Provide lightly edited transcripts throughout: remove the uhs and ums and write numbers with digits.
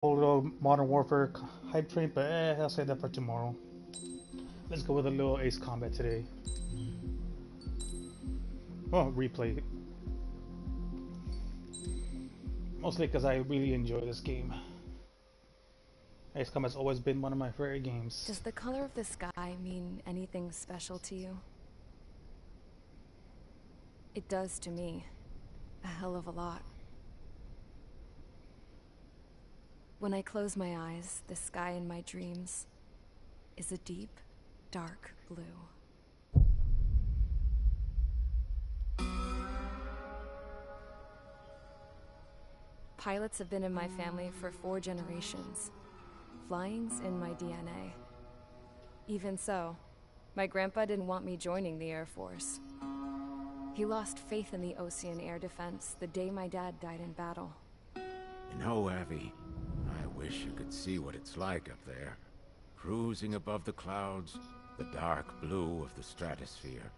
little Modern Warfare hype train, but I'll save that for tomorrow. Let's go with a little Ace Combat today. Well, replay. Mostly because I really enjoy this game. Ace Combat's always been one of my favorite games. Does the color of the sky mean anything special to you? It does to me. A hell of a lot. When I close my eyes, the sky in my dreams is a deep, dark blue. Pilots have been in my family for 4 generations. Flying's in my DNA. Even so, my grandpa didn't want me joining the Air Force. He lost faith in the Ocean Air Defense the day my dad died in battle. You know, Abby, I wish you could see what it's like up there. Cruising above the clouds, the dark blue of the stratosphere.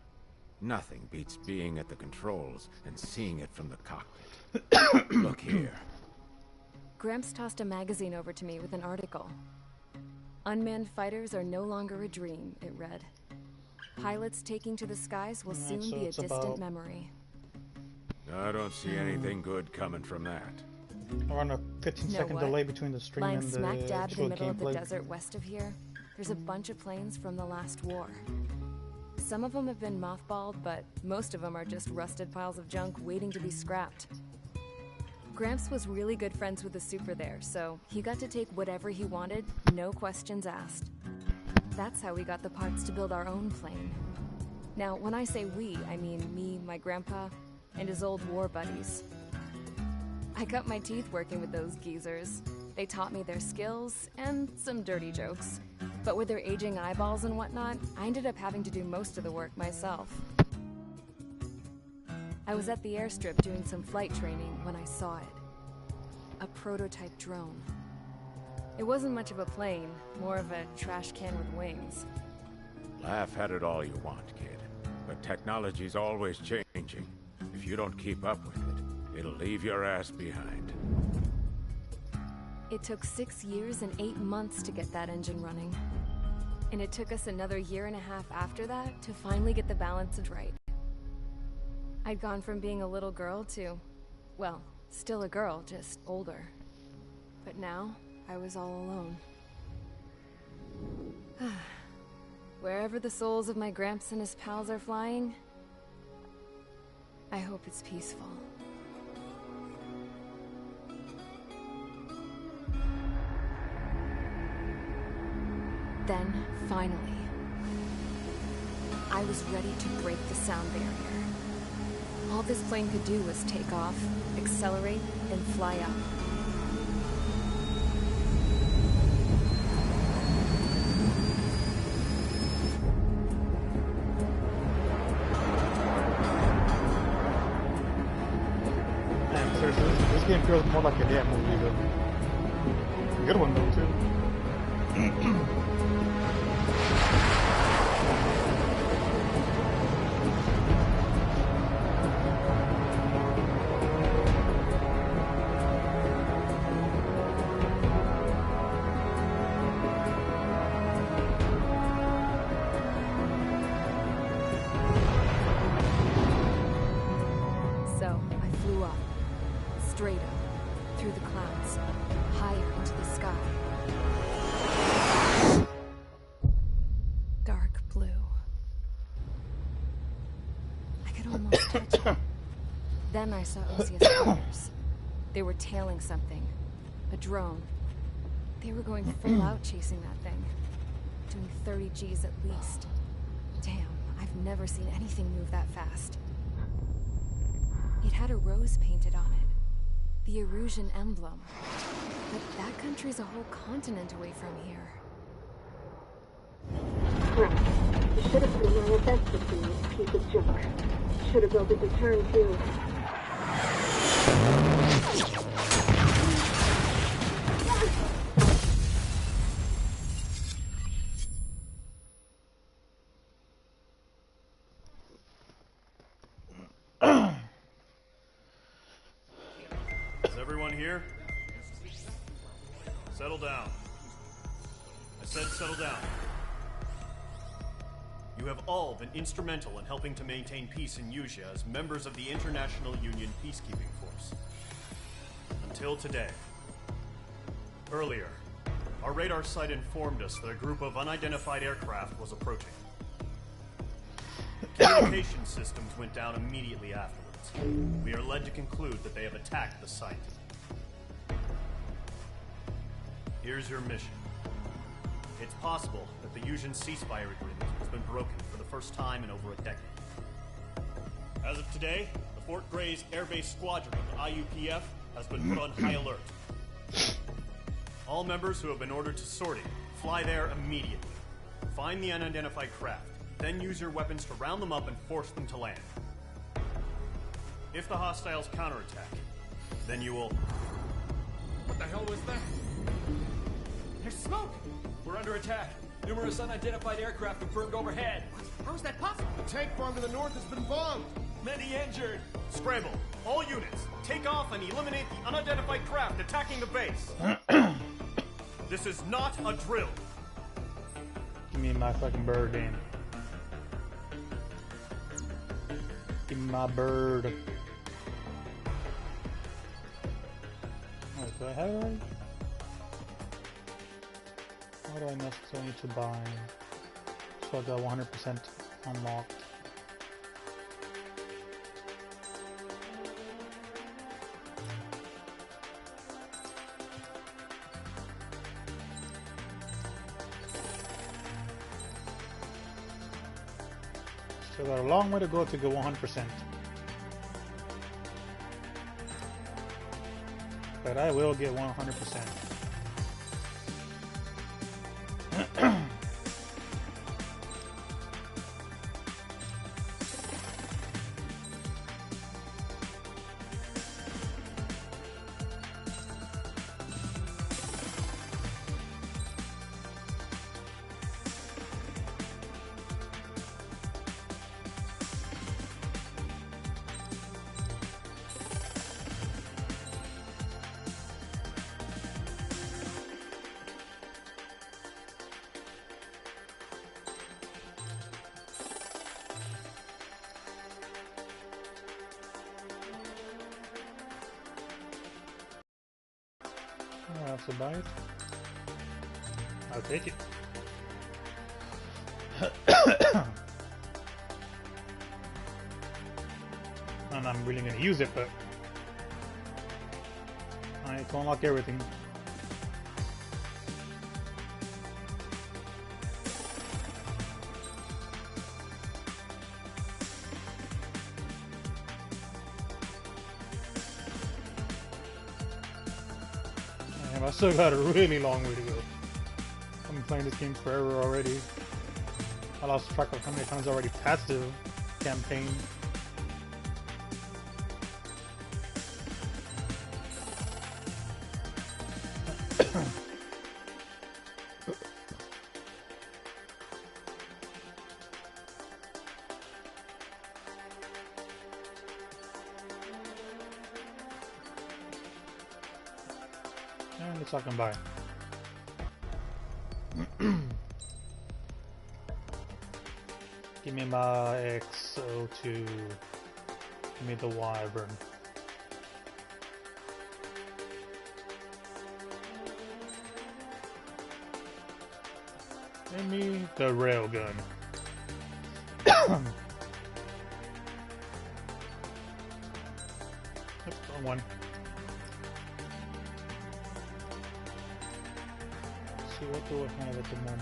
Nothing beats being at the controls and seeing it from the cockpit. Look here. Gramps tossed a magazine over to me with an article. Unmanned fighters are no longer a dream, it read. Pilots taking to the skies will soon be a distant memory. I don't see anything good coming from that. Around a 15-second delay between the stream Lying and the smack dab in the middle of the gameplay. desert west of here, there's a bunch of planes from the last war. Some of them have been mothballed, but most of them are just rusted piles of junk waiting to be scrapped. Gramps was really good friends with the super there, so he got to take whatever he wanted, no questions asked. That's how we got the parts to build our own plane. Now, when I say we, I mean me, my grandpa, and his old war buddies. I cut my teeth working with those geezers. They taught me their skills, and some dirty jokes. But with their aging eyeballs and whatnot, I ended up having to do most of the work myself. I was at the airstrip doing some flight training when I saw it. A prototype drone. It wasn't much of a plane, more of a trash can with wings. Laugh at it all you want, kid. But technology's always changing. If you don't keep up with it, it'll leave your ass behind. It took 6 years and 8 months to get that engine running. And it took us another 1.5 years after that to finally get the balance right. I'd gone from being a little girl to, well, still a girl, just older. But now, I was all alone. Wherever the souls of my Gramps and his pals are flying, I hope it's peaceful. Then, finally, I was ready to break the sound barrier. All this plane could do was take off, accelerate, and fly up. Man, seriously, this game feels more like a damn movie, though. A good one, though, too. So, I flew up, straight up, through the clouds, higher into the sky. Dark blue. I could almost touch it. Then I saw Osia's fighters. They were tailing something. A drone. They were going full out chasing that thing. Doing 30 Gs at least. Damn, I've never seen anything move that fast. It had a rose painted on it. The Erusian emblem. But that country's a whole continent away from here. Right. You should have been my investment in this piece of junk. Should have built a return too. Is everyone here? Settle down. I said settle down. You have all been instrumental in helping to maintain peace in Yuzha as members of the International Union Peacekeeping Force. Until today. Earlier, our radar site informed us that a group of unidentified aircraft was approaching. Communication systems went down immediately afterwards. We are led to conclude that they have attacked the site. Here's your mission. It's possible that the Yuzhan ceasefire agreement has been broken for the first time in over a decade. As of today, the Fort Gray's Air Base Squadron of the IUPF has been put on high alert. All members who have been ordered to sortie, fly there immediately. Find the unidentified craft, then use your weapons to round them up and force them to land. If the hostiles counterattack, then you will... What the hell was that? There's smoke! We're under attack. Numerous unidentified aircraft confirmed overhead. What? How is that possible? The tank farm to the north has been bombed. Many injured. Scramble. All units, take off and eliminate the unidentified craft attacking the base. This is not a drill. Give me my fucking bird, Dan. Give me my bird. Wait, do I have it already? What do I necessarily need to buy? So I got 100% unlocked. Still got a long way to go to get 100%. But I will get 100%. I'll have to buy it. I'll take it. And I'm really gonna use it, but I need to unlock everything. I still got a really long way to go. I've been playing this game forever already. I lost track of how many times I already passed the campaign. And it's I can buy. Give me my XO2. Give me the Wyvern. Give me the railgun. Oops, wrong one. See, what do I have at the moment?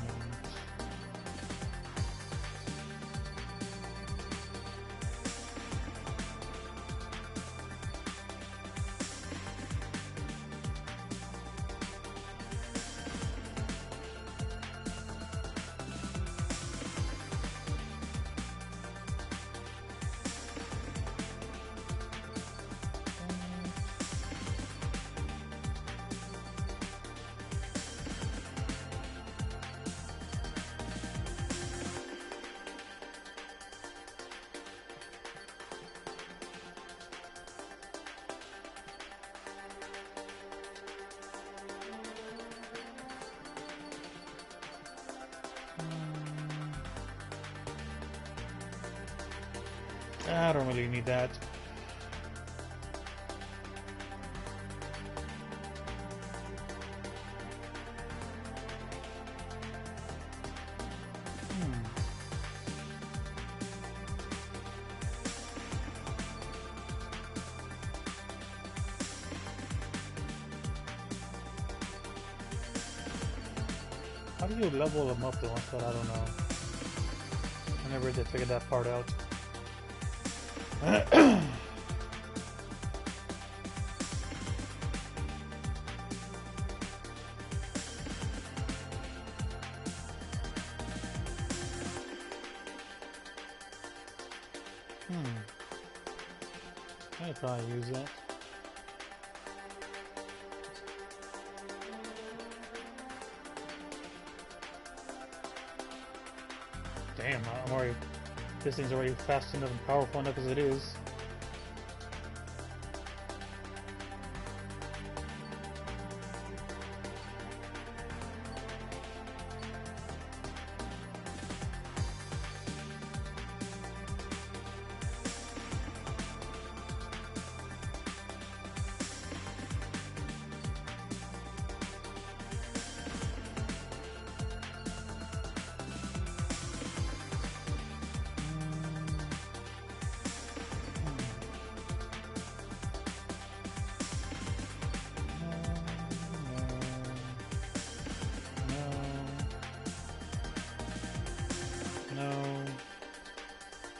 I don't really need that. How do you level them up though? That I don't know. I never did figure that part out. I'd probably use that. Damn, I'm already. This thing's already fast enough and powerful enough as it is.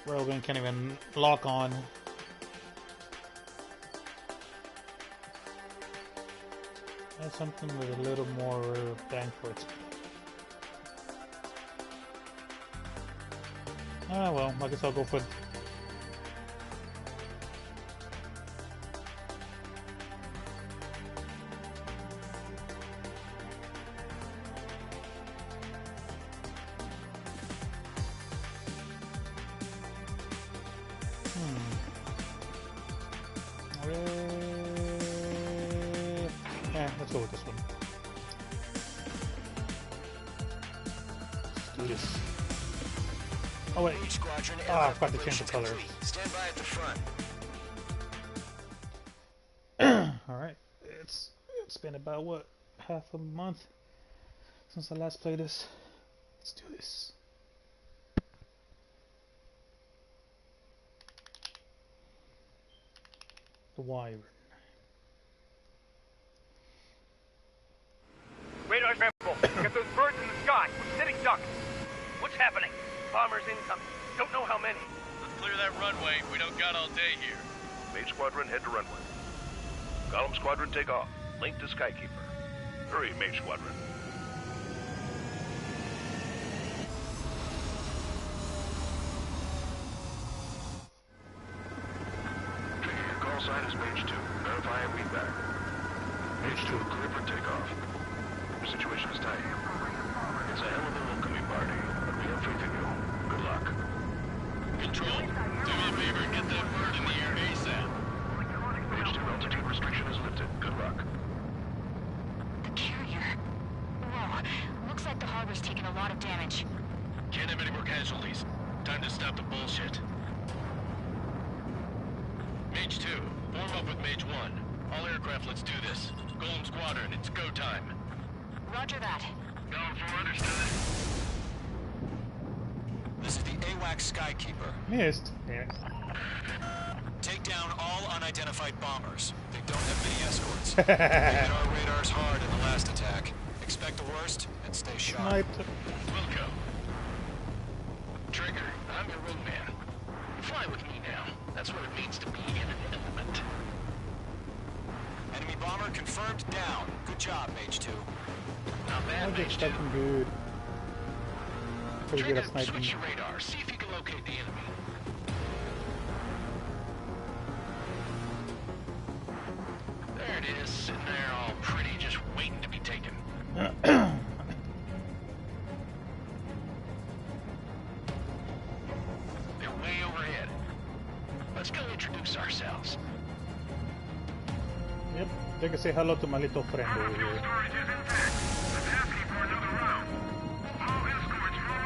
Railgun can't even lock on. That's something with a little more bang for its. Ah well, I guess I'll go for. Let's go with this one. Let's do this. Oh wait. Ah, I forgot to change the color. Stand by at the front. Alright. It's been about what? Half a month since I last played this. Let's do this. The Wyvern. Radar sample. Get those birds in the sky. We're sitting ducks. What's happening? Bombers incoming. Don't know how many. Let's clear that runway. We don't got all day here. Mage Squadron, head to runway. Column Squadron, take off. Link to Skykeeper. Hurry, Mage Squadron. Trigger, your call sign is Mage 2. Verify and read back. Mage 2, clear for takeoff. Your situation is tight. It's a hell of a welcoming party, but we have faith in you. Good luck. Control, do me a favor and get that bird in the air ASAP. Mage 2, altitude restriction is lifted. Good luck. The carrier. Whoa, looks like the harbor's taken a lot of damage. Can't have any more casualties. Time to stop the bullshit. Mage 2, form up with Mage 1. All aircraft, let's do this. Golem Squadron, it's go time. Roger that. Going for understood. This is the AWAC Skykeeper. Missed. Damn it. Take down all unidentified bombers. They don't have many escorts. They hit our radars hard in the last attack. Expect the worst and stay sharp. Sniped. Wilco. Trigger, I'm your wingman. Fly with me now. That's what it means to be in an element. Enemy bomber confirmed down. Good job, Mage 2. Not I bad, just Mage 2. fucking good. Pretty good Trigger, at sniping. switch your radar. See if you can locate the enemy. There it is, sitting there all pretty, just waiting to be taken. They're way overhead. Let's go introduce ourselves. Yep, they can say hello to my little friend over here. Storage is intact. Let's ask him for another round. All escorts from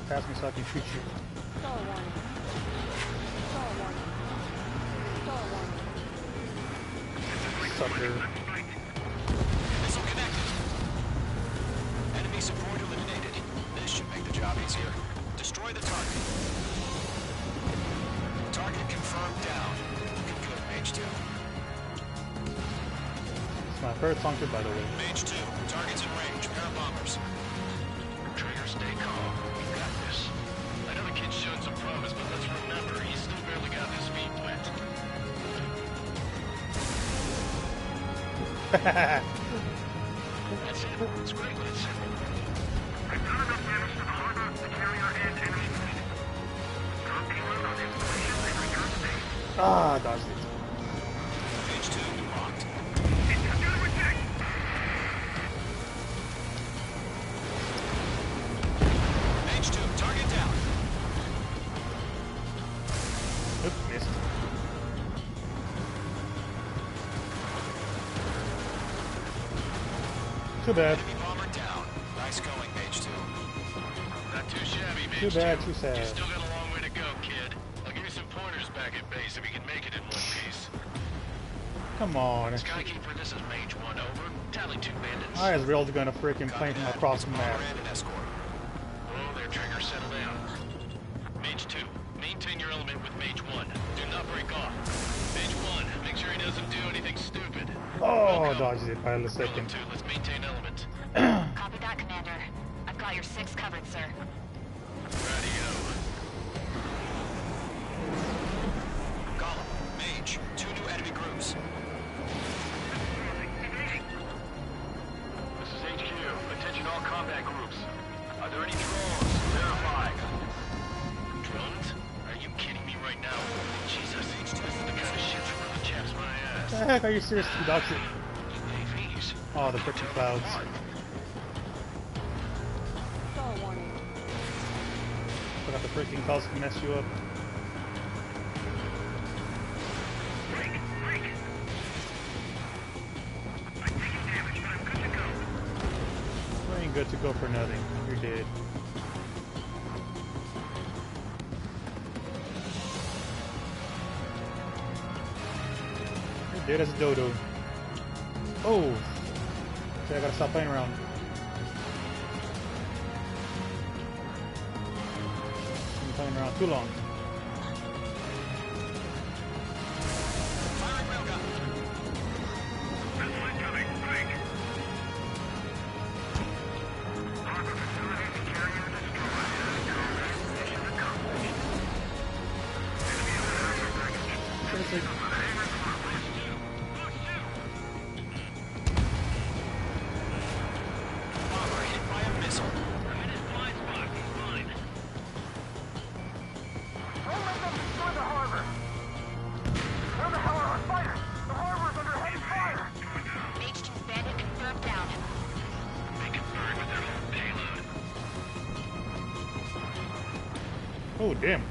past me so I can shoot you. Sucker. Missile connected. Enemy support eliminated. This should make the job easier. Destroy the target. Target confirmed down. Good, Mage 2. It's my first hunter, by the way. Mage 2, target's in range. Pair of bombers. Trigger, stay calm. We've got this. I know the kid's shown some promise, but let's remember, he's still barely got his feet wet. That's it. It's great when it's simple. I've done enough damage to the harbor, the carrier, and enemy fleet. Drop payload on installation and return to base. Ah, dodged it. Mage 2, locked. It's just gonna reject! Mage 2, target down. Oop, missed. Too bad. Enemy bomber down. Nice going, Mage 2. Not too shabby, Mage. Too bad, too sad. You still got a long way to go, kid. I'll give you some pointers back at base if you can make it in one piece. Come on. Skykeeper, this is Mage 1, over. Tally 2 bandits. I was really gonna freaking plane from across the map. Bomber and an escort. Oh, there, Trigger, settle down. Mage 2, maintain your element with Mage 1. Do not break off. Mage 1, make sure he doesn't do anything stupid. Oh, dodged it by a Roll second. 2, let's maintain element. Copy that, Commander. I've got your 6 covered, sir. Radio. Golem, Mage, 2 new enemy groups. This is HQ. Attention all combat groups. Are there any drones? Verify. Drones? Are you kidding me right now? Jesus, this is the kind of shit that really chaps my ass. The heck are you serious? You dodged it. AVs. Oh, the freaking clouds. Forgot the freaking clouds can mess you up. You ain't good to go for nothing. You're dead. You're dead as a dodo. Oh! Okay, I gotta stop playing around. Been playing around too long. Firing railgun. Missile incoming. Break! Harbor facilities, carrier destroyed. Position accomplished. Enemy on the harbor package. Seriously. Bomber hit by a missile. I'm in his blind spot. He's mine. Don't let them destroy the harbor! Where the hell are our fighters? The harbor's under heavy fire! Mage 2's bandit confirmed down. They can burn with their own payload. Oh, damn.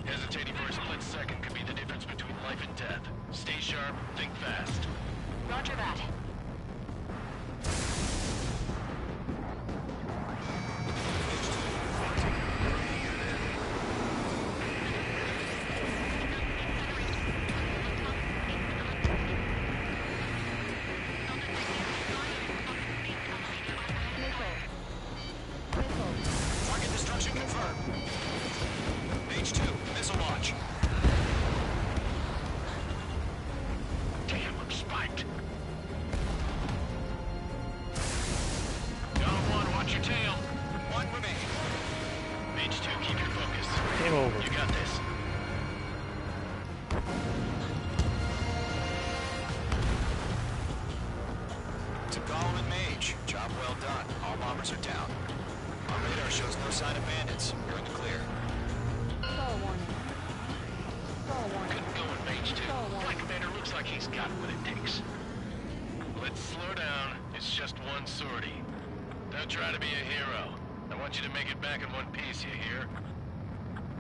Hesitating for a split second could be the difference between life and death. Stay sharp, think fast. Roger that. Target destruction confirmed. Mage 2, missile launch. Damn, I'm spiked. Golem 1, watch your tail. 1 remaining. Mage 2, keep your focus. Game over. You got this. To Golem and Mage, job well done. All bombers are down. Our radar shows no sign of bandits. You're in the clear. Good going, Mage 2. My commander looks like he's got what it takes. Let's slow down. It's just one sortie. Don't try to be a hero. I want you to make it back in one piece, you hear?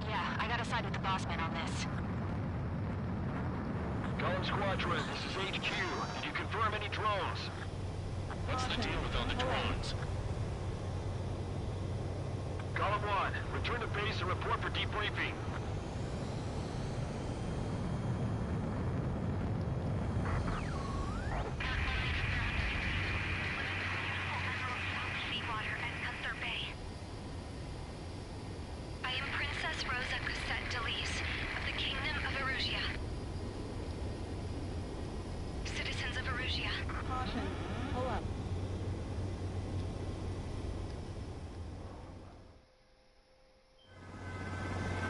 Yeah, I gotta side with the boss man on this. Golem Squadron, this is HQ. Did you confirm any drones? What's the deal with all the drones? Golem 1, that. Return to base and report for debriefing. Seawater at Gunther Bay. I am Princess Rosa Cosette Delise of the Kingdom of Erusia. Citizens of Erusia. Caution. Pull up.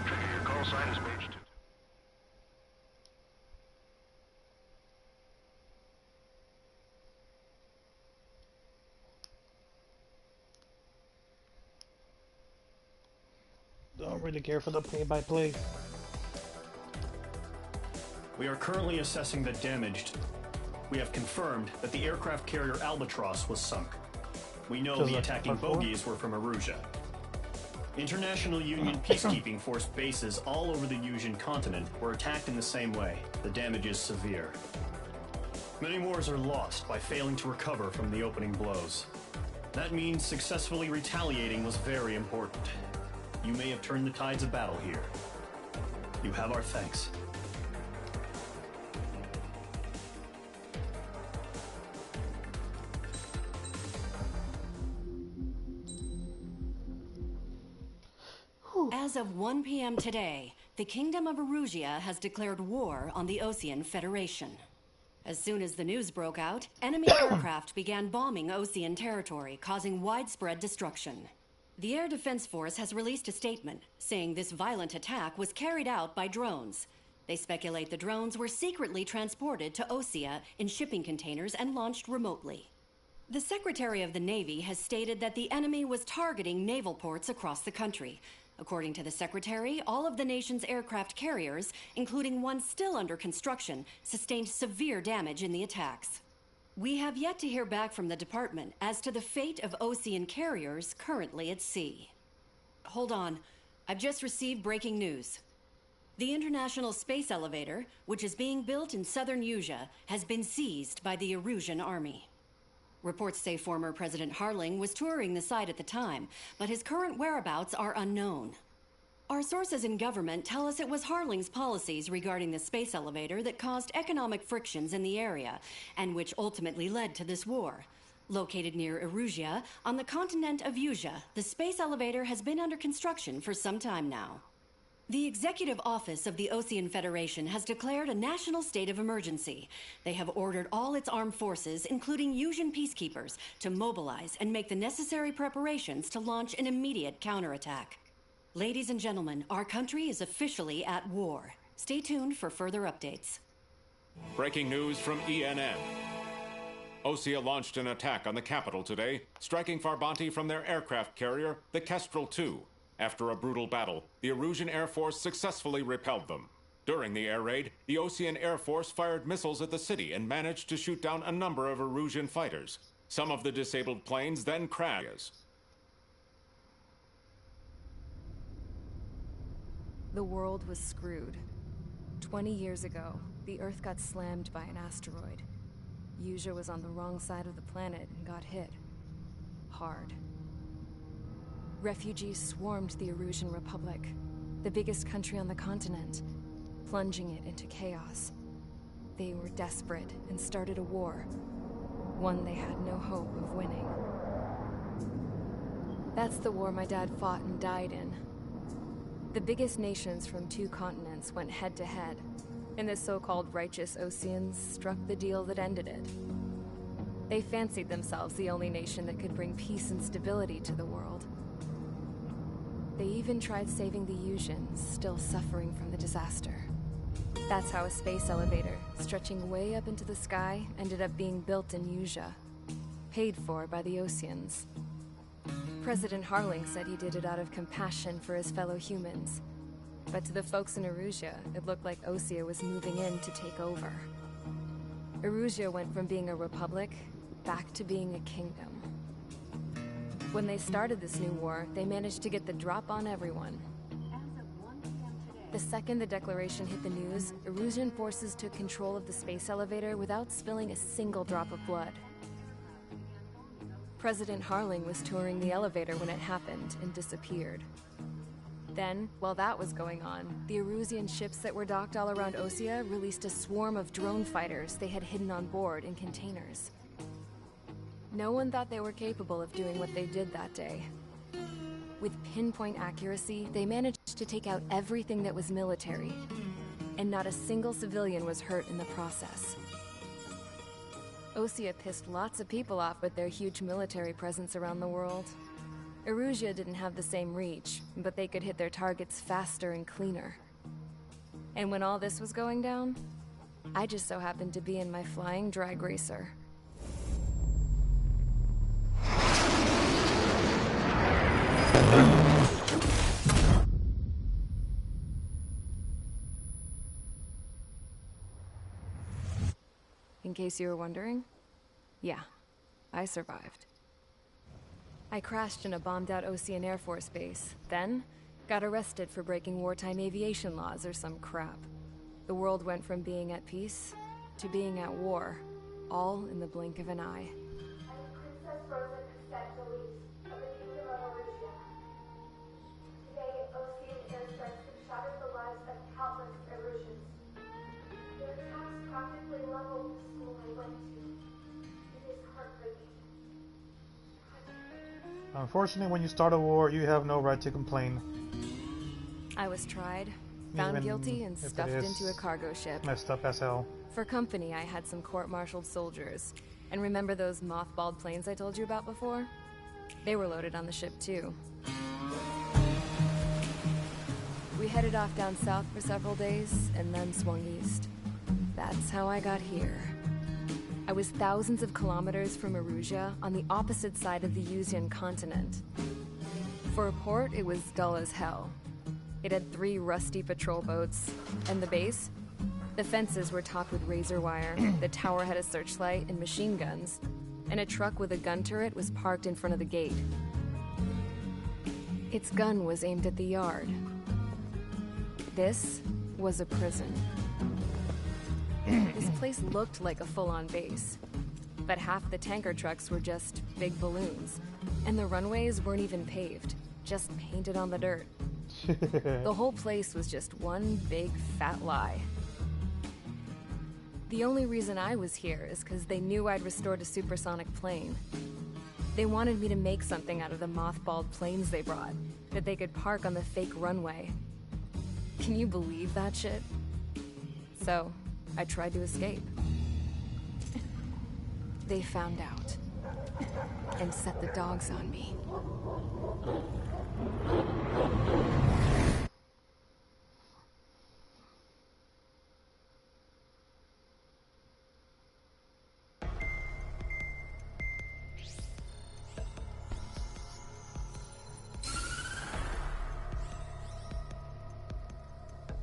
Trigger, your call sign is page 2. Don't really care for the play-by-play. We are currently assessing the damage. We have confirmed that the aircraft carrier Albatross was sunk. We know Feels the like attacking Part 4. bogies were from Erusia. International Union peacekeeping force bases all over the Usian continent were attacked in the same way. The damage is severe. Many wars are lost by failing to recover from the opening blows. That means successfully retaliating was very important. You may have turned the tides of battle here. You have our thanks. As of 1 p.m. today, the Kingdom of Erusia has declared war on the Osean Federation. As soon as the news broke out, enemy aircraft began bombing Osean territory, causing widespread destruction. The Air Defense Force has released a statement saying this violent attack was carried out by drones. They speculate the drones were secretly transported to Osea in shipping containers and launched remotely. The Secretary of the Navy has stated that the enemy was targeting naval ports across the country. According to the Secretary, all of the nation's aircraft carriers, including one still under construction, sustained severe damage in the attacks. We have yet to hear back from the department as to the fate of Osean carriers currently at sea. Hold on, I've just received breaking news. The International Space Elevator, which is being built in southern Usia, has been seized by the Erusian army. Reports say former President Harling was touring the site at the time, but his current whereabouts are unknown. Our sources in government tell us it was Harling's policies regarding the space elevator that caused economic frictions in the area, and which ultimately led to this war. Located near Erusia, on the continent of Usia, the space elevator has been under construction for some time now. The Executive Office of the Osean Federation has declared a national state of emergency. They have ordered all its armed forces, including Usian peacekeepers, to mobilize and make the necessary preparations to launch an immediate counterattack. Ladies and gentlemen, our country is officially at war. Stay tuned for further updates. Breaking news from ENN. Osea launched an attack on the capital today, striking Farbanti from their aircraft carrier, the Kestrel II. After a brutal battle, the Erusian Air Force successfully repelled them. During the air raid, the Osean Air Force fired missiles at the city and managed to shoot down a number of Erusian fighters. Some of the disabled planes then crashed. The world was screwed. 20 years ago, the Earth got slammed by an asteroid. Usia was on the wrong side of the planet and got hit. Hard. Refugees swarmed the Erusian Republic, the biggest country on the continent, plunging it into chaos. They were desperate and started a war, one they had no hope of winning. That's the war my dad fought and died in. The biggest nations from 2 continents went head-to-head, and the so-called righteous Oseans struck the deal that ended it. They fancied themselves the only nation that could bring peace and stability to the world. They even tried saving the Usians, still suffering from the disaster. That's how a space elevator, stretching way up into the sky, ended up being built in Usia, paid for by the Oseans. President Harling said he did it out of compassion for his fellow humans. But to the folks in Erusia, it looked like Osea was moving in to take over. Erusia went from being a republic back to being a kingdom. When they started this new war, they managed to get the drop on everyone. The second the declaration hit the news, Erusian forces took control of the space elevator without spilling a single drop of blood. President Harling was touring the elevator when it happened and disappeared. Then, while that was going on, the Erusian ships that were docked all around Osea released a swarm of drone fighters they had hidden on board in containers. No one thought they were capable of doing what they did that day. With pinpoint accuracy, they managed to take out everything that was military, and not a single civilian was hurt in the process. Osea pissed lots of people off with their huge military presence around the world. Erusia didn't have the same reach, but they could hit their targets faster and cleaner. And when all this was going down, I just so happened to be in my flying drag racer. In case you were wondering, yeah, I survived. I crashed in a bombed-out Osean Air Force base, then got arrested for breaking wartime aviation laws or some crap. The world went from being at peace to being at war, all in the blink of an eye. Princess Frozen Cassette Louise of the Kingdom of Erusia. Today, Osean airstrikes have shattered the lives of countless Erusians. Their attacks practically leveled the school I went to. It is heartbreaking. Unfortunately, when you start a war, you have no right to complain. I was tried, found Even guilty, and if it stuffed is into a cargo ship. Messed up as hell. For company, I had some court-martialed soldiers. And remember those mothballed planes I told you about before? They were loaded on the ship, too. We headed off down south for several days, and then swung east. That's how I got here. I was thousands of kilometers from Erusia, on the opposite side of the Usian continent. For a port, it was dull as hell. It had 3 rusty patrol boats. And the base? The fences were topped with razor wire, the tower had a searchlight and machine guns, and a truck with a gun turret was parked in front of the gate. Its gun was aimed at the yard. This was a prison. This place looked like a full-on base, but half the tanker trucks were just big balloons, and the runways weren't even paved, just painted on the dirt. The whole place was just one big fat lie. The only reason I was here is because they knew I'd restored a supersonic plane. They wanted me to make something out of the mothballed planes they brought, that they could park on the fake runway. Can you believe that shit? So, I tried to escape. They found out, and set the dogs on me.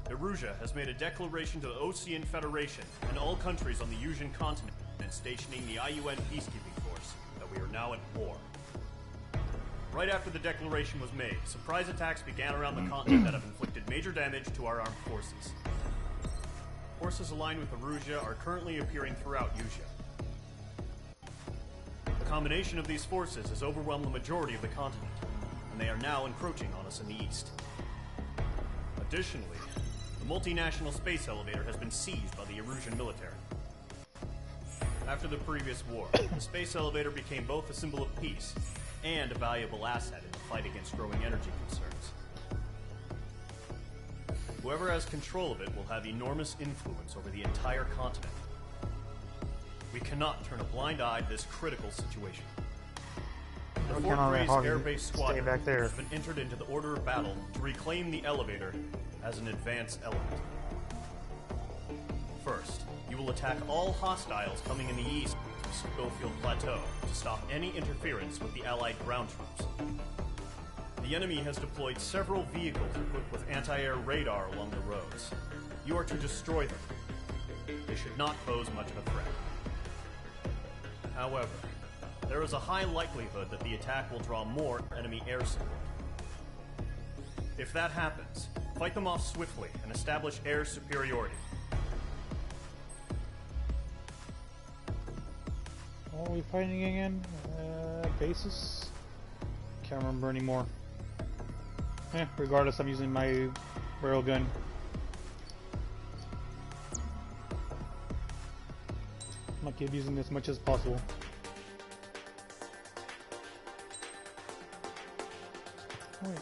Erusia has made a declaration to the Osean Federation and all countries on the Usian continent stationing the IUN peacekeeping force that we are now at war. Right after the declaration was made, surprise attacks began around the continent that have inflicted major damage to our armed forces. Forces aligned with Erusia are currently appearing throughout Usia. The combination of these forces has overwhelmed the majority of the continent, and they are now encroaching on us in the east. Additionally, the multinational space elevator has been seized by the Erusian military. After the previous war, the space elevator became both a symbol of peace and a valuable asset in the fight against growing energy concerns. Whoever has control of it will have enormous influence over the entire continent. We cannot turn a blind eye to this critical situation. The Fort Gray's Air Base Squadron has been entered into the order of battle to reclaim the elevator as an advance element. First, you will attack all hostiles coming in the east from Schofield Plateau to stop any interference with the Allied ground troops. The enemy has deployed several vehicles equipped with anti-air radar along the roads. You are to destroy them. They should not pose much of a threat. However, there is a high likelihood that the attack will draw more enemy air support. If that happens, fight them off swiftly and establish air superiority. What are we fighting again? bases. Can't remember anymore. Regardless, I'm using my rail gun. I'm gonna keep using this as much as possible. Wait.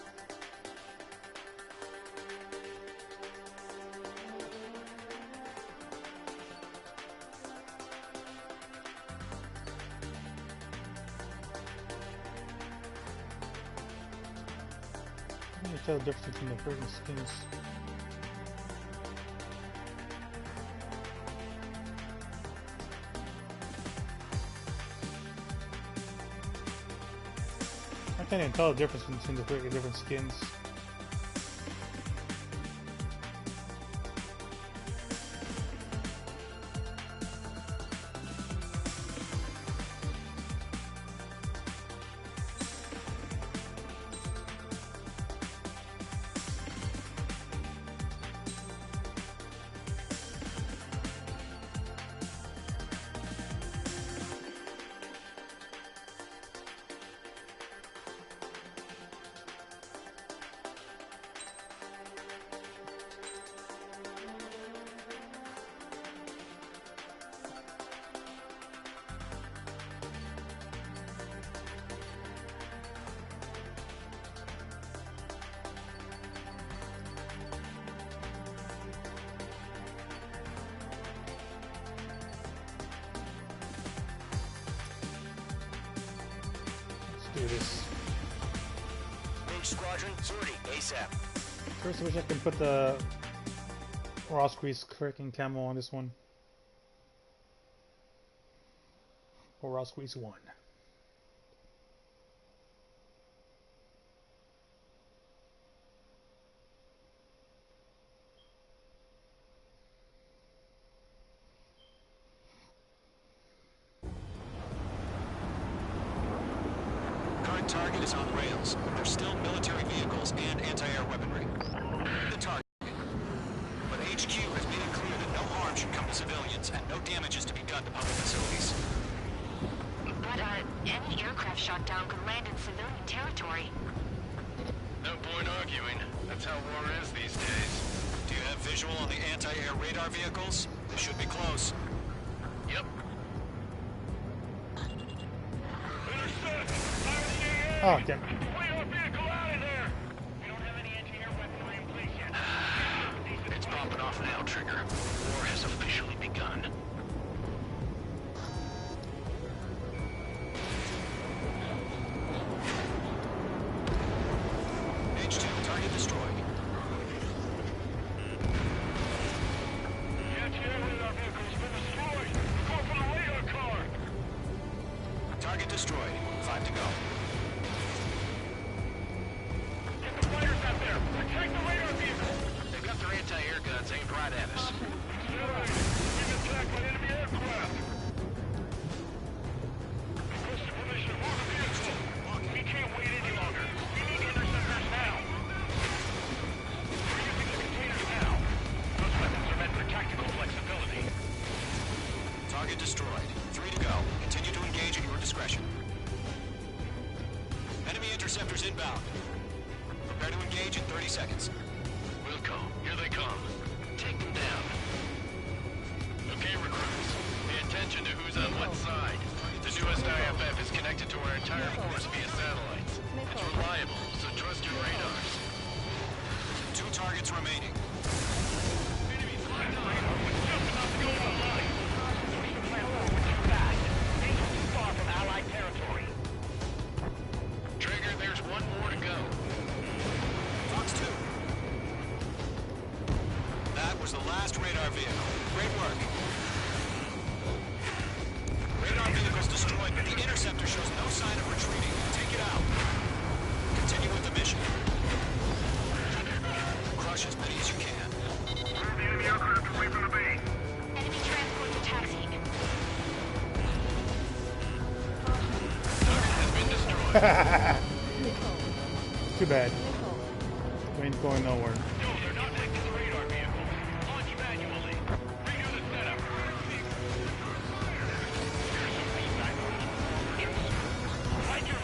I can't tell the difference between the freaking skins. I can't even tell the difference between the freaking different skins. Do this. Mage Squadron, sortie, ASAP. First, I wish I can put the Ross Grease freaking camo on this one. Or Ross Grease 1. Target is on rails. There's still military vehicles and anti-air weaponry. The target. But HQ has made it clear that no harm should come to civilians and no damage is to be done to public facilities. But, any aircraft shot down could land in civilian territory. No point arguing. That's how war is these days. Do you have visual on the anti-air radar vehicles? They should be close. Yep. Oh, damn. It's popping off now, Trigger. War has officially begun. H2, target destroyed. Target destroyed. 5 to go. They've got their anti-air guns aimed right at us. We can't wait any longer. We need interceptors now. We're using the containers now. Those weapons are meant for tactical flexibility. Target destroyed. 3 to go. Continue to engage at your discretion. Enemy interceptors inbound. Prepare to engage in 30 seconds. Wilco, here they come. Take them down. Okay, recruits. Pay attention to who's on what side. The newest IFF is connected to our entire force via satellites. It's reliable, so trust your radars. 2 targets remaining. Enemy's flying radar was just about to go online. Pushing platform too fast. Things are too far from Allied territory. Trigger, there's one more to go. Fox 2. That was the last radar vehicle. Great work. Radar vehicle's destroyed, but the interceptor shows no sign of retreating. Take it out. Continue with the mission. Crush as many as you can. Move the enemy aircraft away from the base. Enemy transports are taxiing. Target has been destroyed. Too bad. We ain't going nowhere. No, they're not taking the radar vehicle. Launch manually. Redo the setup. Here's some feedback. Find your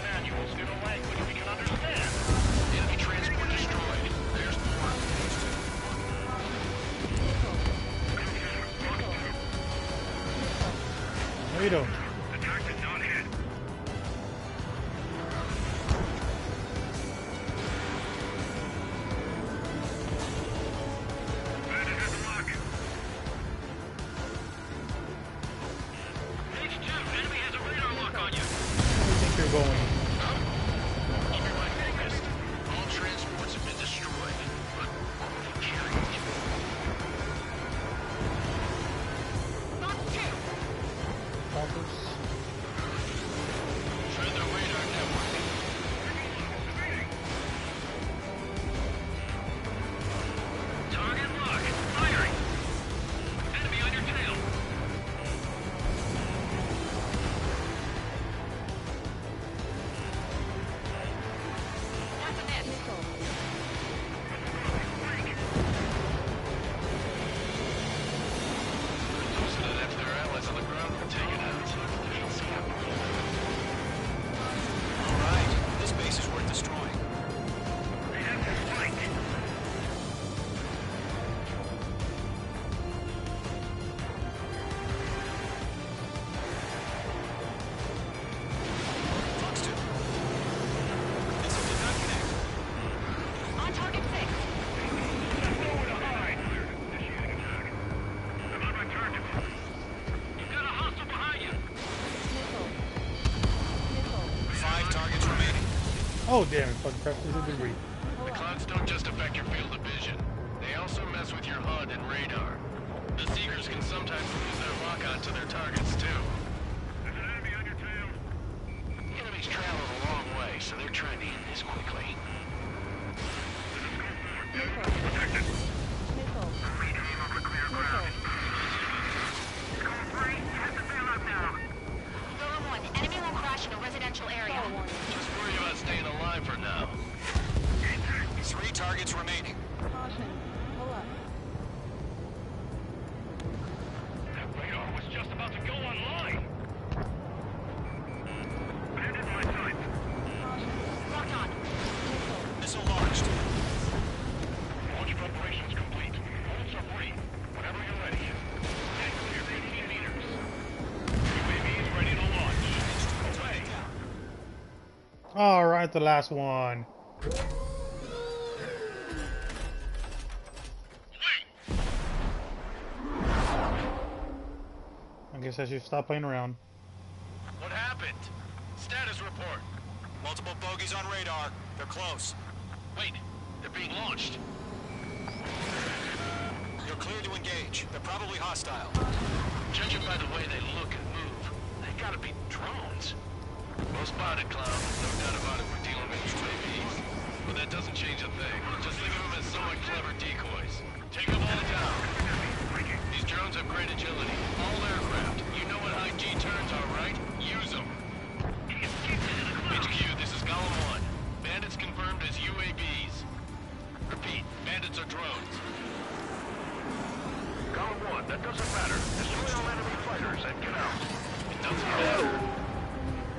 Oh damn it, fucking crap, this is debris. The clouds don't just affect your field of vision. They also mess with your HUD and radar. The Seekers can sometimes lose their lock-on to their targets, too. There's an enemy on your tail. The enemy's traveled a long way, so they're trying to end this quickly. Protected. Regaining over clear ground. Code 3, has the bailout now. Zone 1, enemy will crash in a residential area. Just worry about staying alive for now. 3 targets remaining. That radar was just about to go online. Bandit in my sight. Locked on. Missile launched. Launch preparations complete. Bolts are free. Whenever you're ready. Get clear 18 meters. UAV is ready to launch. Away. Alright, the last one. I guess I should stop playing around. What happened? Status report. Multiple bogeys on radar. They're close. Wait, they're being launched. You're clear to engage. They're probably hostile. Judging by the way they look and move, they gotta be drones. Well spotted, Clown. No doubt about it, we're dealing with UAVs. But that doesn't change a thing. Just think of them as somewhat clever decoys. Take them all down. These drones have great agility. All aircraft. You know what high G turns are, right? Use them. HQ, this is Golem 1. Bandits confirmed as UAVs. Repeat, bandits are drones. Golem 1, that doesn't matter. Destroy all enemy fighters and get out. It doesn't matter.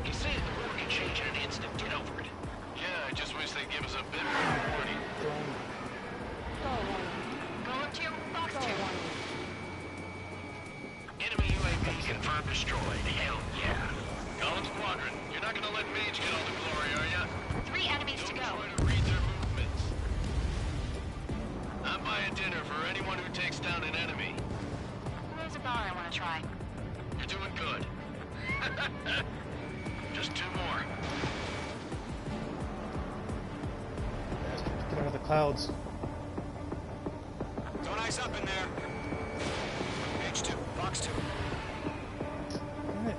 You say the war can change in an instant. Get over it. Yeah, I just wish they'd give us a bit more warning. Golem 2, Fox 2. Enemy UAV confirmed destroyed. Hell yeah. Golem Squadron, you're not gonna let Mage get all the glory, are ya? 3 enemies to Don't go. try to read their movements. I'm buying dinner for anyone who takes down an enemy. There's a bar I want to try. You're doing good. Just 2 more. Get out of the clouds. Don't ice up in there. H2, box 2. Damn it.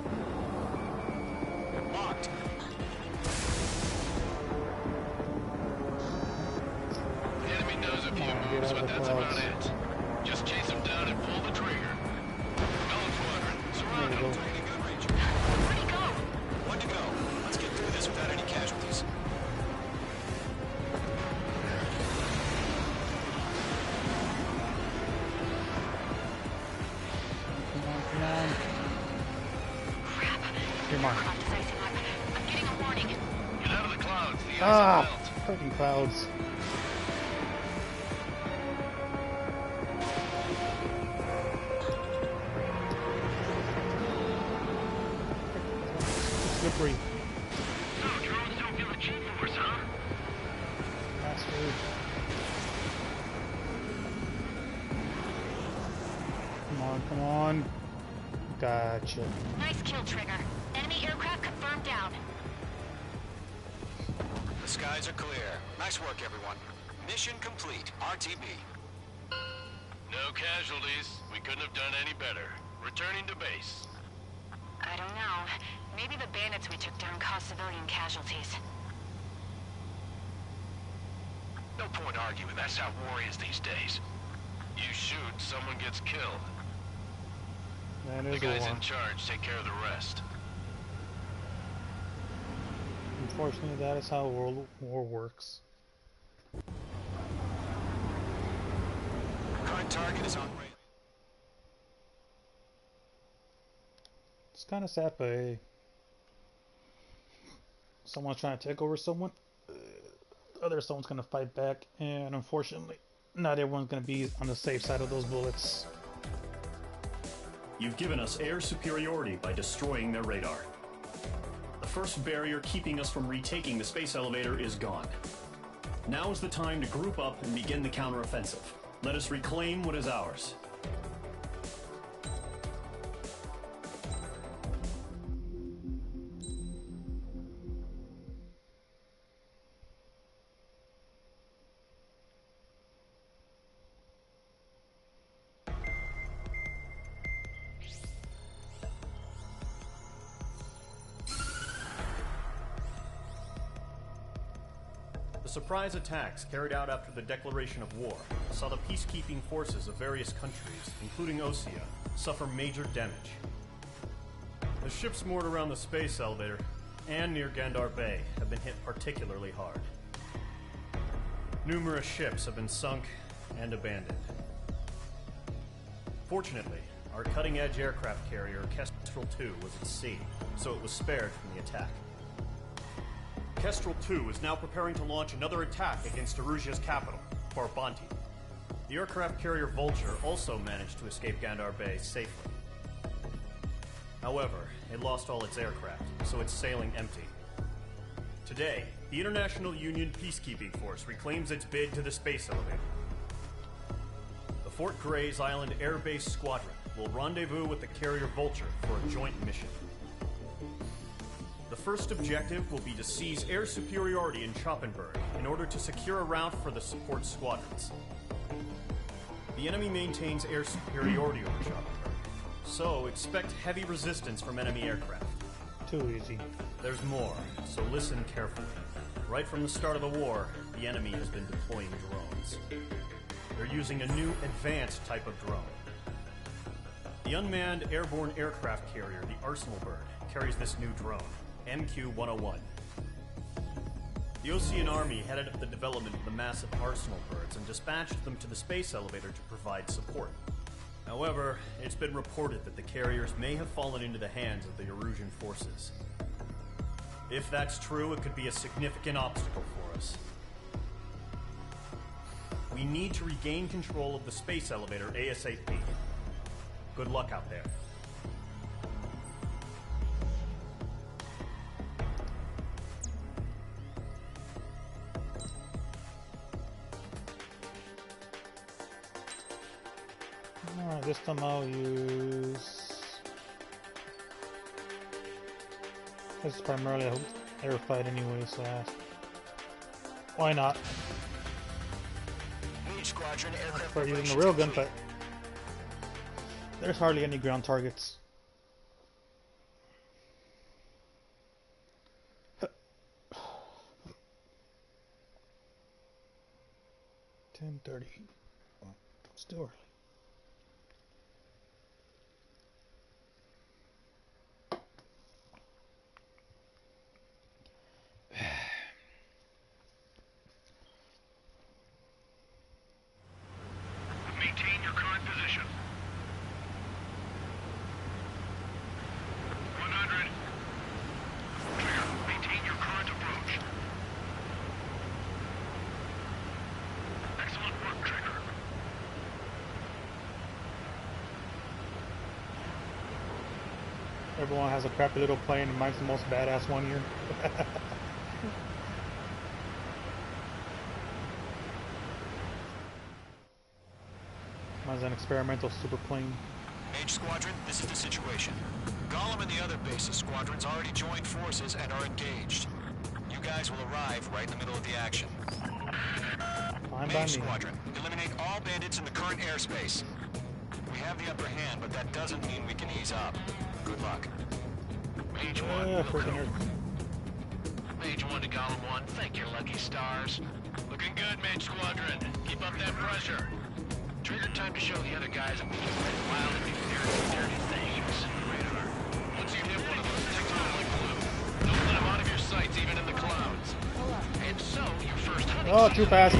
Locked. The enemy knows a few Get moves, out of but the that's about clouds. it. Just chase them down and pull the trigger. Golem Squadron, surround There we them. go. Taking a good range. Where'd he go? 1 to go. Let's get through this without any casualties. Come on. Crap. Come on. Clock is icing up. I'm getting a warning. Get out of the clouds. The ice Ah, will melt. freaking clouds. It's slippery. So, drones don't feel the G-force, huh? That's weird. Come on, come on. Gotcha. Nice kill, Trigger. Enemy aircraft confirmed down. The skies are clear. Nice work, everyone. Mission complete. RTB. No casualties. We couldn't have done any better. Returning to base. I don't know. Maybe the bandits we took down caused civilian casualties. No point arguing. That's how war is these days. You shoot, someone gets killed. That The is a guys war. in charge take care of the rest. Unfortunately, that is how World War works. Current target is on rail. It's kind of sad, but hey, someone's trying to take over someone. Other someone's gonna fight back, and unfortunately, not everyone's gonna be on the safe side of those bullets. You've given us air superiority by destroying their radar. The first barrier keeping us from retaking the space elevator is gone. Now is the time to group up and begin the counteroffensive. Let us reclaim what is ours. The surprise attacks carried out after the declaration of war saw the peacekeeping forces of various countries, including Osea, suffer major damage. The ships moored around the space elevator and near Gandar Bay have been hit particularly hard. Numerous ships have been sunk and abandoned. Fortunately, our cutting-edge aircraft carrier Kestrel 2 was at sea, so it was spared from the attack. Kestrel 2 is now preparing to launch another attack against Erusia's capital, Farbanti. The aircraft carrier Vulture also managed to escape Gandar Bay safely. However, it lost all its aircraft, so it's sailing empty. Today, the International Union Peacekeeping Force reclaims its bid to the space elevator. The Fort Gray's Island Air Base Squadron will rendezvous with the carrier Vulture for a joint mission. The first objective will be to seize air superiority in Choppenberg in order to secure a route for the support squadrons. The enemy maintains air superiority over Choppenberg, so expect heavy resistance from enemy aircraft. Too easy. There's more, so listen carefully. Right from the start of the war, the enemy has been deploying drones. They're using a new advanced type of drone. The unmanned airborne aircraft carrier, the Arsenal Bird, carries this new drone, MQ-101. The Osean Army headed up the development of the massive Arsenal Birds and dispatched them to the space elevator to provide support. However, it's been reported that the carriers may have fallen into the hands of the Erusian forces. If that's true, it could be a significant obstacle for us. We need to regain control of the space elevator ASAP. Good luck out there. Alright, this time I'll use... This is primarily a air fight anyway, so why not? Mage Squadron aircraft For using a real gunfight. There's hardly any ground targets. $10:30. Oh, still early. Maintain your current position. 100. Clear. Maintain your current approach. Excellent work, Trigger. Everyone has a crappy little plane, and mine's the most badass one here. Mine's an experimental super plane. Mage Squadron, this is the situation. Gollum and the other bases squadrons already joined forces and are engaged. You guys will arrive right in the middle of the action. Fine by Mage me. Squadron, eliminate all bandits in the current airspace. We have the upper hand, but that doesn't mean we can ease up. Good luck. Mage 1, Yeah, Wilco. freaking earth. Mage 1 to Gollum 1, thank your lucky stars. Looking good, Mage Squadron. Keep up that pressure. Trigger time to show the other guys that we can run wild and do dirty things. Radar. Once you hit one of them, take to them like glue. Don't let them out of your sights, even in the clouds. And so, your first hunting Oh, too fast.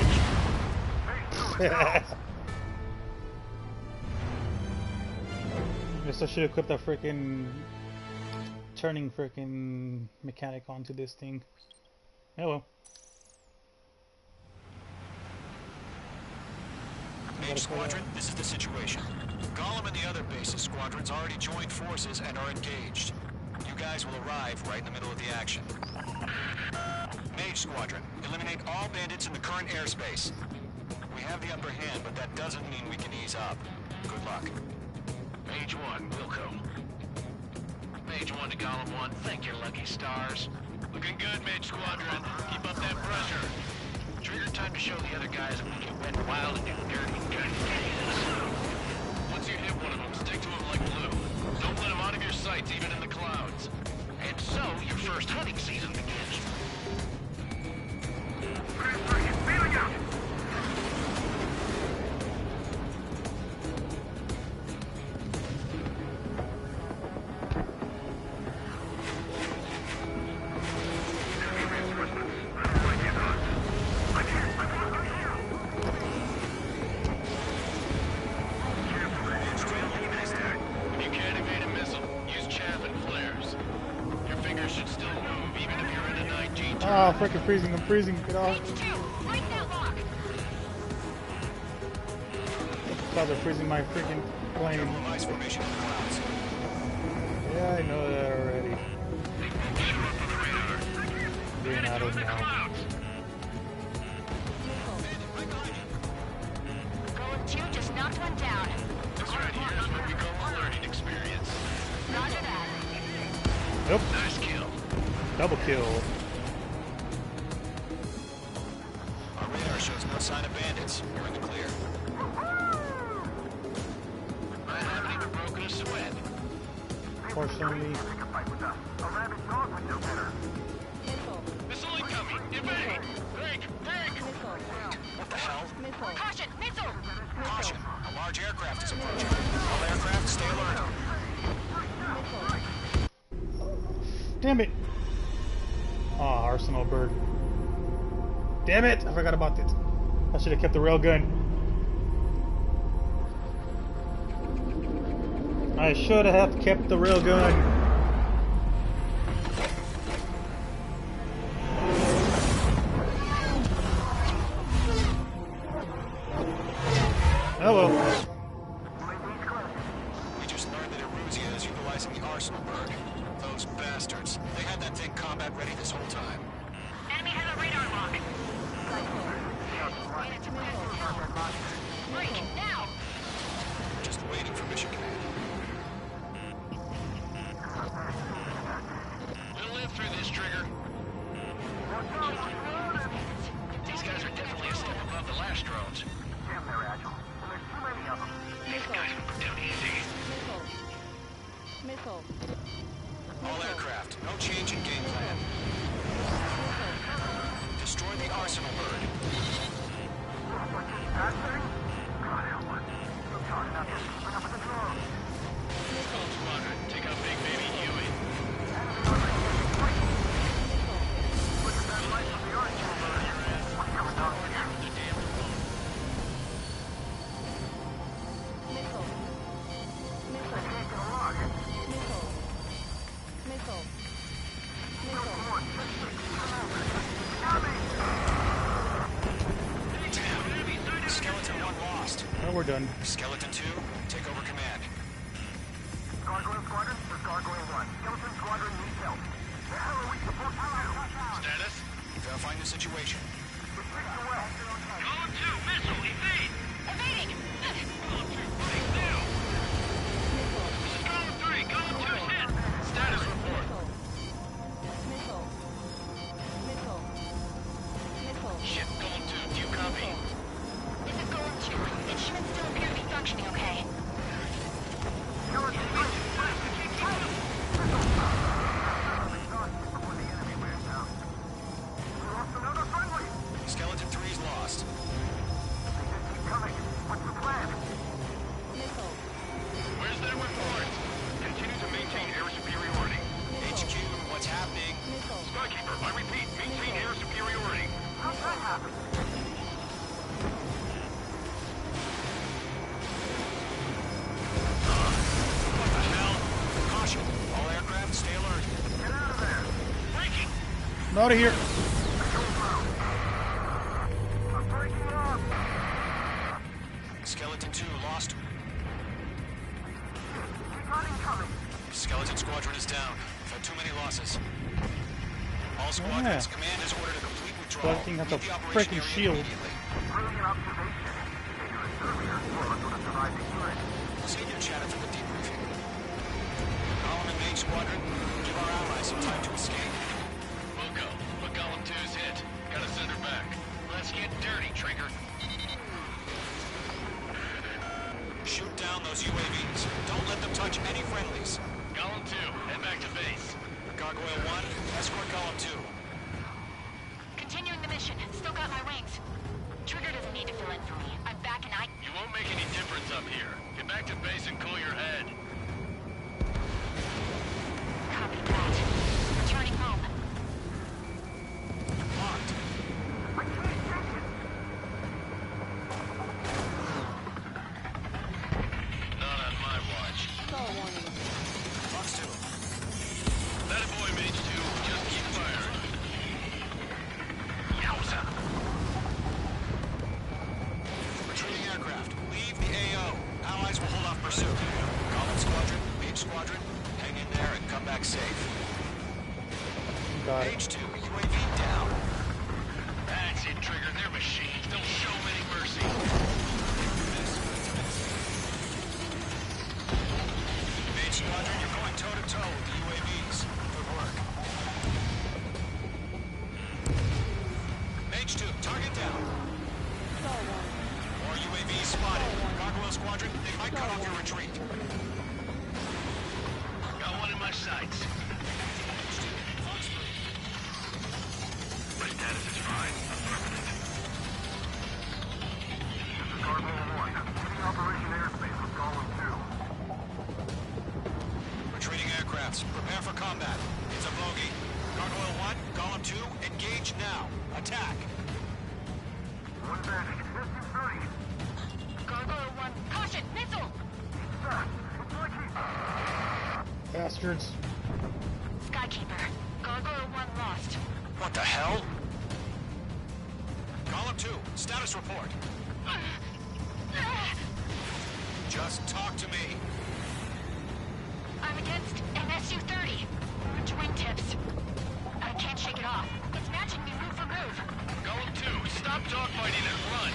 Guess I should equip that freaking turning freaking mechanic onto this thing. Hello. Mage Squadron, this is the situation. Gollum and the other bases squadrons already joined forces and are engaged. You guys will arrive right in the middle of the action. Mage Squadron, eliminate all bandits in the current airspace. We have the upper hand, but that doesn't mean we can ease up. Good luck. Mage 1, Wilco. Mage 1 to Gollum 1, thank your lucky stars. Looking good, Mage Squadron. Keep up that pressure. Trigger time to show the other guys that we can run wild and do dirty things. Once you hit one of them, stick to them like glue. Don't let them out of your sights, even in the clouds. And so, your first hunting season begins. Oh, freaking freezing! I'm freezing. Get off! Clouds are freezing my freaking plane. Yeah, I know that already. Being out of now. Golem 2 just knocked one down. This right here is what we call a learning experience. Roger that. Nope. Nice kill. Double kill. Our radar shows no sign of bandits. You're in the clear. I haven't even broken a sweat. Fortunately. Missile incoming. Evade. Break. What the hell? Caution! Missile! Caution! A large aircraft is approaching. All aircraft, stay alert. Damn it! Ah, Arsenal bird. Damn it! I forgot about it. I should have kept the railgun. I should have kept the railgun. Oh well. We just learned that Eruzia is utilizing the Arsenal bird. Those bastards. They had that thing combat ready this whole time. Enemy has a radar lock. Break, now! Just waiting for mission command. We'll live through this, Trigger. These guys are definitely a step above the last drones. These guys will go down easy. Missile. All aircraft, no change in game plan. Destroy the Arsenal bird. Squadron, take out Big Baby Huey. Skeleton 1 lost. Oh, we're done. Skeleton 2, take over command. Gargoyle Squadron, this is Gargoyle 1. Skeleton Squadron needs help. The hell are we supposed to do? Status? Verifying the situation. It's 6 away. Column 2, missile, evade! Evading! Column 2, break now! This is Column 3, Column 2's hit! Status report. Shit, Column 2, do you copy? This is Golem 2. Instruments still appear to be functioning okay. Skeleton 3's lost. Where's their report? Continue to maintain air superiority. HQ, what's happening? Skykeeper, I repeat, maintain air superiority. How's that happen? What the hell? Caution. All aircraft, stay alert. Get out of there. Breaking! I'm out of here. I'm breaking up. Skeleton 2 lost. We got incoming. Skeleton Squadron is down. We've had too many losses. All squadrons, command has ordered a complete withdrawal. Skeleton has a Leave the operation freaking area shield. immediately. Brilliant observation. Dangerous earlier. All of us would have survived the unit. Save your chatter for the debriefing. Column and Mage Squadron, give our allies some time to escape. We'll go, but Column 2's hit. Gotta send her back. Let's get dirty, Trigger. Shoot down those UAVs. Don't let them touch any friendlies. Column 2, head back to base. Gargoyle 1, escort Column 2. Continuing the mission. Still got my wings. Trigger doesn't need to fill in for me. I'm back and I... You won't make any difference up here. Get back to base and cool your head. Copy that. Returning home. Locked. Not on my watch. Fox 2. That boy, Mage 2. Just keep firing. Got it. H2, UAV down. That's it, Trigger. They're machines. Don't show any mercy. Main Squadron, you're going toe-to-toe with the UAVs. Good work. H2, target down. More UAVs spotted. Gargoyle Squadron, they might cut off your retreat. Got one in my sights. My status is fine. Affirmative. This is Gargoyle 1. Leaving Operation Airspace with Golem 2. Retreating aircrafts, prepare for combat. It's a bogey. Gargoyle 1, Golem 2, engage now. Attack. One vantage. SU-30. Gargoyle 1, caution, missile! Sir, it's like Bastards. Skykeeper, Gargoyle 1 lost. What the hell? Golem 2, status report. Just talk to me. I'm against an SU-30. Orange wingtips. I can't shake it off. It's matching me move for move. Golem 2, stop dogfighting and run.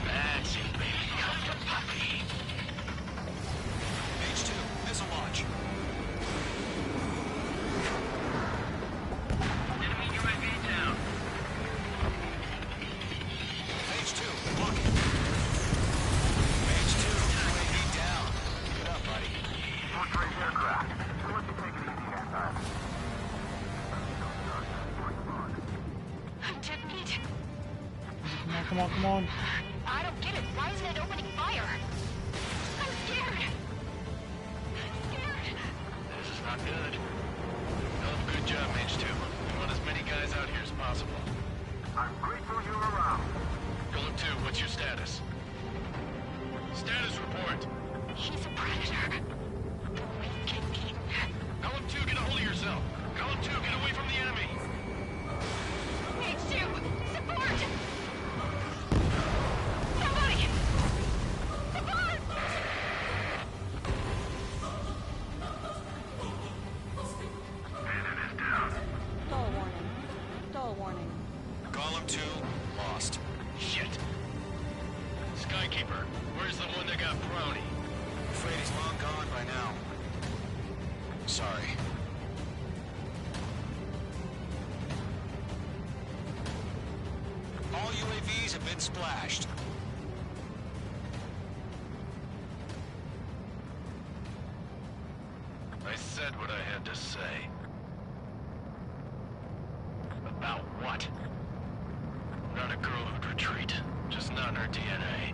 That's it, baby. Come to puppy. H2, missile launch. Enemy UAV down. H2, block it. H2, UAV down. Get up, buddy. Force-range aircraft. We'll let you take it easy next time. I'm dead meat. Come on, come on, come on. I don't get it. Why isn't it opening fire? I'm scared. I'm scared. This is not good. Hell of a good job, H2. We want as many guys out here as possible. I'm grateful you're around. Golem 2, what's your status? Status report. He's a predator. The way you get eaten. Golem 2, get a hold of yourself. Golem 2, get away from the enemy. H2, support! Somebody! Support! Bandit is down. Stall warning. Stall warning. Golem 2, lost. Shit. Skykeeper, where's the one that got Brownie? Afraid he's long gone by now. Sorry. All UAVs have been splashed. I said what I had to say. About what? Not a girl who'd retreat. Just not in her DNA.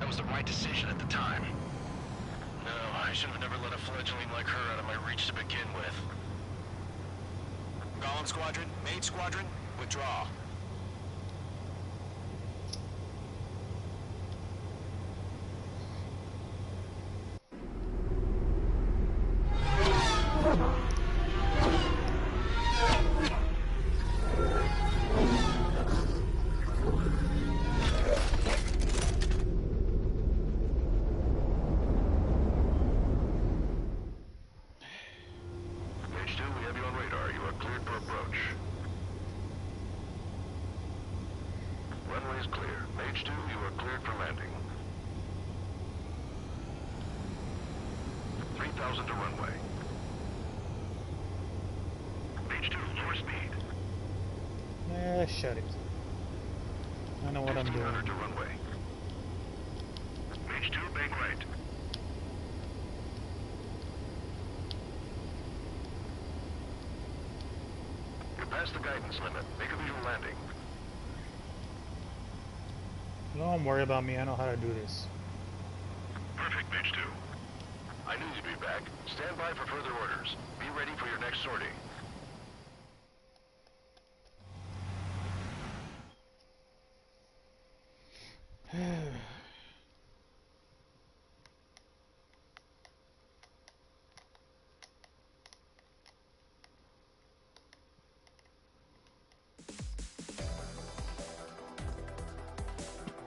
That was the right decision at the time. No, I should have never let a fledgling like her out of my reach to begin with. Golem Squadron, Main Squadron, withdraw. H2, we have you on radar. You are cleared for approach. Runway is clear. H2, you are cleared for landing. 3,000 to runway. H2, lower speed. Shut it. I know what I'm doing. 1,500 to runway. H2, bank right. You're past the guidance limit. Make a visual landing. Don't worry about me. I know how to do this. Perfect, H2. I knew you'd be back. Stand by for further orders. Be ready for your next sortie.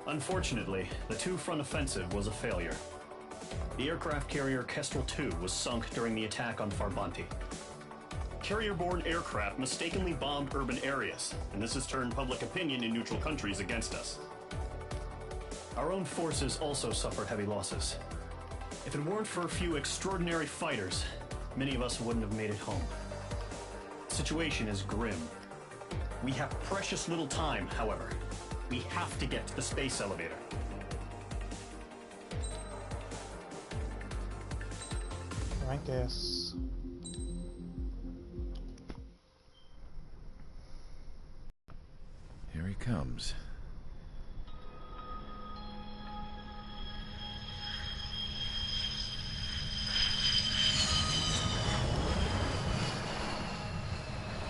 Unfortunately, the two-front offensive was a failure. The aircraft carrier Kestrel II was sunk during the attack on Farbanti. Carrier-borne aircraft mistakenly bombed urban areas, and this has turned public opinion in neutral countries against us. Our own forces also suffered heavy losses. If it weren't for a few extraordinary fighters, many of us wouldn't have made it home. The situation is grim. We have precious little time, however. We have to get to the space elevator. I guess. Here he comes.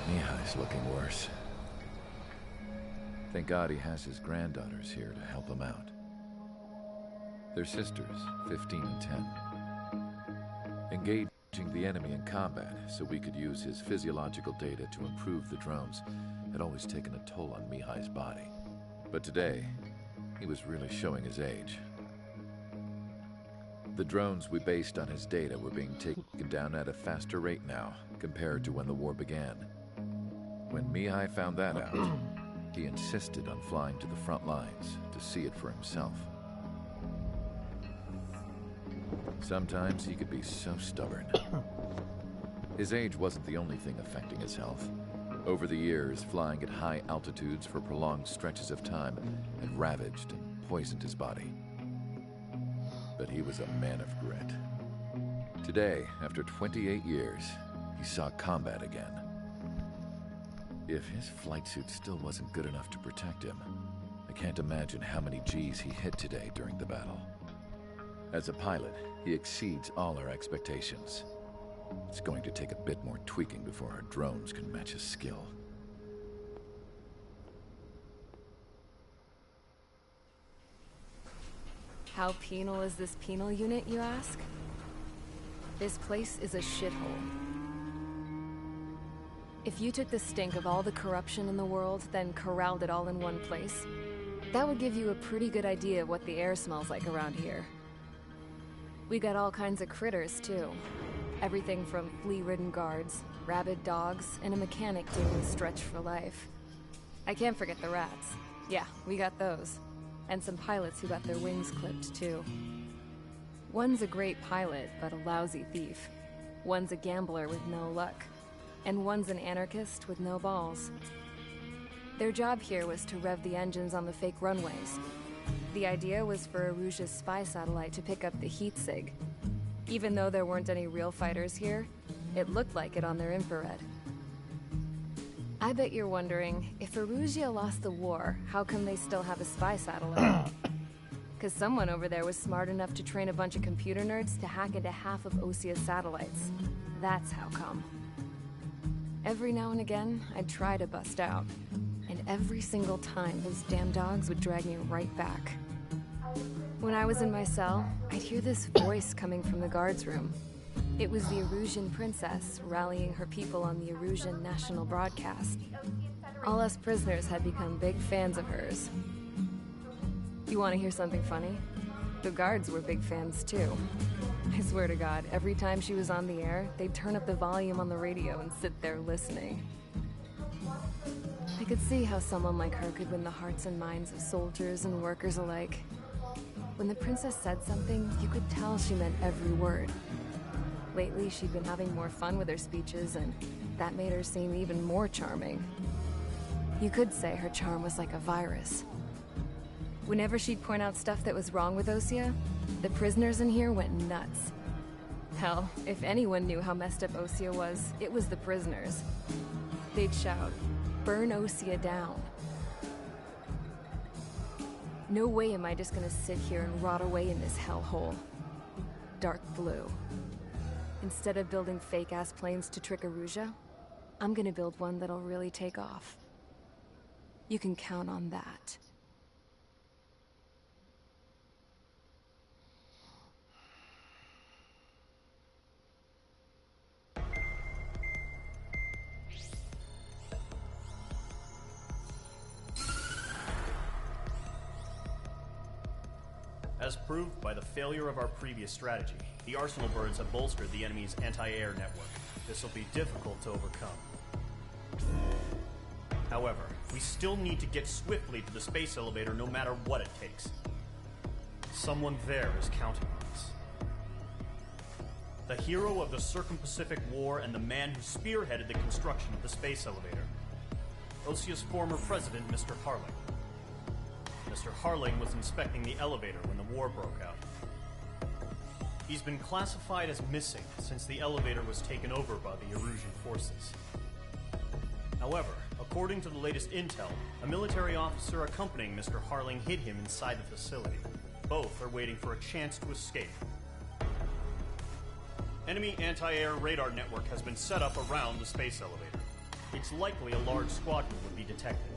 Mihai's looking worse. Thank God he has his granddaughters here to help him out. They're sisters, 15 and 10. Engaging the enemy in combat so we could use his physiological data to improve the drones had always taken a toll on Mihai's body. But today, he was really showing his age. The drones we based on his data were being taken down at a faster rate now compared to when the war began. When Mihai found that out, he insisted on flying to the front lines to see it for himself. Sometimes he could be so stubborn. His age wasn't the only thing affecting his health. Over the years, flying at high altitudes for prolonged stretches of time had ravaged and poisoned his body. But he was a man of grit. Today, after 28 years, he saw combat again. If his flight suit still wasn't good enough to protect him, I can't imagine how many G's he hit today during the battle. As a pilot, he exceeds all our expectations. It's going to take a bit more tweaking before our drones can match his skill. How penal is this penal unit, you ask? This place is a shithole. If you took the stink of all the corruption in the world, then corralled it all in one place, that would give you a pretty good idea of what the air smells like around here. We got all kinds of critters, too. Everything from flea-ridden guards, rabid dogs, and a mechanic doing stretch for life. I can't forget the rats. Yeah, we got those. And some pilots who got their wings clipped, too. One's a great pilot, but a lousy thief. One's a gambler with no luck. And one's an anarchist with no balls. Their job here was to rev the engines on the fake runways. The idea was for Aruja's spy satellite to pick up the heat sig. Even though there weren't any real fighters here, it looked like it on their infrared. I bet you're wondering, if Aruja lost the war, how come they still have a spy satellite? Because someone over there was smart enough to train a bunch of computer nerds to hack into half of Osia's satellites. That's how come. Every now and again, I'd try to bust out. And every single time, those damn dogs would drag me right back. When I was in my cell, I'd hear this voice coming from the guards room. It was the Erusian princess rallying her people on the Erusian national broadcast. All us prisoners had become big fans of hers. You want to hear something funny? The guards were big fans too. I swear to God, every time she was on the air, they'd turn up the volume on the radio and sit there listening. I could see how someone like her could win the hearts and minds of soldiers and workers alike. When the princess said something, you could tell she meant every word. Lately, she'd been having more fun with her speeches, and that made her seem even more charming. You could say her charm was like a virus. Whenever she'd point out stuff that was wrong with Osia, the prisoners in here went nuts. Hell, if anyone knew how messed up Osia was, it was the prisoners. They'd shout, "Burn Osia down." No way am I just gonna sit here and rot away in this hellhole. Dark blue. Instead of building fake-ass planes to trick Aruja, I'm gonna build one that'll really take off. You can count on that. As proved by the failure of our previous strategy, the Arsenal birds have bolstered the enemy's anti-air network. This will be difficult to overcome. However, we still need to get swiftly to the space elevator no matter what it takes. Someone there is counting on us. The hero of the Circum-Pacific War and the man who spearheaded the construction of the space elevator. Osia's former president, Mr. Harling. Mr. Harling was inspecting the elevator when the war broke out. He's been classified as missing since the elevator was taken over by the Erusian forces. However, according to the latest intel, a military officer accompanying Mr. Harling hid him inside the facility. Both are waiting for a chance to escape. Enemy anti-air radar network has been set up around the space elevator. It's likely a large squadron would be detected.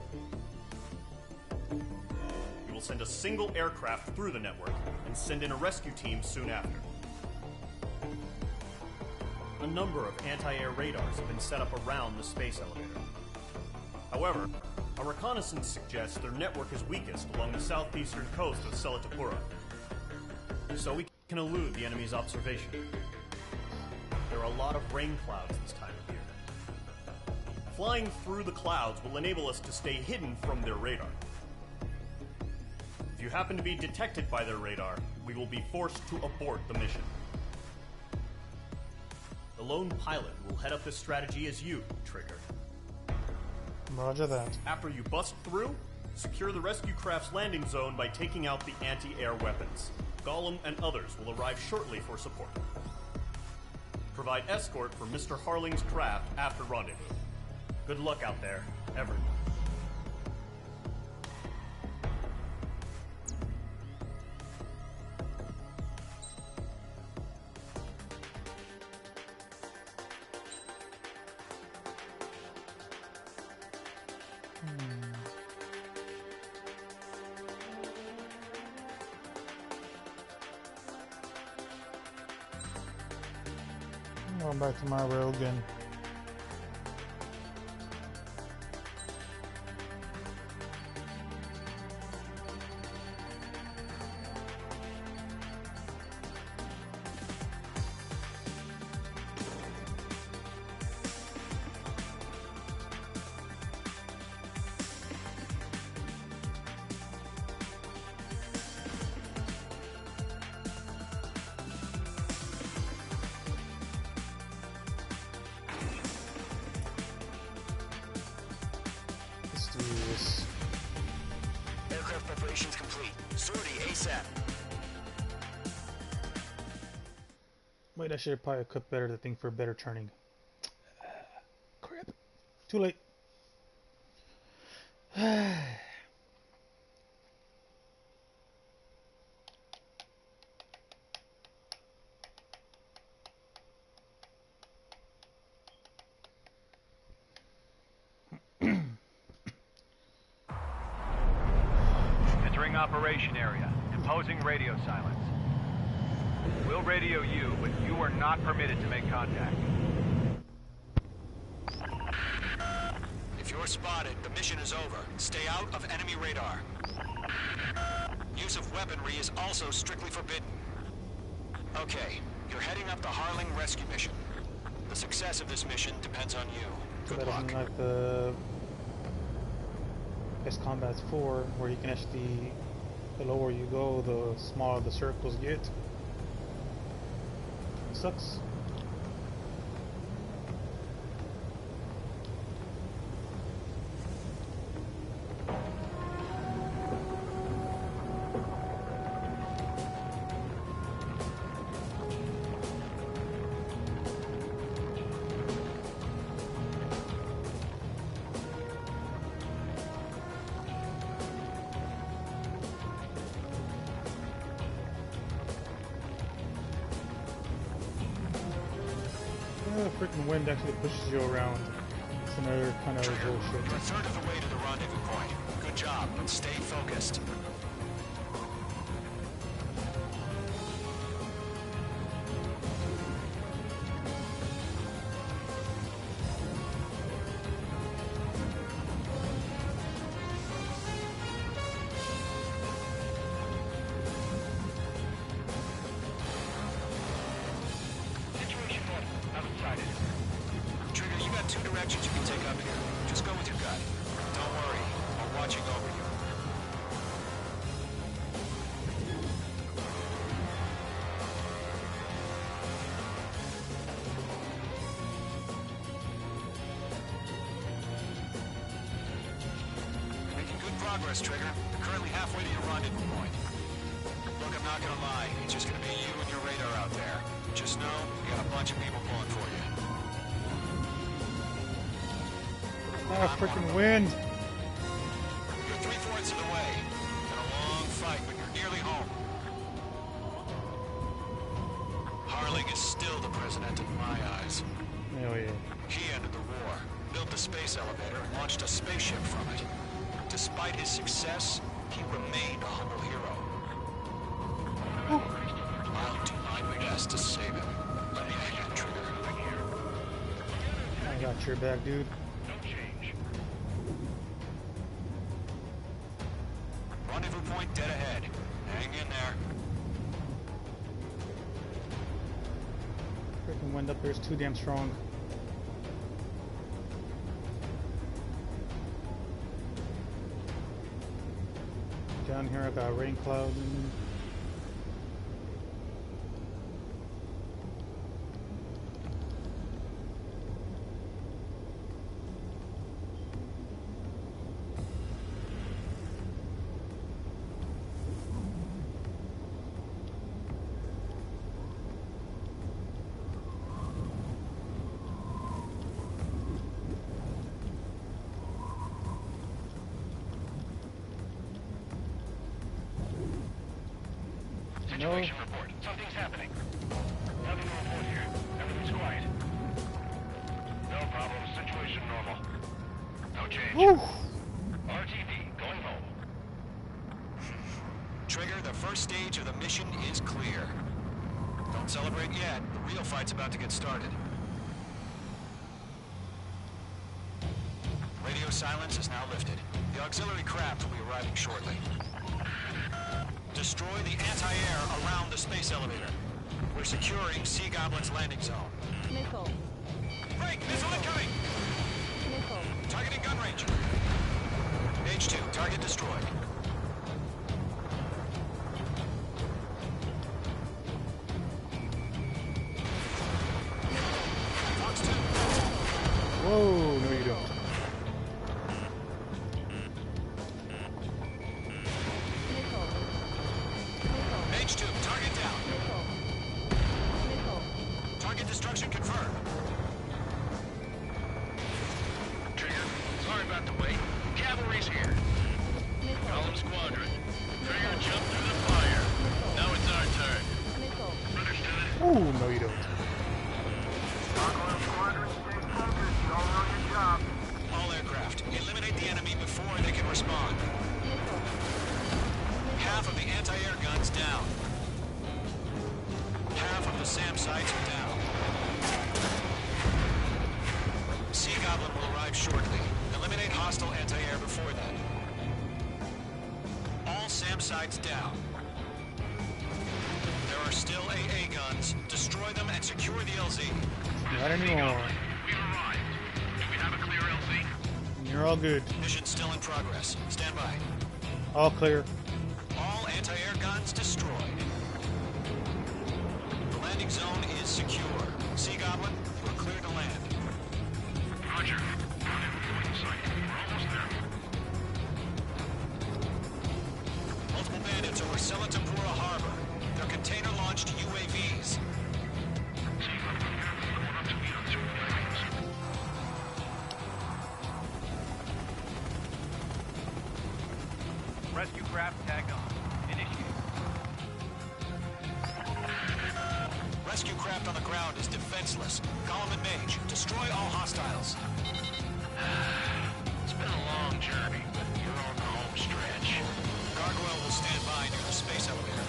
We will send a single aircraft through the network and send in a rescue team soon after. A number of anti-air radars have been set up around the space elevator. However, our reconnaissance suggests their network is weakest along the southeastern coast of Selatapura, so we can elude the enemy's observation. There are a lot of rain clouds this time of year. Flying through the clouds will enable us to stay hidden from their radar. If you happen to be detected by their radar, we will be forced to abort the mission. The lone pilot will head up this strategy as you, Trigger. Roger that. After you bust through, secure the rescue craft's landing zone by taking out the anti-air weapons. Gollum and others will arrive shortly for support. Provide escort for Mr. Harling's craft after rendezvous. Good luck out there, everyone. Going back to my railgun. Aircraft preparations complete. Sortie ASAP. Wait, I should have probably cooked better the thing for better turning. Crap. Too late. Entering operation area. Imposing radio silence. We'll radio you, but you are not permitted to make contact. If you're spotted, the mission is over. Stay out of enemy radar. Use of weaponry is also strictly forbidden. Okay, you're heading up the Harling rescue mission. The success of this mission depends on you. Good luck. Like the Best Combat's 4, where you can actually, the lower you go, the smaller the circles get. It sucks. The freaking wind actually pushes you around. It's another kind of bullshit. You're a third of the way to the rendezvous point. Good job, but stay focused. progress, Trigger. Currently halfway to your rendezvous point. Look, I'm not gonna lie. It's just gonna be you and your radar out there. Just know, you got a bunch of people pulling for you. Ah, freaking wind! You're 3/4 of the way. Been a long fight, but you're nearly home. Harling is still the president in my eyes. Oh yeah. He ended the war, built the space elevator, and launched a spaceship from it. Despite his success, he remained a humble hero. I'll do my best to save him. Let me hand Trigger. I got your back, dude. Rendezvous point dead ahead. Hang in there. Freaking wind up here is too damn strong. Down here I got rain clouds. Situation report. Something's happening. Nothing to report here. Everything's quiet. No problem. Situation normal. No change. Woo. RTV, going home. Trigger, the first stage of the mission is clear. Don't celebrate yet. The real fight's about to get started. Radio silence is now lifted. The auxiliary craft will be arriving shortly. Destroy the anti-air around the space elevator. We're securing Sea Goblin's landing zone. Missile. Break! Missile incoming! Missile. Targeting gun range. H2, target destroyed. Fox 2. Whoa, no you don't. H2, target down. Target destruction confirmed. Trigger, sorry about the wait. Cavalry's here. Column Squadron. Trigger jumped through the fire. Now it's our turn. Understood. Oh, no you don't. All aircraft, eliminate the enemy before they can respond. Half of the anti-air guns down. Half of the SAM sites are down. Sea Goblin will arrive shortly. Eliminate hostile anti-air before that. All SAM sites down. There are still AA guns. Destroy them and secure the LZ. Not anymore. We've arrived. Do we have a clear LZ? You're all good. Mission still in progress. Stand by. All clear. All anti-air guns destroyed. The landing zone is secure. Sea Goblin, you are clear to land. Roger. Rendezvous point in sight. We're almost there. Multiple bandits over Selatapura Harbor. They're container-launched UAVs. Rescue craft tagged on. Initiate. Rescue craft on the ground is defenseless. Column and Mage, destroy all hostiles. It's been a long journey, but you're on the home stretch. Gargoyle will stand by near the space elevator.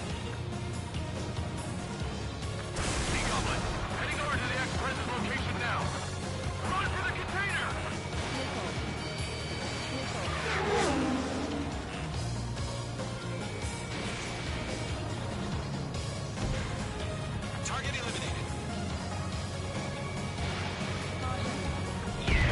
Sea Goblin, heading over to the ex-president's location now. Run for the container! Target eliminated. Yeah!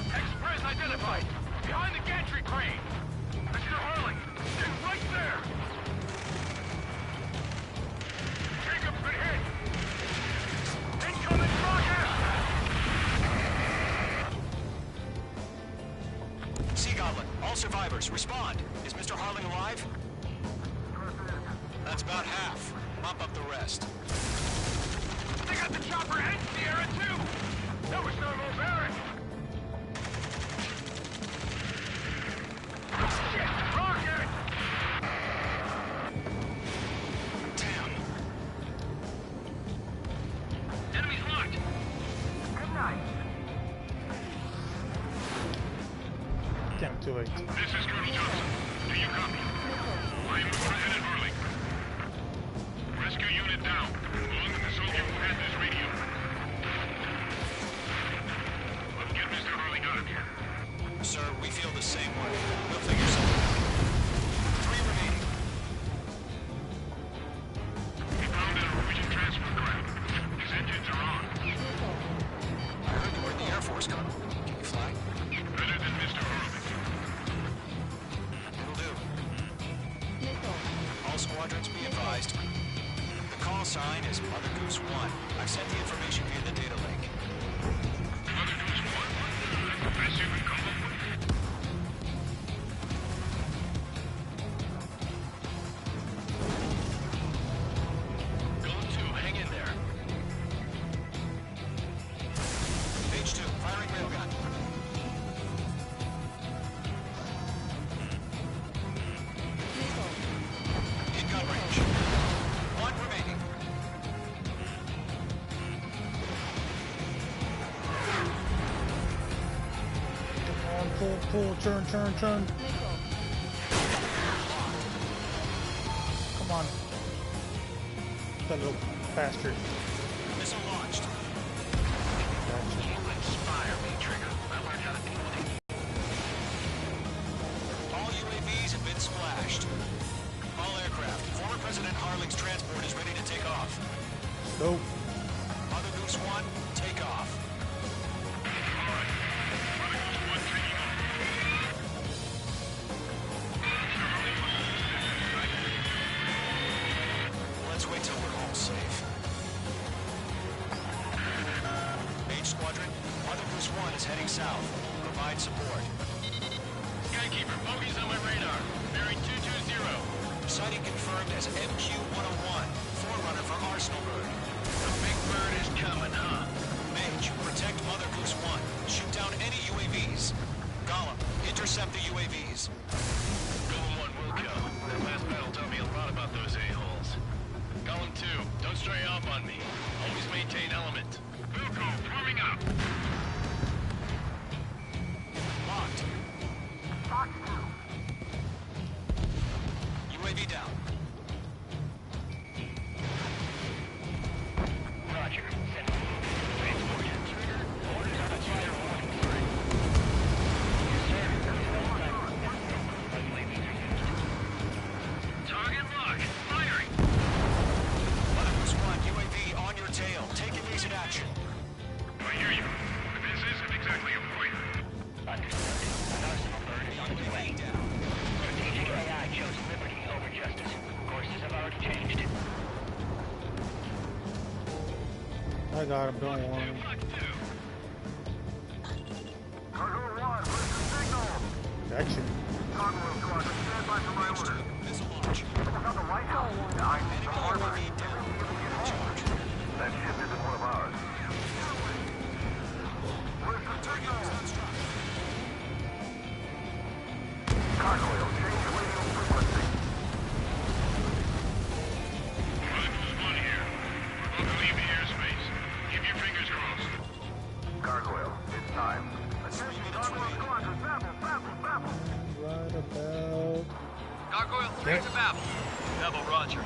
Express identified! Behind the gantry crane! Mr. Harling! Get right there! Jacob's been hit! Incoming rocket! Sea Goblin, all survivors, respond. Is Mr. Harling alive? That's about half. Mop up the rest. They got the chopper and Sierra too! That was thermal barrack! Shit! Rocket! Damn. Enemy's locked! Good night. Damn, too late. This is Colonel Johnson. Do you copy? I am Lieutenant Harling. Rescue unit down. Along with the soldier who had this radio. Let's get Mr. Harling out of here. Sir, we feel the same way. We'll figure something out. 3 remaining. We found a Norwegian transfer craft. His engines are on. I heard you were in the Air Force, Colonel. Can you fly? Better than Mr. Harling. It'll do. All squadrons be advised. The call sign is Mother Goose 1. I've sent the information via the data link. Mother Goose 1. Aggressive and colorful. Go to, hang in there. Page 2, firing railgun. In gun range. 1 remaining. Pull, turn. Come on. That little bastard. Missile launched. You inspire me, Trigger. I learned how to deal with it. All UAVs have been splashed. All aircraft. Former President Harling's transport is ready to take off. Nope. Mother Goose 1, take off. Let's wait till we're all safe. H Squadron, Mother Goose 1 is heading south. Provide support. Skykeeper, bogey's on my radar. Bearing 220. Sighting confirmed as MQ-101, forerunner for Arsenalberg. The big bird is coming, huh? Mage, protect Mother Goose 1. Shoot down any UAVs. Gollum, intercept the UAVs. Golem 1 will kill. That last battle taught me a lot about those a-holes. Golem 2, don't stray off on me. Always maintain element. Wilco, forming up. Locked. UAV down. Roger. Send transport. Trigger. Orders on the fire. Target lock. Firing. Mother Goose 1, UAV on your tail. Take evasive action. I hear you. This isn't exactly a fight. Understood. An arsenal bird is on its way. Strategic AI chose liberty over justice. Courses have already changed. I got him, don't worry. Action. Missile launch. Enemy UAV down. Charge. That ship isn't one of ours. Target on strike. Cargo wheel, change radio frequency. Mother Goose 1 here. We're about to leave the airspace. Keep your fingers crossed. Cargo wheel, it's time. Attention, Cargo wheel squadron, babble. Right about... Gargoyle 3 to Babel. Babel, roger.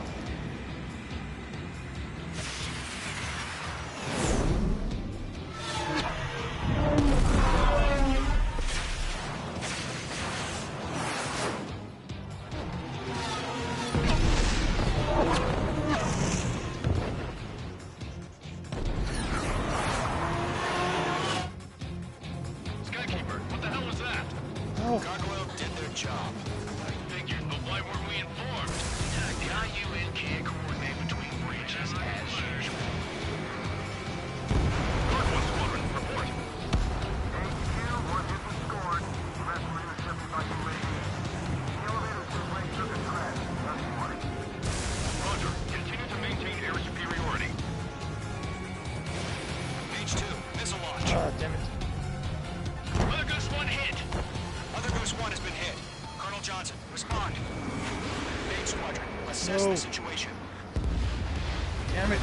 Ah, damn it. Mother Goose 1 hit. Mother Goose 1 has been hit. Colonel Johnson, respond. Main Squadron, assess the situation. Damn it.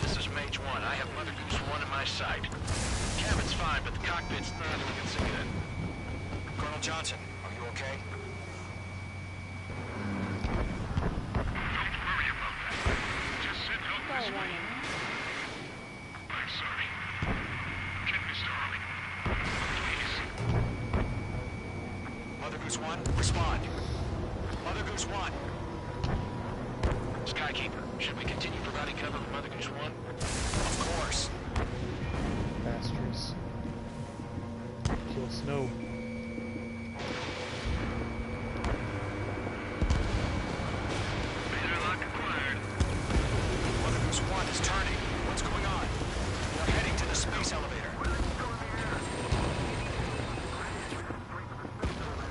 This is Mage 1. I have Mother Goose 1 in my sight. Cabin's fine, but the cockpit's not looking so good. Colonel Johnson, are you okay? Don't worry about that. Just send help this way. I'm sorry. Get Mr. Harling. Please. Mother Goose 1, respond. Mother Goose 1. Skykeeper, should we continue providing cover for Mother Goose 1? Of course. Bastards. Kill Snow. Laser lock acquired. Mother Goose 1 is turning. What's going on? They're heading to the space elevator.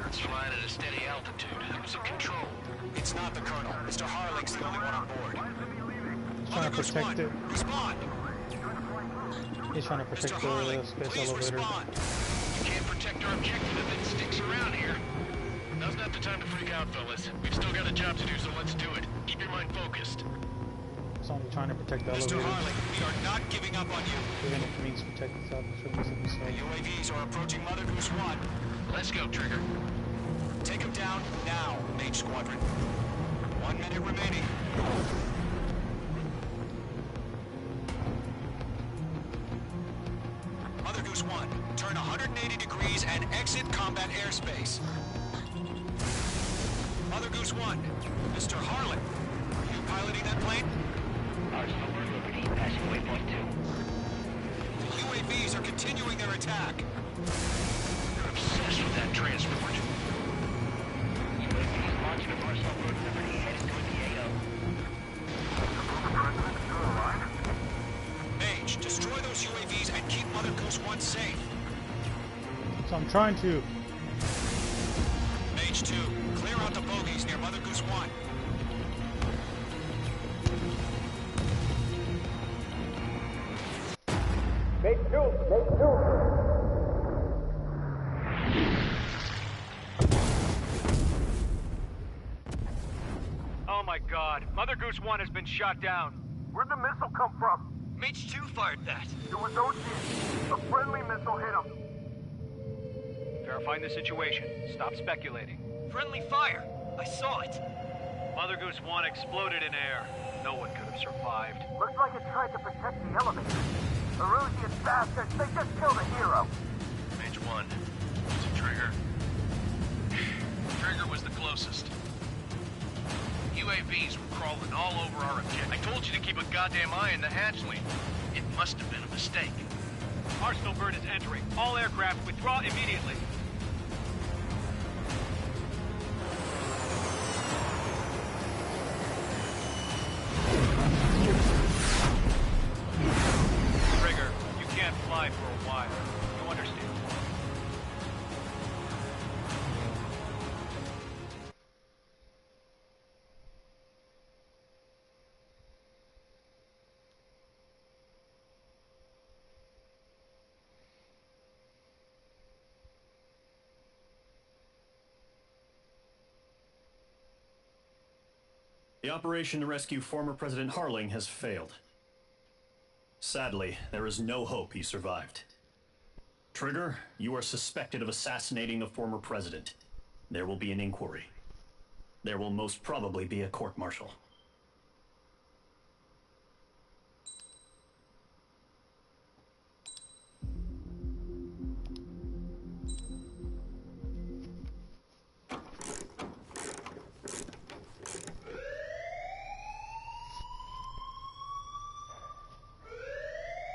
It's flying at a steady altitude. Who's in control? It's not the Colonel. Mr. Harling's the only one on board. Trying to protect it. Respond! He's trying to protect Mr. the Harling, space please elevator. respond. You can't protect our objective if it sticks around here. Now's not the time to freak out, fellas. We've still got a job to do, so let's do it. Keep your mind focused. He's only trying to protect the Mr. elevator. Harling, we are not giving up on you. Even if it means protect the top of this The episode. UAVs are approaching Mother Goose 1. Let's go, Trigger. Take them down now, Mage Squadron. 1 minute remaining. Mother Goose 1, turn 180 degrees and exit combat airspace. Mother Goose 1, Mr. Harlan, are you piloting that plane? Arsenal Liberty, passing waypoint 2. The UAVs are continuing their attack. You're obsessed with that transport. UAVs launching a Arsenal Liberty, heading toward the AO. Mage, destroy those UAVs and keep Mother Goose 1 safe. So I'm trying to. Mage 2, clear out the bogies near Mother Goose 1. Oh my god, Mother Goose 1 has been shot down. Where'd the missile come from? Mage 2 fired that. It was Ocean. A friendly missile hit him. Verifying the situation. Stop speculating. Friendly fire. I saw it. Mother Goose 1 exploded in air. No one could have survived. Looks like it tried to protect the elevator. Erusian bastards, they just killed a hero. Mage 1, is it Trigger? Trigger was the closest. UAVs were crawling all over our objective. I told you to keep a goddamn eye on the hatchling. It must have been a mistake. Arsenal bird is entering. All aircraft withdraw immediately. Trigger, you can't fly for a while. You understand? The operation to rescue former President Harling has failed. Sadly, there is no hope he survived. Trigger, you are suspected of assassinating the former president. There will be an inquiry. There will most probably be a court-martial.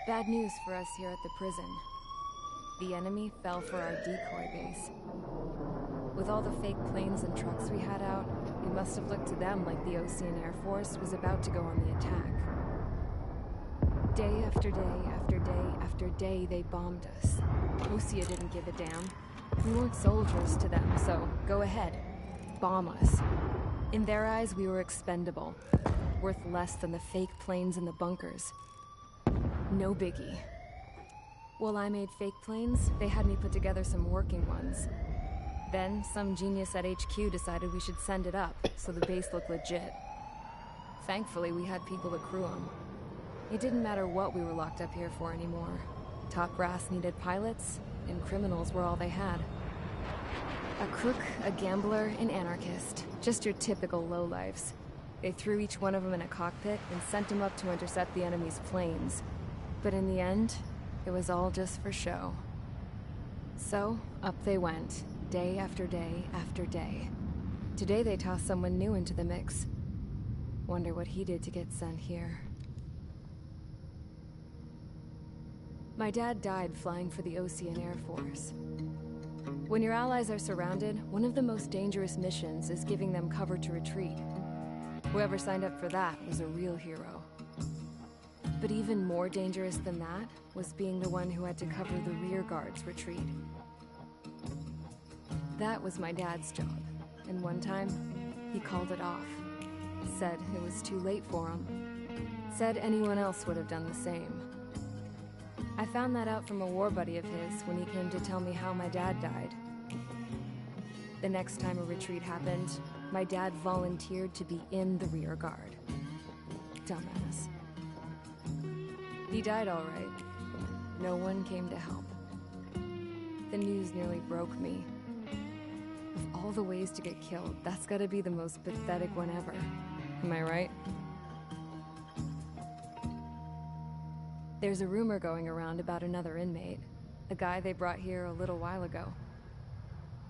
Bad news for us here at the prison. The enemy fell for our decoy base. With all the fake planes and trucks we had out, it must have looked to them like the Ocean Air Force was about to go on the attack. Day after day after day after day, they bombed us. Osea didn't give a damn. We weren't soldiers to them, so go ahead. Bomb us. In their eyes, we were expendable. Worth less than the fake planes in the bunkers. No biggie. While I made fake planes, they had me put together some working ones. Then, some genius at HQ decided we should send it up, so the base looked legit. Thankfully, we had people to crew them. It didn't matter what we were locked up here for anymore. Top brass needed pilots, and criminals were all they had. A crook, a gambler, an anarchist. Just your typical lowlifes. They threw each one of them in a cockpit and sent them up to intercept the enemy's planes. But in the end, it was all just for show. So, up they went, day after day after day. Today they tossed someone new into the mix. Wonder what he did to get sent here. My dad died flying for the Ocean Air Force. When your allies are surrounded, one of the most dangerous missions is giving them cover to retreat. Whoever signed up for that was a real hero. But even more dangerous than that was being the one who had to cover the rear guard's retreat. That was my dad's job, and one time, he called it off. Said it was too late for him. Said anyone else would have done the same. I found that out from a war buddy of his when he came to tell me how my dad died. The next time a retreat happened, my dad volunteered to be in the rear guard. Dumbass. He died all right. No one came to help. The news nearly broke me. Of all the ways to get killed, that's gotta be the most pathetic one ever. Am I right? There's a rumor going around about another inmate. A guy they brought here a little while ago.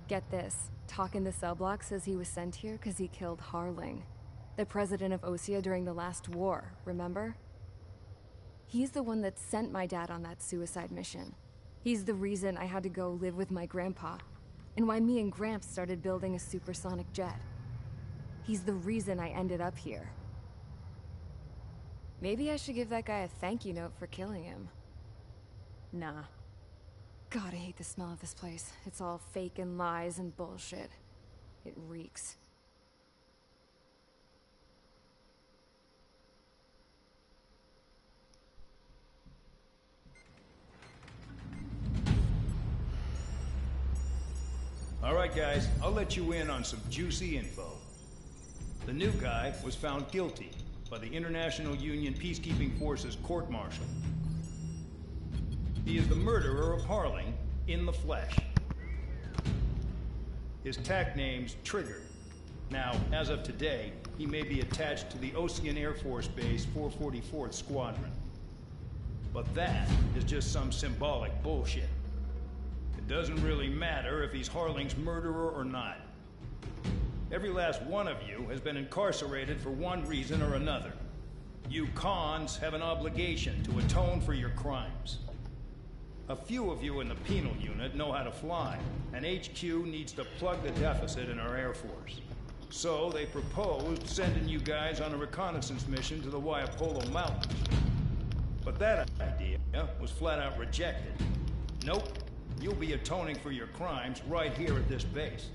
Get this, Talk in the cell block says he was sent here because he killed Harling, the president of Osea during the last war, remember? He's the one that sent my dad on that suicide mission. He's the reason I had to go live with my grandpa, and why me and Gramps started building a supersonic jet. He's the reason I ended up here. Maybe I should give that guy a thank you note for killing him. Nah. God, I hate the smell of this place. It's all fake and lies and bullshit. It reeks. All right, guys, I'll let you in on some juicy info. The new guy was found guilty by the International Union Peacekeeping Forces court-martial. He is the murderer of Harling in the flesh. His TAC name's Trigger. Now, as of today, he may be attached to the Ocean Air Force Base 444th Squadron. But that is just some symbolic bullshit. It doesn't really matter if he's Harling's murderer or not. Every last one of you has been incarcerated for one reason or another. You cons have an obligation to atone for your crimes. A few of you in the penal unit know how to fly, and HQ needs to plug the deficit in our Air Force. So they proposed sending you guys on a reconnaissance mission to the Waiapolo Mountains. But that idea was flat out rejected. Nope, you'll be atoning for your crimes right here at this base.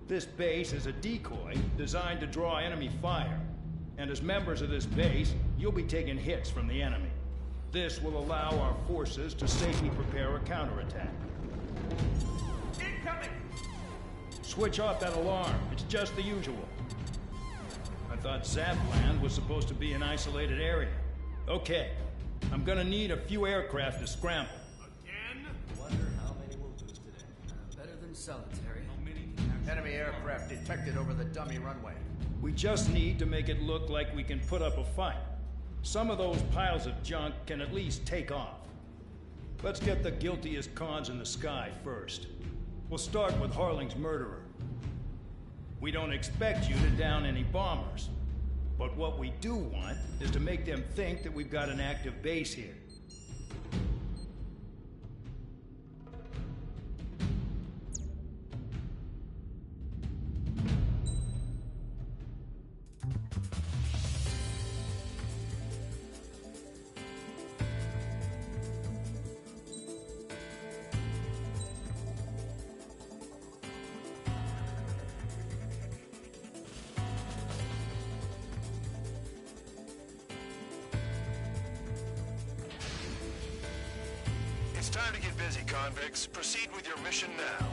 This base is a decoy designed to draw enemy fire, and as members of this base, you'll be taking hits from the enemy. This will allow our forces to safely prepare a counterattack. Incoming! Switch off that alarm. It's just the usual. I thought Zapland was supposed to be an isolated area. Okay, I'm gonna need a few aircraft to scramble. Again? Wonder how many we'll lose today. Better than solitary. Enemy aircraft detected over the dummy runway. We just need to make it look like we can put up a fight. Some of those piles of junk can at least take off. Let's get the guiltiest cons in the sky first. We'll start with Harling's murderer. We don't expect you to down any bombers. But what we do want is to make them think that we've got an active base here. It's time to get busy, convicts. Proceed with your mission now.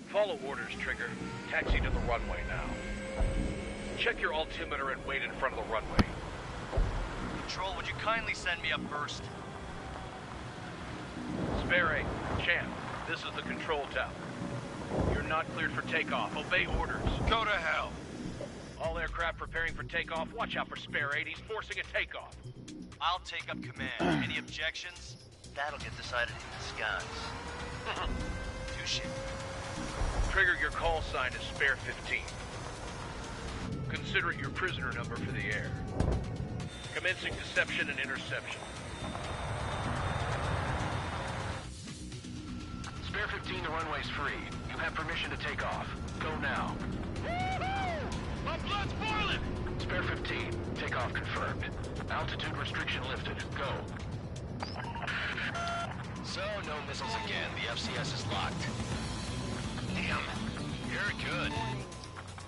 Follow orders, Trigger. Taxi to the runway now. Check your altimeter and wait in front of the runway. Control, would you kindly send me up first? Spare 8, Champ, this is the control tower. You're not cleared for takeoff. Obey orders. Go to hell. All aircraft preparing for takeoff. Watch out for Spare 8. He's forcing a takeoff. I'll take up command. Any objections? That'll get decided in disguise. Touche. Trigger, your call sign is Spare 15. Consider it your prisoner number for the air. Commencing deception and interception. Spare 15, the runway's free. You have permission to take off. Go now. My blood's boiling! Spare 15, takeoff confirmed. Altitude restriction lifted. Go. So, no missiles again. The FCS is locked. Damn, you're good.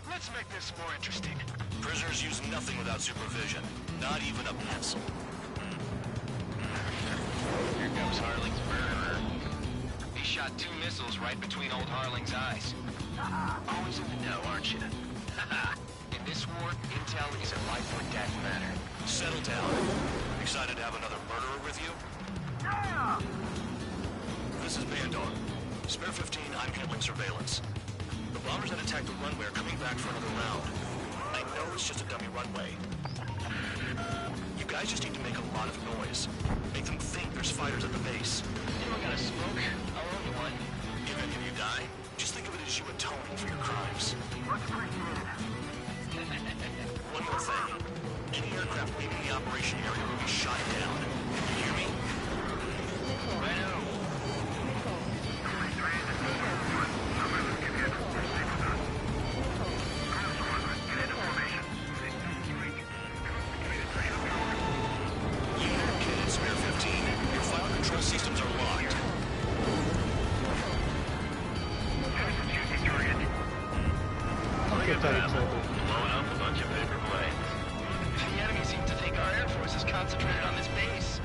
Let's make this more interesting. Prisoners use nothing without supervision. Not even a pencil. Here comes Harling's murderer. He shot 2 missiles right between old Harling's eyes. Always in the know, aren't you? In this war, intel is a life or death matter. Settle down. Excited to have another murderer with you? Yeah! This is Bandor. Spare 15, I'm handling surveillance. The bombers that attacked the runway are coming back for another round. I know it's just a dummy runway. You guys just need to make a lot of noise. Make them think there's fighters at the base. Anyone got a smoke? I'll own you one. If any of you die, just think of it as you atoning for your crimes. Much appreciated. One more thing. Any aircraft leaving the operation area will be shot down. You hear me? Righto. Systems are locked. Blowing up a bunch of paper planes. The enemy seems to think our Air Force is concentrated on this base.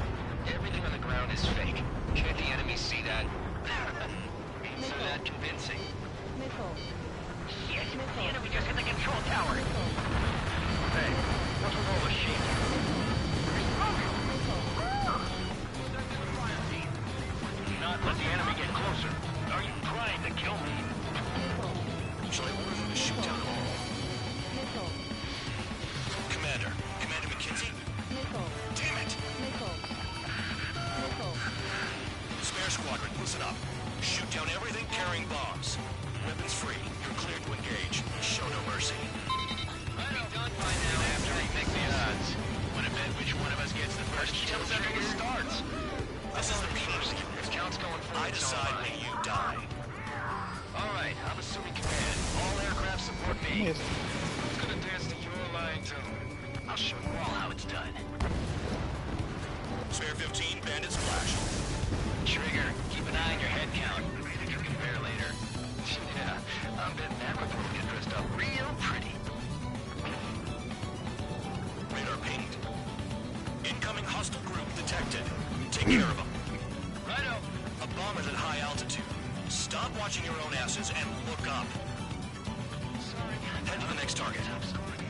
Everything on the ground is fake. Can't the enemy see that? So that convincing. Shit! The enemy just hit the control tower! Hey, what's with all the shaking? Not let the enemy get closer. Are you trying to kill me? Shall I order them to shoot down all? Commander McKenzie? Damn it! Spare squadron, listen up. Shoot down everything carrying bombs. Weapons free. You're cleared to engage. Show no mercy. I'll be done by now after they pick the odds. Wanna bet which one of us gets the first kill after it starts? This is the first. If counts going forward, I decide when you die. Alright, I'm assuming command. All aircraft support me. Who's gonna dance to your line tune? I'll show you all how it's done. Spare 15, bandits flash. Trigger, keep an eye on your head count. Ready to compare later. Yeah, I'm betting that one will get dressed up real pretty. Radar pinged. Incoming hostile group detected. Take care of them. Righto. A bomber's at high altitude. Stop watching your own asses and look up. Sorry. Head to the next target. I'm sorry.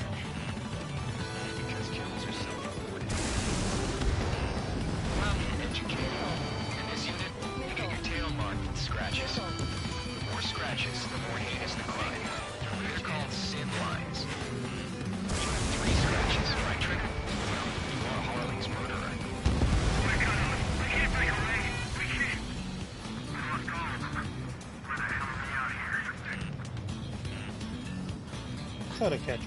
Because kills are so rewarding. I'm educated. In this unit, you get your tail marked with scratches. The more scratches, the more heinous the crime. They're called sin lines. You have 3 scratches, right, Trigger? Well, you are Harling's murderer. Try to catch me.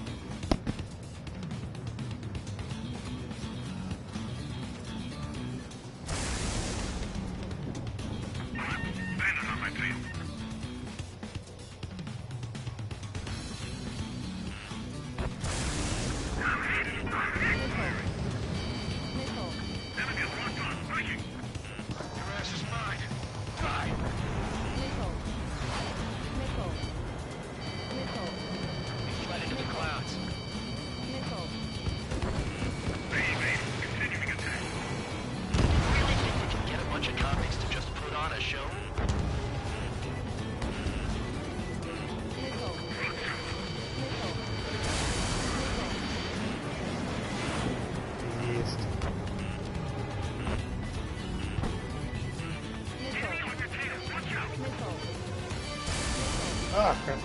Ah, crap.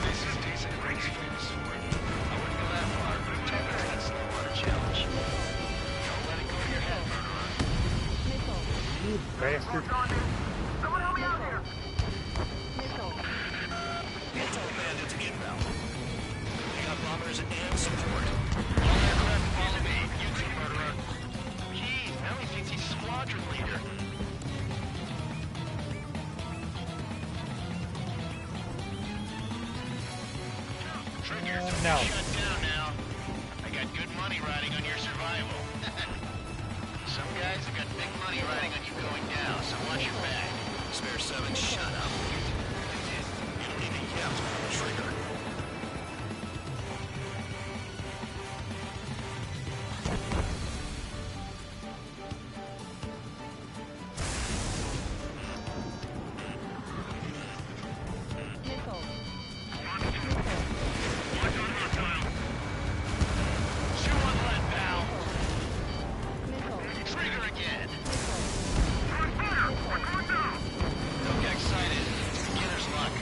This is decent race for the sword. I wouldn't go that far, but Tucker had a slow water challenge. Don't let it go to your head, murderer. You bastard. Someone help me out here! Anti-bandits inbound. We got bombers and support. All aircraft follow me. You too, murderer. Gee, now he thinks he's squadron leader. Trigger, don't No. get shut down now. I got good money riding on your survival. Some guys have got big money riding on you going down, so watch your back. Spare 7, shut up. You don't need to yell. Trigger. Chew on lead, pal. Trigger again. Don't get excited. It's beginner's luck.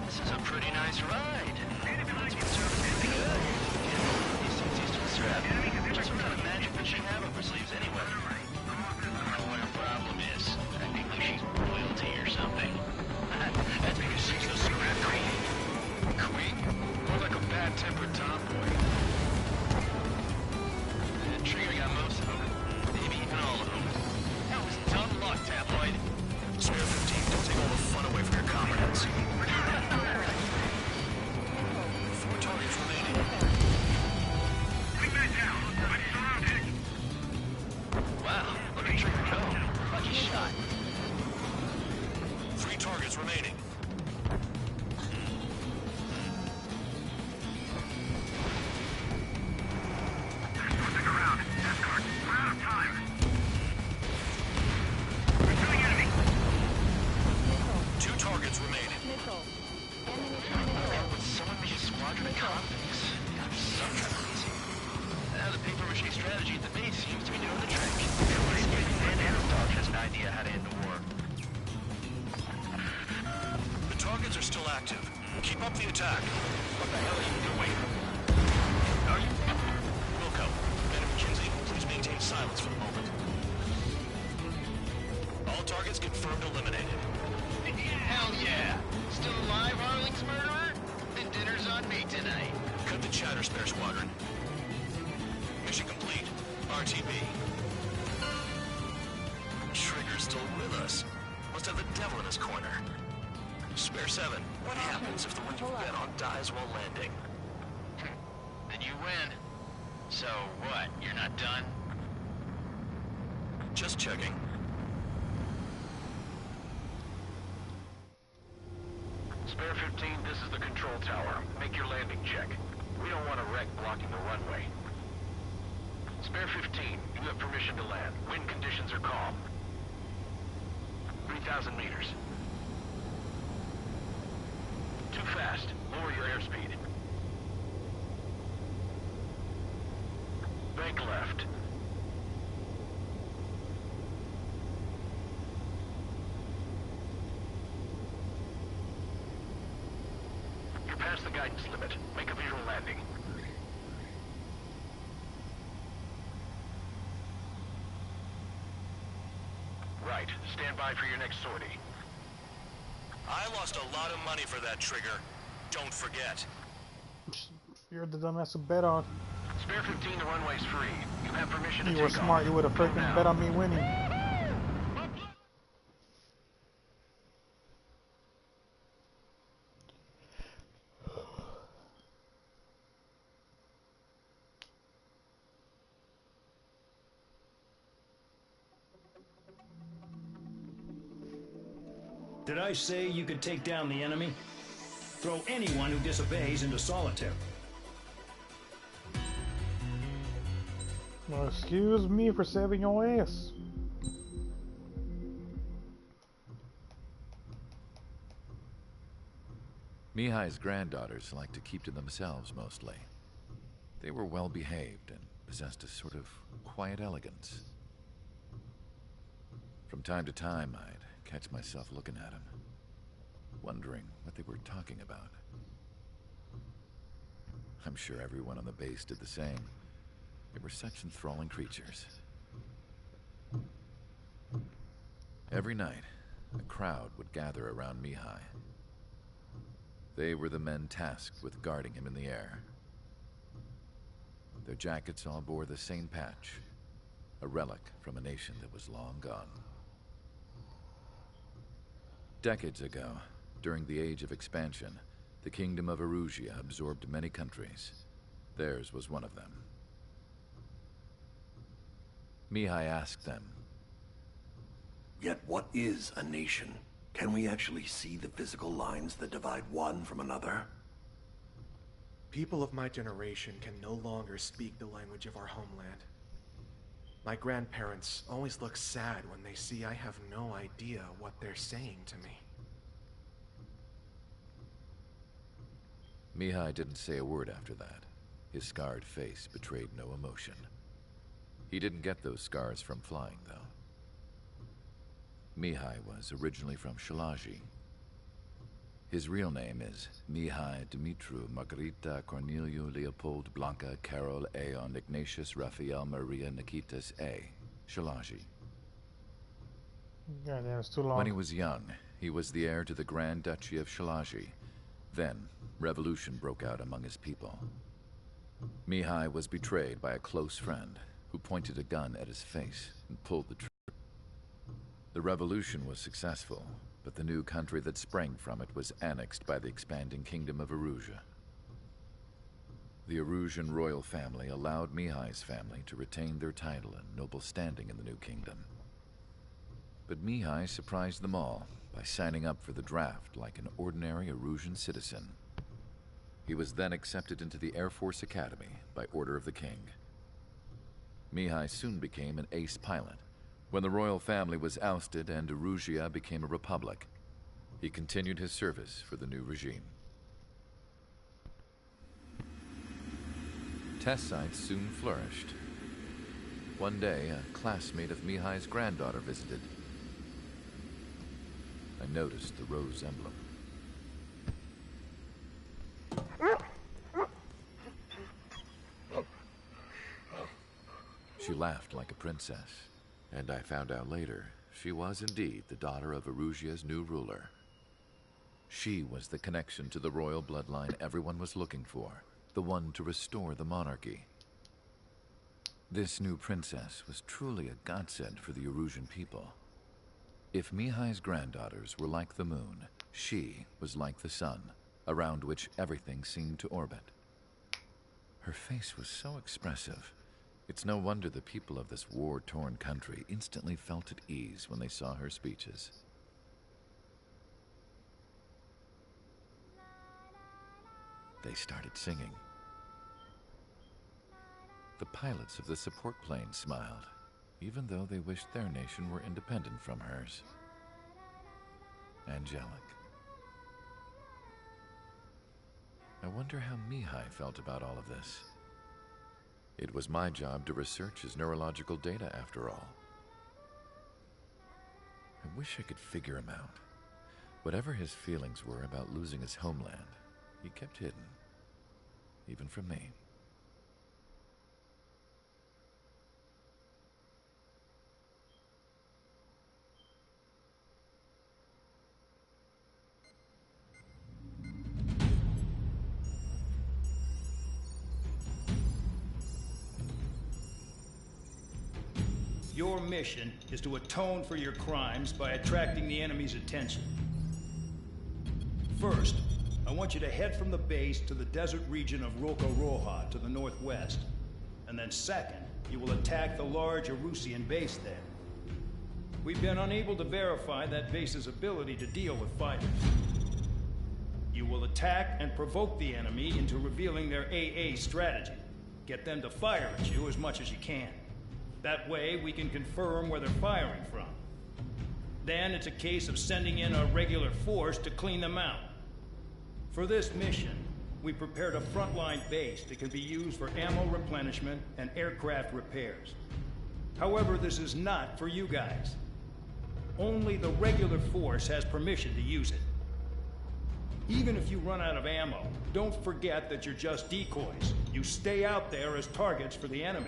This is a pretty nice ride. It's been serving pretty good. These things used to strap. Just what kind of magic does she have up her sleeves anyway? I don't know what her problem is. I think she's royalty or something. That's because she's the scrap queen. Queen? More like a bad-tempered tomboy. Trigger got most of them. Maybe even all of them. That was dumb luck, tabloid. Spare 15, don't take all the fun away from your comrades. 4 targets remaining. Wow, look at Trigger go. Lucky shot. 3 targets remaining. Two targets remaining. Would someone be a squadron of convicts? Gotta be some kind of reason. Now the paper-mache strategy at the base seems to be doing the trick. And Dog has an idea how to end the war. The targets are still active. Keep up the attack. What the hell are you doing? Are you... Wilco, Ben McKinsey, please maintain silence for the moment. All targets confirmed eliminated. Hell yeah! Still alive, Harling's murderer? Then dinner's on me tonight. Cut the chatter, Spare Squadron. Mission complete. RTB. Trigger's still with us. Must have the devil in his corner. Spare 7, what happens if the one you've bet on dies while landing? Then you win. So what? You're not done? Just checking. Spare 15, this is the control tower. Make your landing check. We don't want a wreck blocking the runway. Spare 15, you have permission to land. Wind conditions are calm. 3,000 meters. Too fast. Lower your airspeed. Bank left. You're past the guidance limit. Make a visual landing. Right. Stand by for your next sortie. I lost a lot of money for that, Trigger. Don't forget. You're the dumbass to bet on. Spare 15, the runway's free. You have permission to You take were off. smart, you would have freaking bet on me winning. Did I say you could take down the enemy? Throw anyone who disobeys into solitary. Well, excuse me for saving your ass. Mihai's granddaughters liked to keep to themselves mostly. They were well behaved and possessed a sort of quiet elegance. From time to time, I'd catch myself looking at them, wondering what they were talking about. I'm sure everyone on the base did the same. They were such enthralling creatures. Every night, a crowd would gather around Mihai. They were the men tasked with guarding him in the air. Their jackets all bore the same patch, a relic from a nation that was long gone. Decades ago, during the Age of Expansion, the Kingdom of Erusia absorbed many countries. Theirs was one of them. Mihai asked them, "Yet what is a nation? Can we actually see the physical lines that divide one from another?" People of my generation can no longer speak the language of our homeland. My grandparents always look sad when they see I have no idea what they're saying to me. Mihai didn't say a word after that. His scarred face betrayed no emotion. He didn't get those scars from flying, though. Mihai was originally from Shalaji. His real name is Mihai Dumitru Margarita Corneliu Leopold Blanca Carol Aeon Ignatius Raphael Maria Nikitas A. Shalaji. God damn, it's too long. When he was young, he was the heir to the Grand Duchy of Shalaji. Then, revolution broke out among his people. Mihai was betrayed by a close friend who pointed a gun at his face and pulled the trigger. The revolution was successful, but the new country that sprang from it was annexed by the expanding Kingdom of Erusia. The Erusian royal family allowed Mihai's family to retain their title and noble standing in the new kingdom. But Mihai surprised them all by signing up for the draft like an ordinary Erusian citizen. He was then accepted into the Air Force Academy by order of the king. Mihai soon became an ace pilot. When the royal family was ousted and Erusia became a republic, he continued his service for the new regime. Test sites soon flourished. One day, a classmate of Mihai's granddaughter visited. I noticed the rose emblem. She laughed like a princess, and I found out later she was indeed the daughter of Erusia's new ruler. She was the connection to the royal bloodline everyone was looking for, the one to restore the monarchy. This new princess was truly a godsend for the Erusian people. If Mihai's granddaughters were like the moon, she was like the sun, around which everything seemed to orbit. Her face was so expressive. It's no wonder the people of this war-torn country instantly felt at ease when they saw her speeches. They started singing. The pilots of the support plane smiled, even though they wished their nation were independent from hers. Angelic. I wonder how Mihai felt about all of this. It was my job to research his neurological data, after all. I wish I could figure him out. Whatever his feelings were about losing his homeland, he kept hidden, even from me. Your mission is to atone for your crimes by attracting the enemy's attention. First, I want you to head from the base to the desert region of Roca-Roja to the northwest. And then second, you will attack the large Erusian base there. We've been unable to verify that base's ability to deal with fighters. You will attack and provoke the enemy into revealing their AA strategy. Get them to fire at you as much as you can. That way, we can confirm where they're firing from. Then it's a case of sending in a regular force to clean them out. For this mission, we prepared a frontline base that can be used for ammo replenishment and aircraft repairs. However, this is not for you guys. Only the regular force has permission to use it. Even if you run out of ammo, don't forget that you're just decoys. You stay out there as targets for the enemy.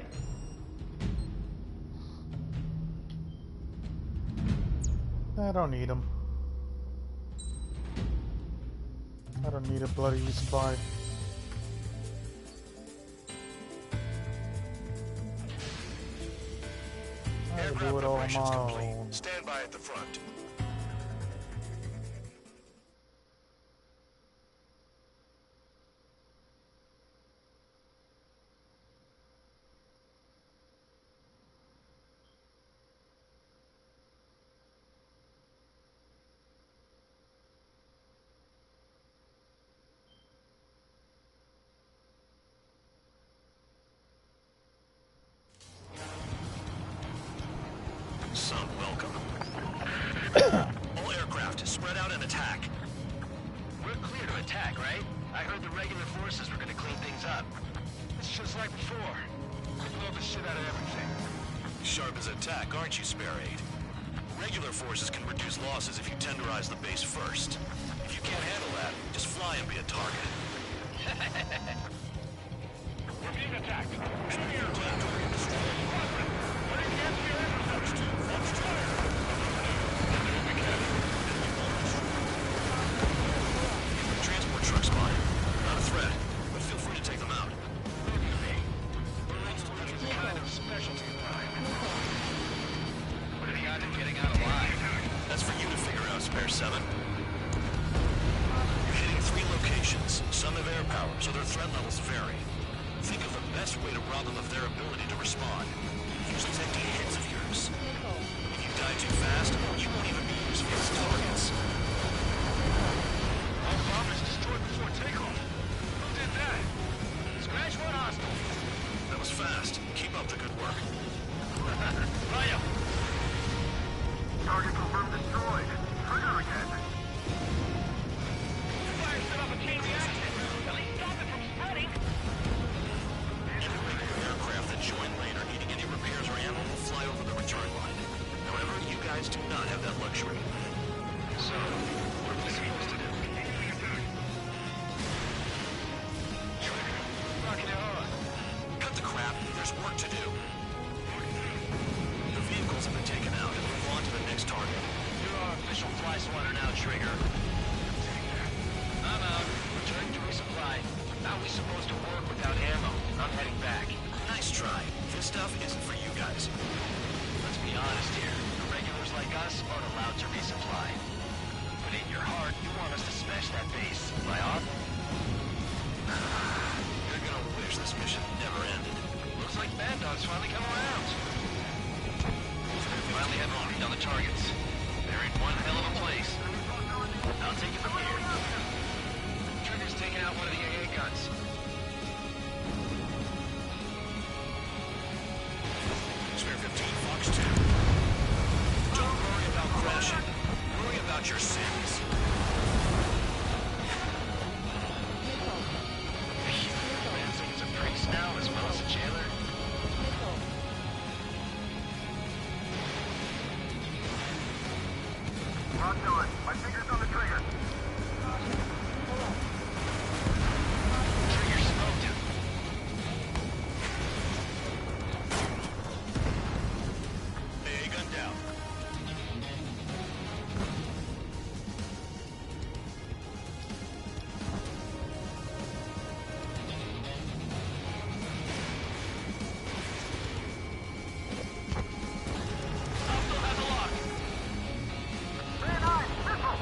I don't need them. I don't need a bloody resupply. I'll do it all on my own. Stand by at the front. Son, welcome. All aircraft, spread out and attack. We're clear to attack, right? I heard the regular forces were gonna clean things up. It's just like before. They blow the shit out of everything. Sharp as attack, aren't you, Spare Aid? Regular forces can reduce losses if you tenderize the base first. If you can't handle that, just fly and be a target. We're being attacked. Enemy aircraft. What against the interceptors? Watch fire! Transport truck spotted. Not a threat, but feel free to take them out. It's a kind of specialty of mine. What have you got in getting out alive? That's for you to figure out, Spare 7. You're hitting 3 locations. Some have air power, so their threat levels vary. Think of the best way to rob them of their ability to respond. Use those empty heads of yours. If you die too fast, you won't even be useful as targets. All bombers destroyed before takeoff. Who did that? Scratch one hostile. That was fast. Keep up the good work. Raya! Target confirmed destroyed. Trigger again. Fire set off a chain reaction. At least stop it from spreading. Any regular aircraft that join later needing any repairs or ammo will fly over the return line. However, you guys do not have that luxury. So, what are we supposed to do? Rocking it on. Cut the crap. There's work to do. The vehicles have been taken out and move on to the next target. You're our official fly swatter now, Trigger. I'm out. Returning to resupply. How are we supposed to work without ammo? I'm heading back. Nice try. This stuff isn't for you guys. Let's be honest here. The regulars like us aren't allowed to resupply. But in your heart, you want us to smash that base. Am I off? You're gonna wish this mission never ended. Looks like Bad Dog's finally come around. Finally have on the targets. They're in one hell of a place. I'll take it from here. Trigger's taking out one of the AA guns. Spare 15, Fox 2. Don't worry about crashing. Worry about your sins. Lansing is a priest now as well as a jailer. Locked on. My finger's on the trigger. Trigger smoked him. AA gun down. Hostile has a lock. Van Nuys, missile!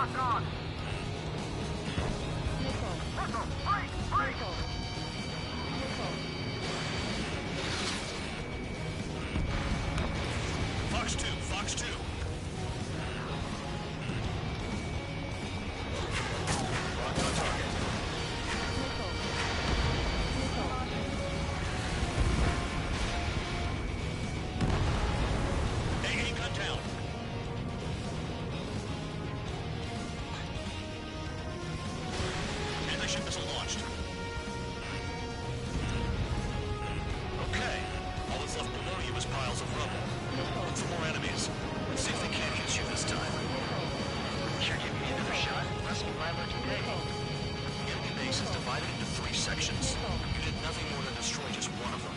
Lock on! Missile. Missile! Break! Break! Missile. Missile. Fox 2, Fox 2. Locked on target. Missile. Missile. AA gun down. Anti-ship missile launched. Okay. All that's left below you is piles of rubble. Look for more enemies. Let's see if they can't hit you this time. Sure give me another shot. Must be my lucky day. The enemy base is divided into 3 sections. You did nothing more than destroy just one of them.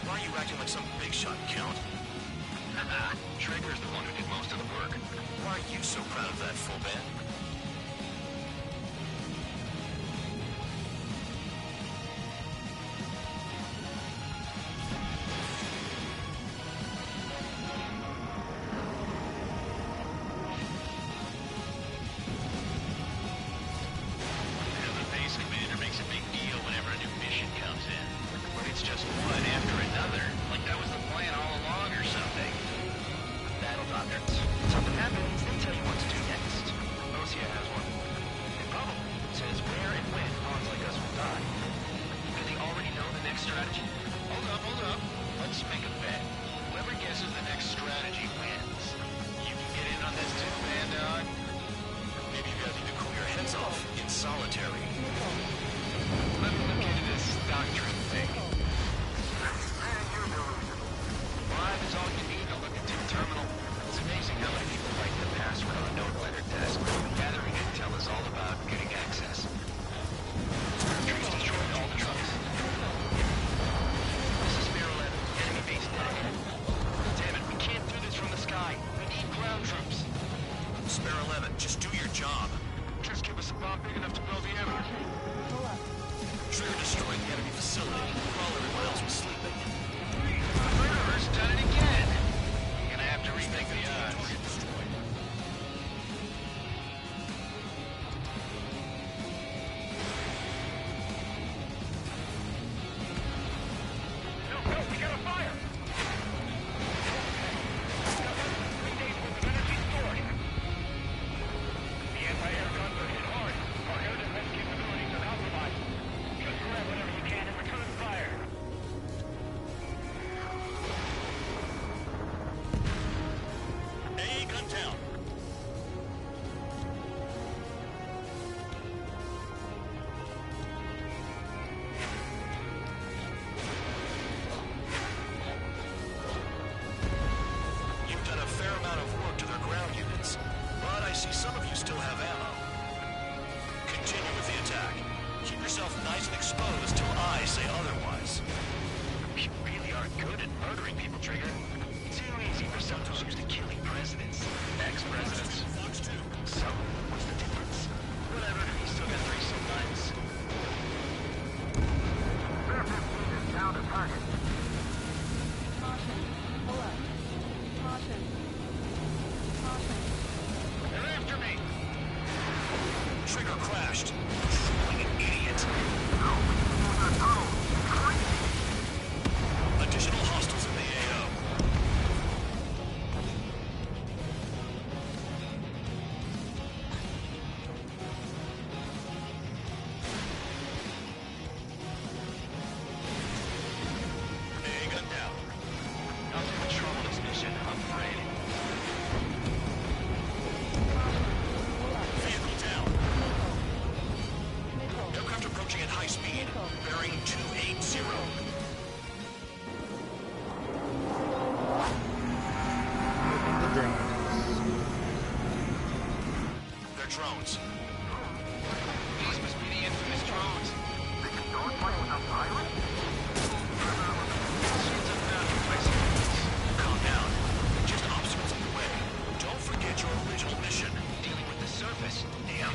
Why are you acting like some big shot, Count? Haha, Trigger's the one who did most of the work. Why are you so proud of that, full band? The base commander makes a big deal whenever a new mission comes in. But it's just one after another. Like that was the plan all along or something. Battle doctrines. Something happens, they tell you what to do next. Osea has one. It probably says where and when pawns like us will die. Do they already know the next strategy? Hold up. Let's make a bet. Whoever guesses the next strategy wins. You can get in on this too, man, dog. Maybe you guys need to cool your heads off in solitary. Let me look into this doctrine thing. Live is all you need to look into the terminal. It's amazing how many people write the password on a note letter desk. Gathering intel is all about getting access. Trees destroyed all the trucks. This is Spear 11, enemy base dead ahead. Damn it, we can't do this from the sky. We need ground troops. Spare 11, just do your job. Just give us a bomb big enough to blow the ever. Pull up. Trigger destroyed the enemy facility while everyone else was sleeping. Murderer's done it again. Gonna have to rethink the odds. Target destroyed. No, we got a fire! 3 days worth of energy stored. The anti-air guns are hit hard. Our air defense capabilities are compromised. Just grab whatever you can and return fire. AA gun down. You've done a fair amount of work to their ground units, but I see some of you still have ammo. Continue with the attack. Keep yourself nice and exposed till I say otherwise. You really are good at murdering people, Trigger. Too easy for some who's used to killing presidents. Ex-presidents. Fox 2. So, what's the difference? Whatever, he's still got 3 sometimes. Bear 15 is down to target. Caution. Pull up. Caution. Caution. They're after me! Trigger crashed. Like an idiot. Additional hostiles in the AO. AA gun down. Not too much trouble this mission, I'm afraid. Vehicle down. Missile. Aircraft approaching at high speed. Bearing 280. Moving the drones. They're drones. These must be the infamous drones. Calm down. Just obstacles in the way. Don't forget your original mission. Dealing with the surface. Damn.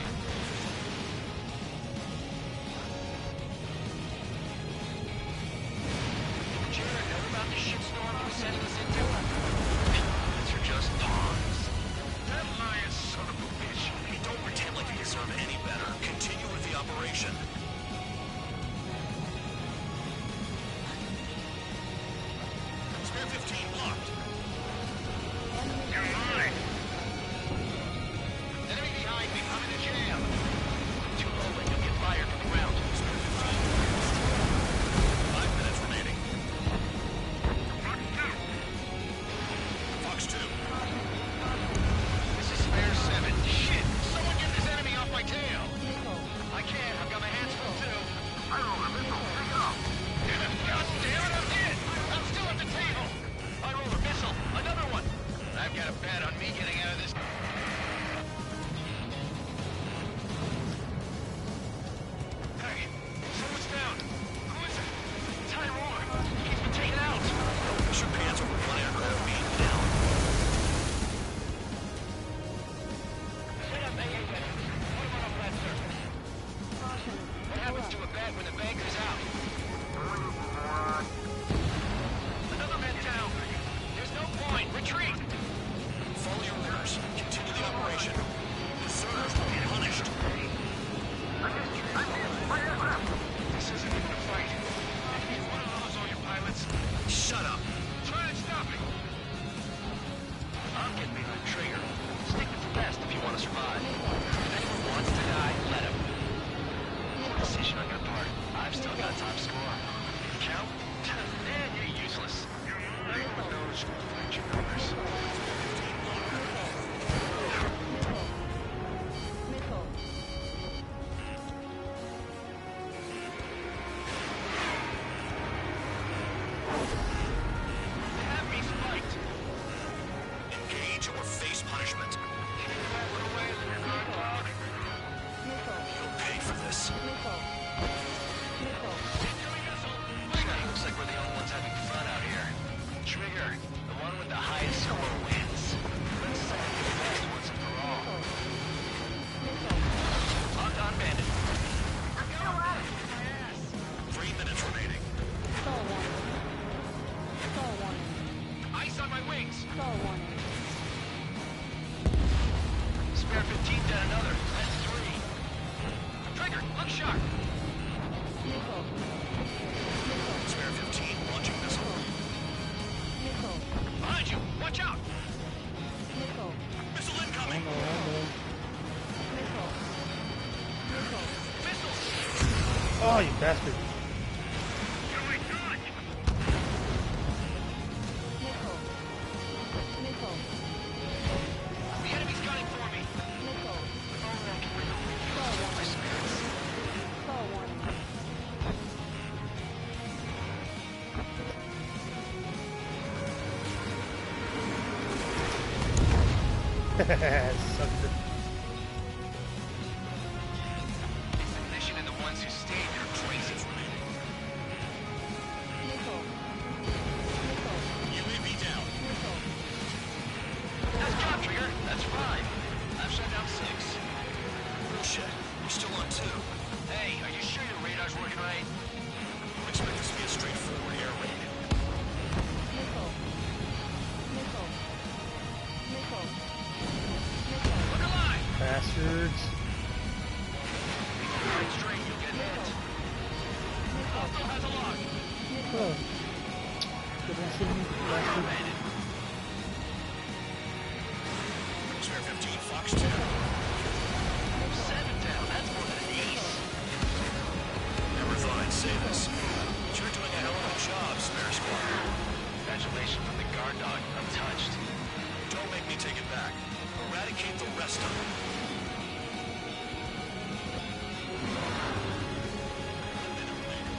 Did you ever know about the shitstorm you were sending us into? These are just pawns. That lion son of a bitch. He sharp. Missile. Spare 15, launching missile. Missile. Behind you! Watch out! Missile. Missile incoming! Missile. Missile. Oh, you bastard. Missile. Missile. The enemy's gunning for me! Missile. Fall warning. Sucked it. It's the mission and the ones who stayed here crazy. Missile. Missile. UAV down. Missile. Nice job, Trigger. That's 5. I've shut down 6. Bullshit. You're still on 2. Hey, are you sure your radar's working right? I expect this to be a straightforward air raid. Missile. Missile. Missile. Look alive! Bastards. Right straight, you'll get hit. Hostile has a lock. Oh. Good one, bastard. Spare 15, Fox 2. 7 down, that's more than an ace. Never thought I'd say this. But you're doing a hell of a job, Spare Squad. Congratulations on the guard dog, untouched. Don't make me take it back. Eradicate the rest of them.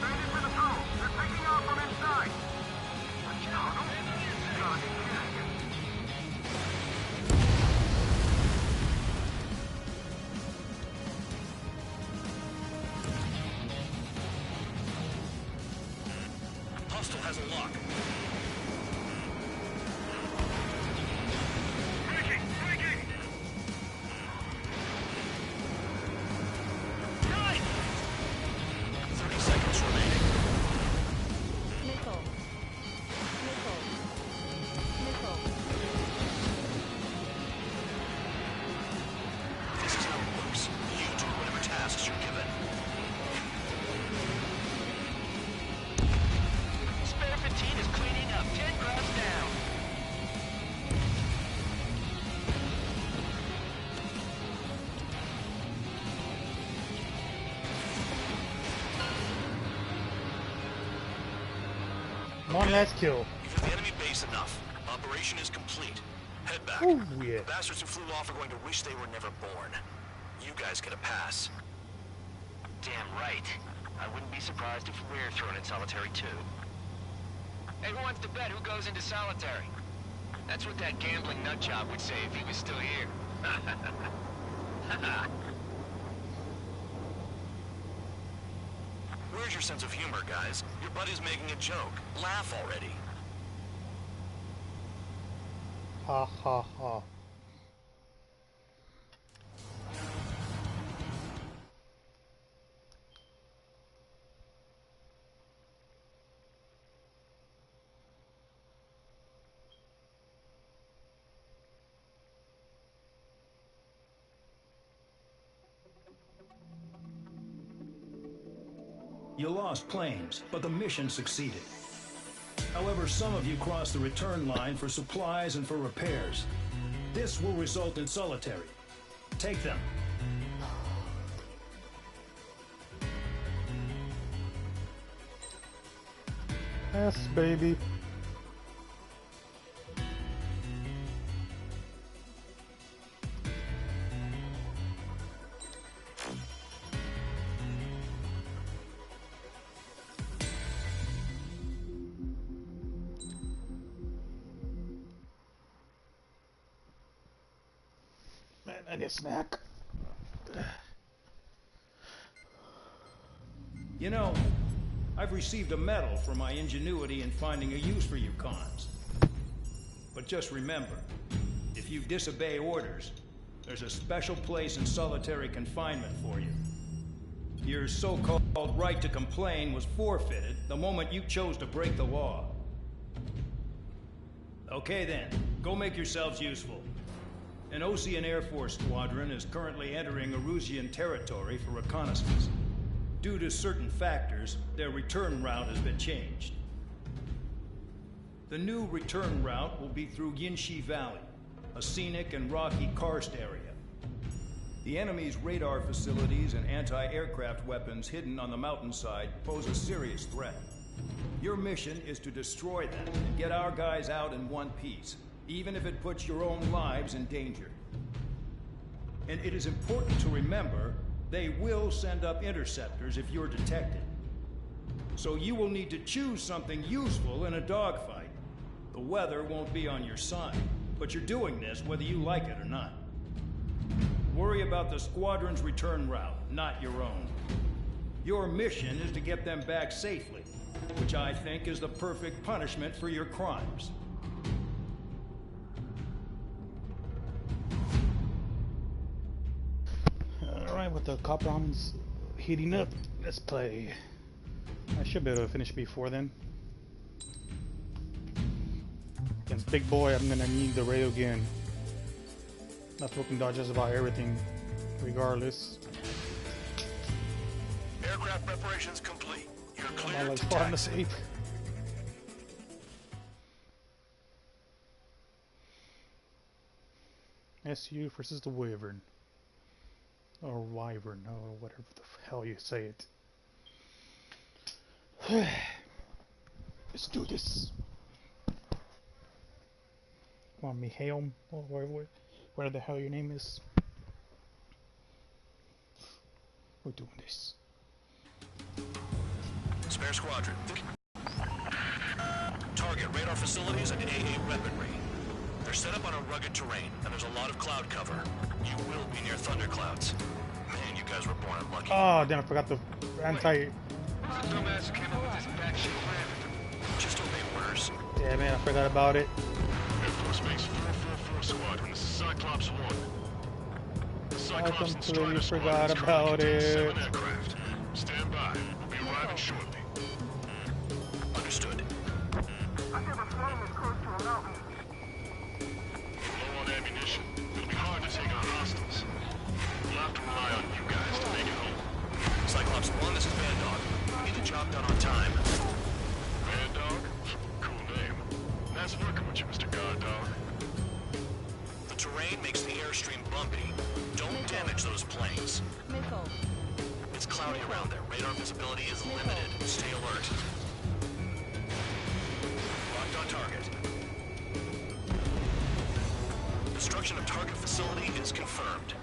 Ready for the probe. They're taking off from inside. Hostile has a lock. Breaking! Breaking! 9! 30 seconds remaining. Missile. Missile. Missile. This is how it works. You do whatever tasks you're given. Spare 15 is cleaning up. 10 grabs down. Come on, last kill. You've hit the enemy base enough. Operation is complete. Head back. Ooh, yeah. The bastards who flew off are going to wish they were never born. You guys get a pass. Damn right. I wouldn't be surprised if we're thrown in solitary too. Hey, who wants to bet who goes into solitary? That's what that gambling nutjob would say if he was still here. Where's your sense of humor, guys? Your buddy's making a joke. Laugh already. Ha ha ha. You lost planes, but the mission succeeded. However, some of you crossed the return line for supplies and for repairs. This will result in solitary. Take them. Yes, baby. Man, I need a snack. You know, I've received a medal for my ingenuity in finding a use for you cons. But just remember, if you disobey orders, there's a special place in solitary confinement for you. Your so-called right to complain was forfeited the moment you chose to break the law. Okay then, go make yourselves useful. An Osean Air Force squadron is currently entering Erusian territory for reconnaissance. Due to certain factors, their return route has been changed. The new return route will be through Yinshi Valley, a scenic and rocky karst area. The enemy's radar facilities and anti-aircraft weapons hidden on the mountainside pose a serious threat. Your mission is to destroy them and get our guys out in one piece, even if it puts your own lives in danger. And it is important to remember, they will send up interceptors if you're detected. So you will need to choose something useful in a dogfight. The weather won't be on your side, but you're doing this whether you like it or not. Worry about the squadron's return route, not your own. Your mission is to get them back safely, which I think is the perfect punishment for your crimes. Alright, with the cop rounds heating up, let's play. I should be able to finish before then. Against Big Boy, I'm gonna need the radio gun. Not looking dodge just about everything, regardless. Aircraft preparations complete. You're clear I'm to falling taxi. asleep. SU versus the Wyvern. Or Wyvern, or whatever the hell you say it. Let's do this. Come on, Mihail, or whatever the hell your name is. We're doing this. Spare squadron. Target radar facilities and AA weaponry. They're set up on a rugged terrain, and there's a lot of cloud cover. You will be near thunderclouds. Man, you guys were born unlucky. Oh, damn, I forgot the anti... Dumbass came up with this batshit plan. Just obey orders. Yeah, man, I forgot about it. Air Force Base 444 Squadron, this is Cyclops 1. The Cyclops and completely Strider forgot squadrons about currently contain it. 7 aircraft. Stand by. We'll be arriving shortly. Understood. I have a plane as close to a mountain. Low on ammunition. It'll be hard to take on hostiles. We'll have to rely on you guys to make it home. Cyclops 1, this is Bad Dog. We need the job done on time. Mad Dog? Cool name. Nice working with you, Mr. Guard Dog. The terrain makes the airstream bumpy. Don't damage those planes. Missile. It's cloudy around there. Radar visibility is limited. Stay alert. Locked on target. Destruction of target facility is confirmed.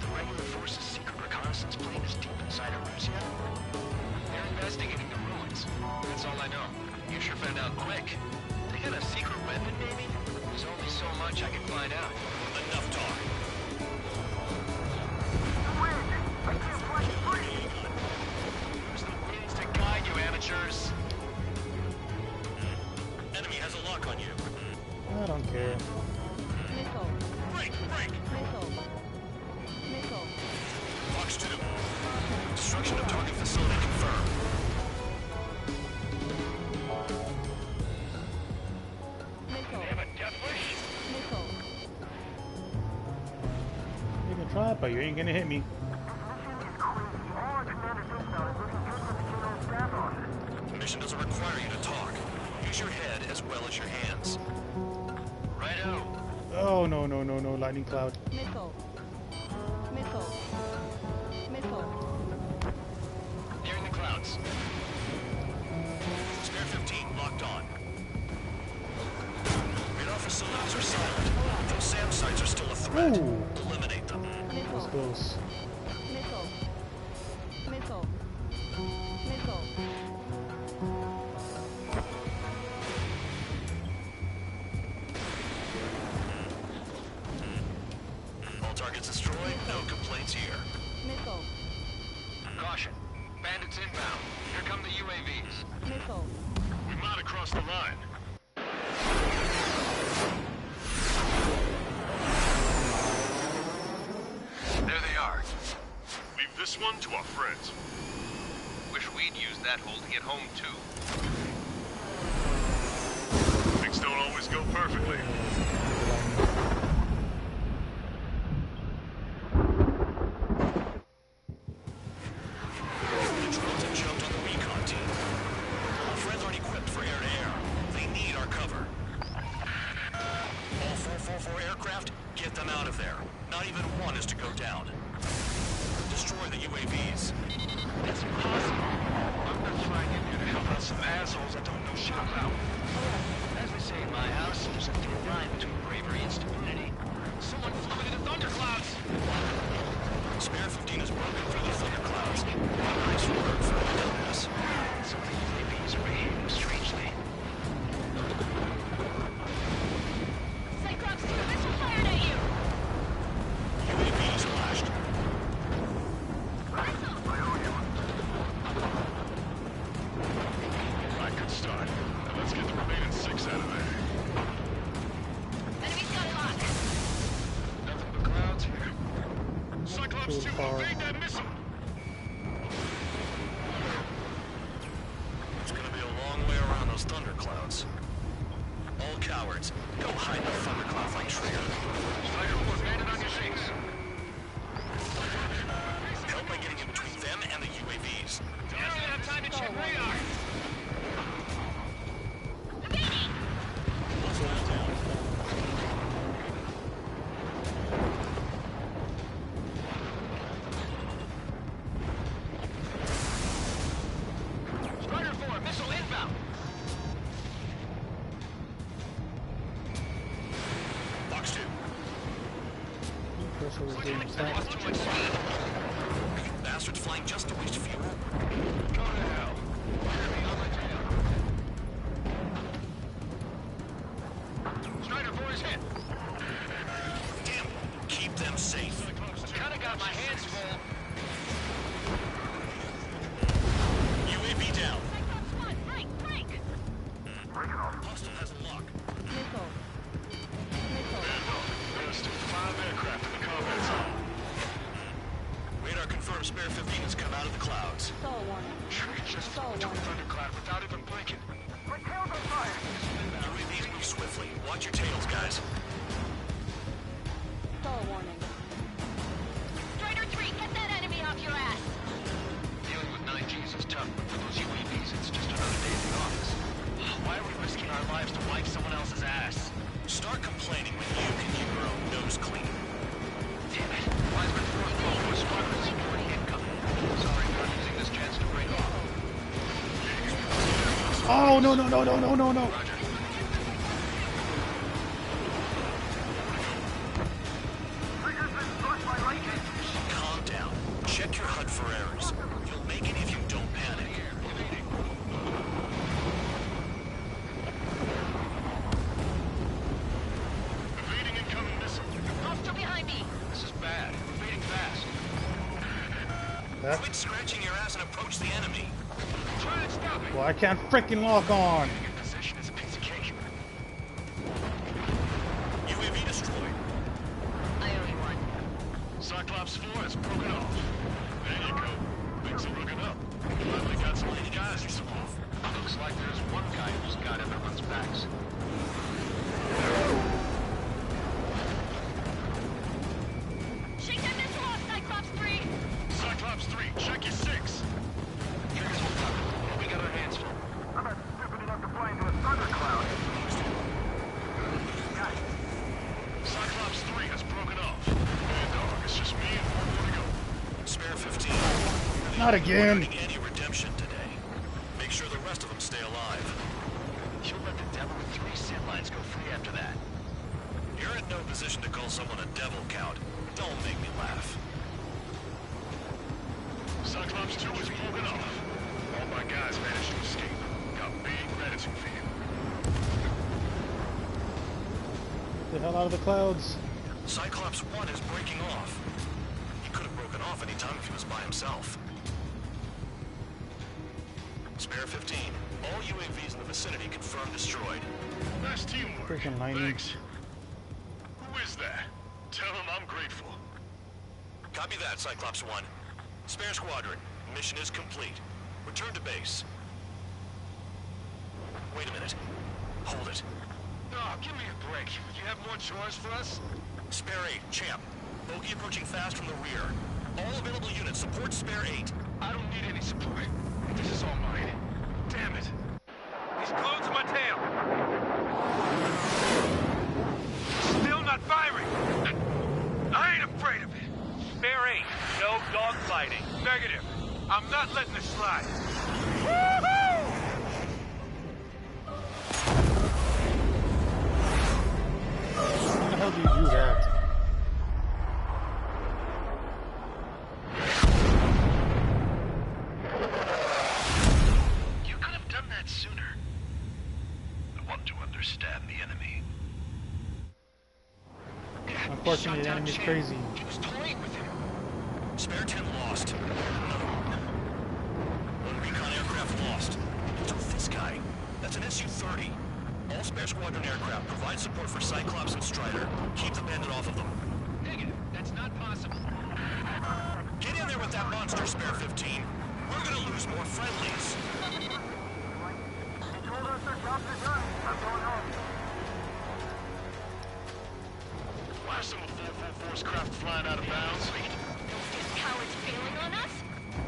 The regular force's secret reconnaissance plane is deep inside Arussia. They're investigating the ruins. That's all I know. You sure found out quick. They got a secret weapon, maybe? There's only so much I can find out. Enough talk. Use the winds to guide you, amateurs. Enemy has a lock on you. I don't care. Missile. Break! Missile. Missile. Box 2. Destruction of target facility confirmed. Missile. They have a death wish? Missile. You can try, but you ain't gonna hit me. The mission doesn't require you to talk. Use your head as well as your hands. Righto. Oh, no, no, no, no, lightning cloud. Missile. Missile. Missile. Nearing the clouds. Spare 15 locked on. Radar facilities are silent. Those SAM sites are still a threat. Ooh. Eliminate them. That's close. Missile. Missile. Missile. All targets destroyed. No complaints here. Missile. Caution. Bandits inbound. Here come the UAVs. Missile. We might have crossed the line. There they are. Leave this one to our friends. Wish we'd used that hole to get home, too. Things don't always go perfectly. more aircraft, get them out of there. Not even one is to go down. Destroy the UAVs. That's impossible. I'm not flying in here to help out some assholes I don't know shit about. As we say in my house, there's a thin line between bravery and stupidity. Someone flew into the thunderclouds! Spare 15 is broken through the thunderclouds. Nice work for a dumbass. Some of the UAVs are behaving strangely. Cyclops 2, missile fired at you! UAV splashed. Right, good start. Now let's get the remaining 6 out of there. Enemy's got a lock. Nothing but clouds here. Cyclops 2, evade that missile! It's gonna be a long way around those thunderclouds. All cowards, go hide in the thunderclouds like Trigger. Strider 4, landed on your seats. Help by getting in between them and the UAVs. You don't even have time to check radar! Strider 4, missile inbound. Fox 2. Pressure was getting attacked. Are you bastards flying just to waste fuel? Go to hell. Strider 4 is hit. Damn, keep them safe. Kinda got my hands full. UAV down. Cyclops 1, break, break! Hostile has a lock. Missile. There's still 5 aircraft in the combat zone. Radar confirms Spare 15 has come out of the clouds. Saw one. Just flew into a thundercloud without even blinking. My tails on fire! UAVs move swiftly. Watch your tails, guys. Saw warning. Strider 3, get that enemy off your ass! Dealing with 9Gs is tough, but for those UAVs, it's just another day in the office. Why are we risking our lives to wipe someone else's ass? Start complaining when you can keep your own nose clean. Damn it. Wiseman 4 squadron security incoming. Sorry for not using this chance to break off. Oh, no, no, no, no, no, no, no. Roger. Calm down. Check your HUD for errors. You'll make it if you don't panic. Evading incoming missile. Hostile behind me! This is bad. Moving fast. Quit scratching your ass and approach the enemy. Try and stop me. Well, I can't freaking lock on. Position is a piece of cake. UAV destroyed. I owe you one. Cyclops 4 has broken off. There you go. Things are looking up. Finally got some lady guys to swap. Looks like there's one guy who's got everyone's backs. Shake that missile off, Cyclops 3! Cyclops 3, check your 6. Triggers will cover. We got our hands full. I'm not stupid enough to fly into a thundercloud. Cyclops 3 has broken off. Man, dog, it's just me and 4 more to go. Spare 15. Not again. We're not getting any redemption today. Make sure the rest of them stay alive. You'll let the devil with 3 sin lines go free after that. You're in no position to call someone a devil, Count. Don't make me laugh. Cyclops 2 is broken off. All my guys managed to escape. Got big gratitude for you. Get the hell out of the clouds. Cyclops 1 is breaking off. He could have broken off any time if he was by himself. Spare 15. All UAVs in the vicinity confirmed destroyed. Nice teamwork. Freaking lightning. Thanks. Who is that? Tell him I'm grateful. Copy that, Cyclops 1. Spare squadron. Mission is complete. Return to base. Wait a minute. Hold it. Oh, give me a break. You have more chores for us? Spare 8, Champ. Bogey approaching fast from the rear. All available units support Spare 8. I don't need any support. This is all mine. Damn it. He's glued to my tail. Still not not firing! I ain't afraid of it. Spare 8. No dogfighting. Negative. I'm not letting this slide. How the hell do you do that? You could have done that sooner. I want to understand the enemy. Unfortunately, the enemy's crazy. He was toying with him. Spare 10 lost. One recon aircraft lost. So this guy, that's an Su-30. All spare squadron aircraft provide support for Cyclops and Strider. Keep the bandit off of them. Negative. That's not possible. Get in there with that monster, Spare 15. We're gonna lose more friendlies. They told us their jobs are done. I'm going home. Why is some of 444's craft flying out of bounds? These cowards bailing on us?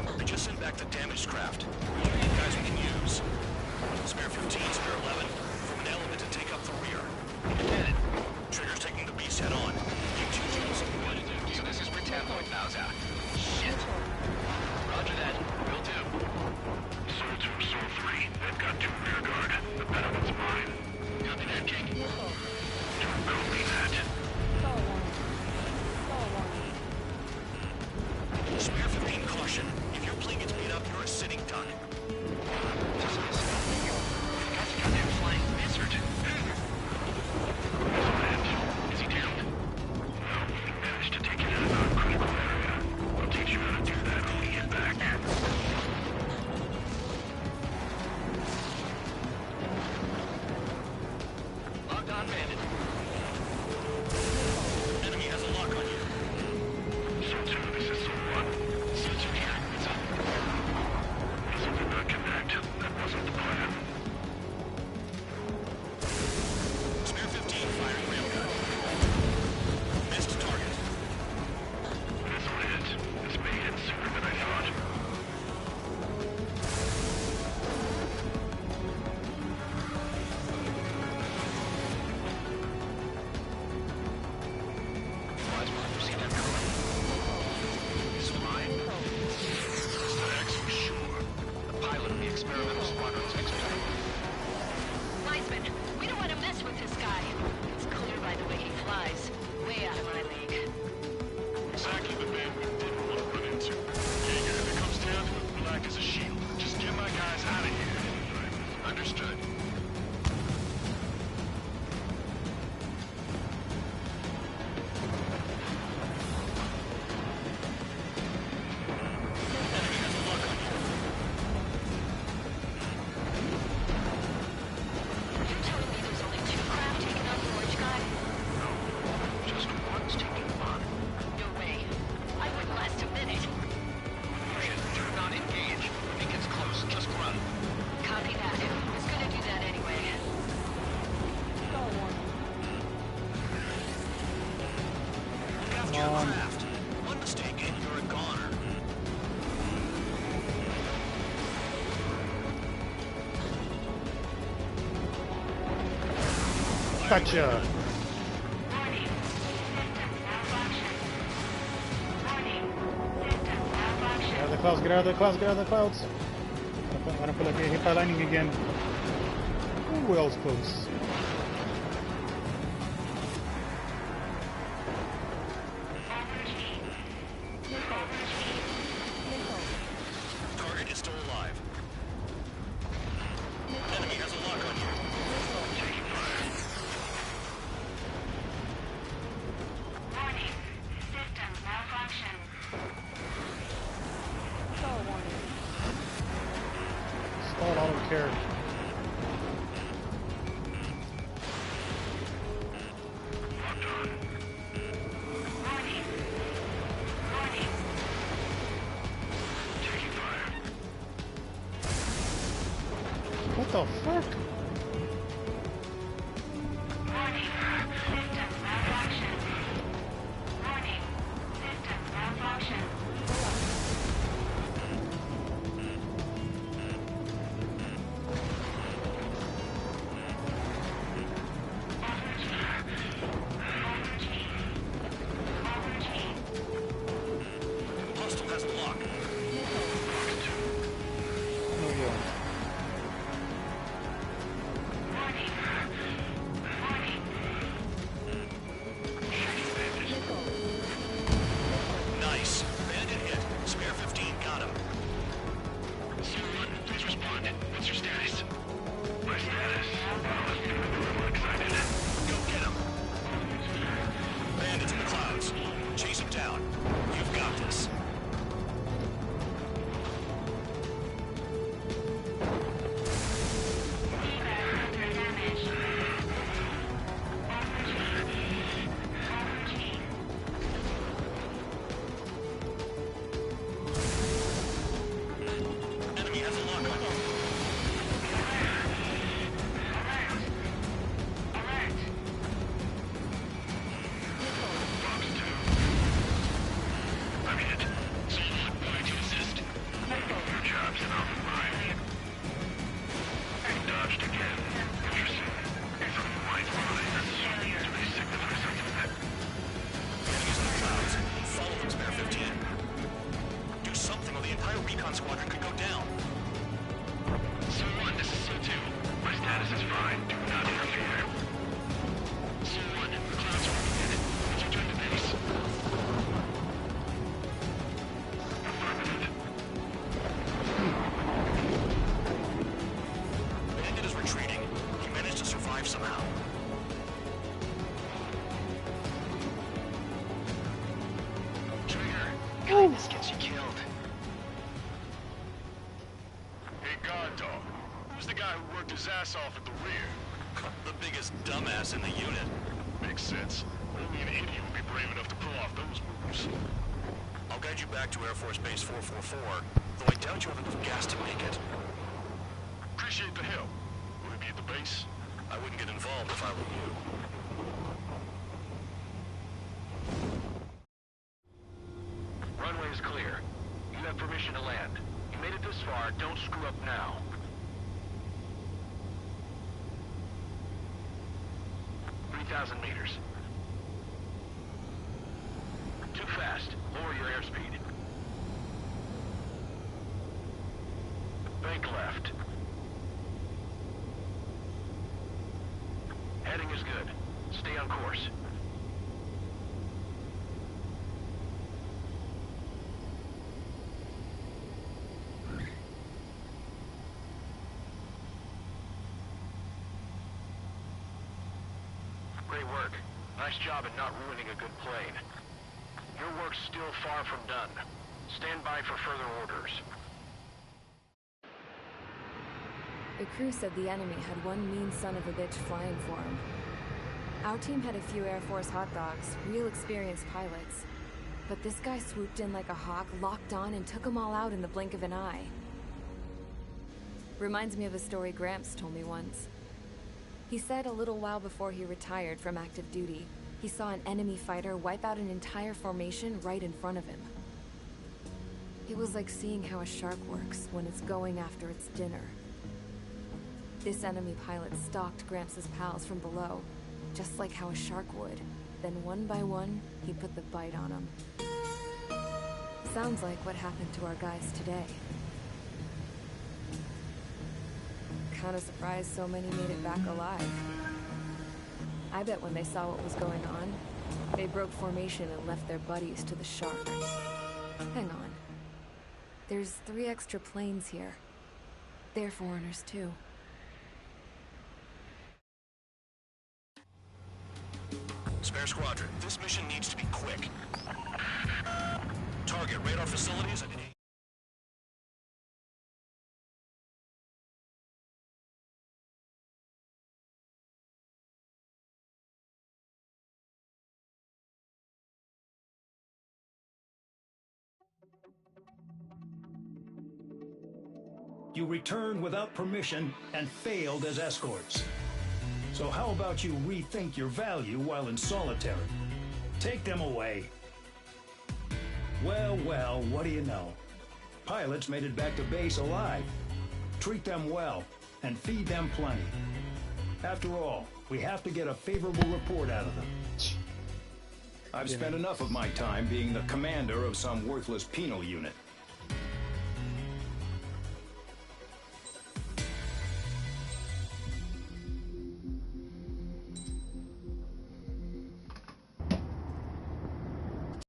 I just sent back the damaged craft. We need guys we can use. Spare 15, Spare 11. From an element to take up the rear. Get it. Trigger's taking the beast head on. You two jumps aboard. So this is where 10 point bows out. Shit. Roger that. Will do. Soul 2, Soul 3. They've got 2 rear guard. The better one's mine. Copy that, King. Don't copy that. Spare 15, caution. If your plane gets beat up, you're a sitting duck. Just listen. The guy's a goddamn flying lizard. Is he down? No, we managed to take it in a non-critical area. I'll teach you how to do that when we get back. Logged on, bandit. Enemy has a lock on you. Soul 2, this is Soul 1. Soul 2 here. What's up? Missile did not connect. That wasn't the plan. Spare 15, firing railgun. Missed target. Missile hit. This may hit sooner than I thought. Wise one. You see that coming? He's flying. Mr. X for sure. The pilot of the experimental squadron's expert. Wiseman, we don't want to mess with this guy. It's clear by the way he flies. Way out of my league. Exactly the man we didn't want to run into. Jaeger, if it comes down to it, black as a shield. Just get my guys out of here. Understood. Enemy has a lock on you. You're telling me there's only 2 craft taking out the orange guy? No, just one's taking on. No way. I wouldn't last a minute. Push it. Do not engage. Think it's close. Just run. Copy that. I was gonna do that anyway. Look after your craft. One mistake and you're a goner. Gotcha. Get out of the clouds, get out of the clouds, get out of the clouds. I don't feel like getting hit by lightning again. Ooh, that was close. Target is still alive. Enemy has a lock on you. Taking fire. Warning. System malfunction. Stall, I don't care. Locked on. Warning. Warning. Taking fire. What the fuck? Warning. System malfunction. Warning. System malfunction. down. You've got this. Enemy has a lock on you. I'm hit. Someone going to assist. Your job's enough of mine. He dodged again. Interesting. It's a white line. Do they signify something? Enemies in the clouds. Follow them, Spare 15. Do something or the entire recon squadron could go down. So-1, this is So-2. My status is fine. Do not interfere. So-1, the clouds are moving. Let's return to base. Affirmative. Bandit is retreating. He managed to survive somehow. Trigger, kindness gets you killed. Hey, guard dog. Who's the guy who worked his ass off at the rear? The biggest dumbass in the unit. Makes sense. Only an idiot would be brave enough to pull off those moves. I'll guide you back to Air Force Base 444, though I doubt you have enough gas to make it. Appreciate the help. Will it be at the base? I wouldn't get involved if I were you. Runway is clear. You have permission to land. You made it this far, don't screw up now. "3,000 meters. Too fast. Lower your airspeed. Bank left. Heading is good. Stay on course. Great work. Nice job at not ruining a good plane. Your work's still far from done. Stand by for further orders. The crew said the enemy had one mean son of a bitch flying for him. Our team had a few Air Force hot dogs, real experienced pilots. But this guy swooped in like a hawk, locked on, and took them all out in the blink of an eye. Reminds me of a story Gramps told me once. He said a little while before he retired from active duty, he saw an enemy fighter wipe out an entire formation right in front of him. It was like seeing how a shark works when it's going after its dinner. This enemy pilot stalked Gramps' pals from below, just like how a shark would. Then one by one, he put the bite on them. Sounds like what happened to our guys today. Kinda surprised so many made it back alive. I bet when they saw what was going on, they broke formation and left their buddies to the shark. Hang on. There's 3 extra planes here. They're foreigners too. Spare Squadron, this mission needs to be quick. Target radar facilities at You returned without permission and failed as escorts. So how about you rethink your value while in solitary? Take them away. Well, well, what do you know? Pilots made it back to base alive. Treat them well and feed them plenty. After all, we have to get a favorable report out of them. I've spent enough of my time being the commander of some worthless penal unit.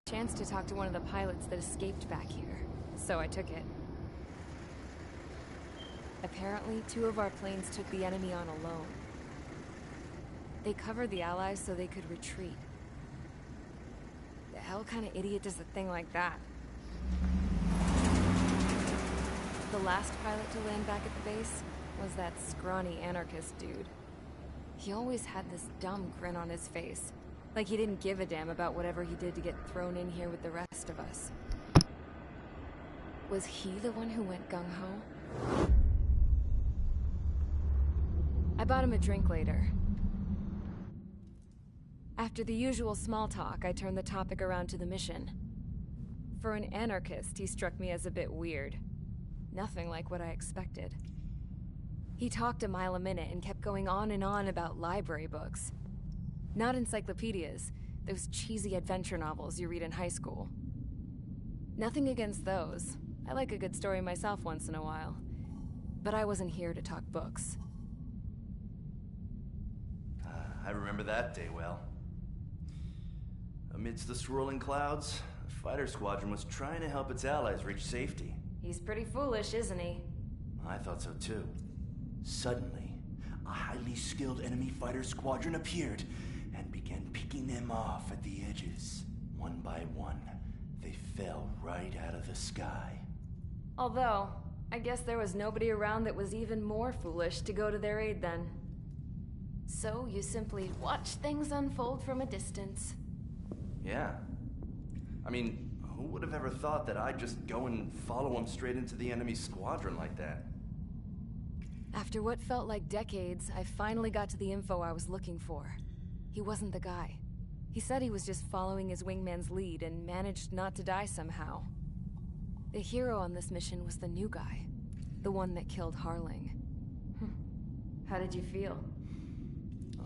Chance to talk to one of the pilots that escaped back here, so I took it. Apparently, 2 of our planes took the enemy on alone. They covered the Allies so they could retreat. hell kind of idiot does a thing like that? The last pilot to land back at the base was that scrawny anarchist dude. He always had this dumb grin on his face, like he didn't give a damn about whatever he did to get thrown in here with the rest of us. Was he the one who went gung-ho? I bought him a drink later. After the usual small talk, I turned the topic around to the mission. For an anarchist, he struck me as a bit weird. Nothing like what I expected. He talked a mile a minute and kept going on and on about library books. Not encyclopedias, those cheesy adventure novels you read in high school. Nothing against those. I like a good story myself once in a while. But I wasn't here to talk books. I remember that day well. Amidst the swirling clouds, the fighter squadron was trying to help its allies reach safety. He's pretty foolish, isn't he? I thought so too. Suddenly, a highly skilled enemy fighter squadron appeared and began picking them off at the edges. One by one, they fell right out of the sky. Although, I guess there was nobody around that was even more foolish to go to their aid then. So you simply watch things unfold from a distance. Yeah. I mean, who would have ever thought that I'd just go and follow him straight into the enemy squadron like that? After what felt like decades, I finally got to the info I was looking for. He wasn't the guy. He said he was just following his wingman's lead and managed not to die somehow. The hero on this mission was the new guy. The one that killed Harling. How did you feel?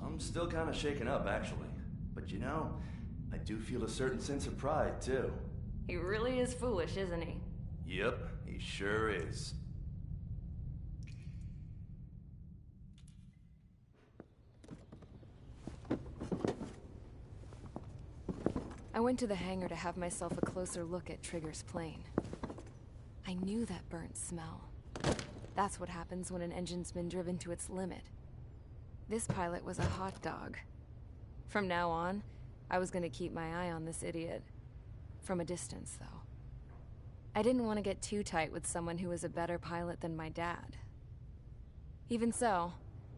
I'm still kind of shaken up, actually. But you know, I do feel a certain sense of pride, too. He really is foolish, isn't he? Yep, he sure is. I went to the hangar to have myself a closer look at Trigger's plane. I knew that burnt smell. That's what happens when an engine's been driven to its limit. This pilot was a hot dog. From now on, I was gonna keep my eye on this idiot. From a distance, though. I didn't want to get too tight with someone who was a better pilot than my dad. Even so,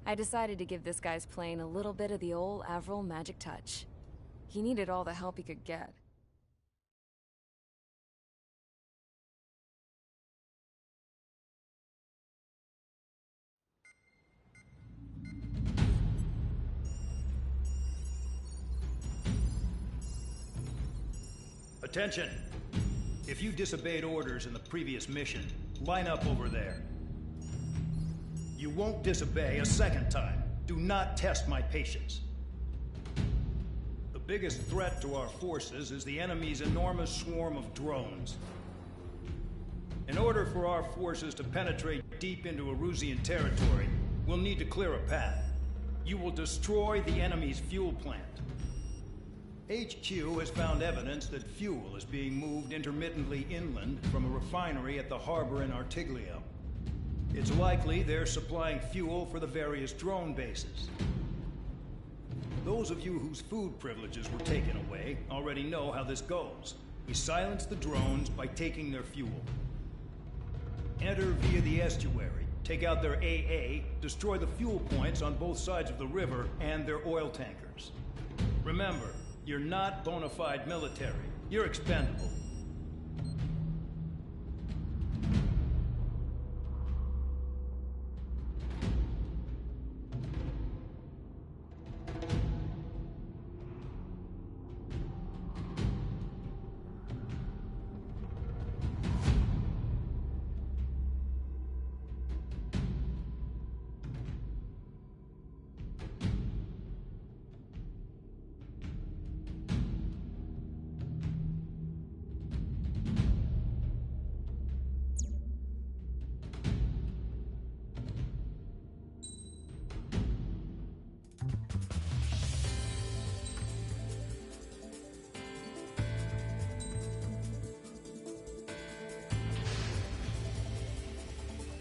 I decided to give this guy's plane a little bit of the old Avril magic touch. He needed all the help he could get. Attention! If you disobeyed orders in the previous mission, line up over there. You won't disobey a second time. Do not test my patience. The biggest threat to our forces is the enemy's enormous swarm of drones. In order for our forces to penetrate deep into Erusian territory, we'll need to clear a path. You will destroy the enemy's fuel plant. HQ has found evidence that fuel is being moved intermittently inland from a refinery at the harbor in Artiglio. It's likely they're supplying fuel for the various drone bases. Those of you whose food privileges were taken away already know how this goes. We silence the drones by taking their fuel. Enter via the estuary, take out their AA, destroy the fuel points on both sides of the river and their oil tankers. Remember, you're not bona fide military. You're expendable.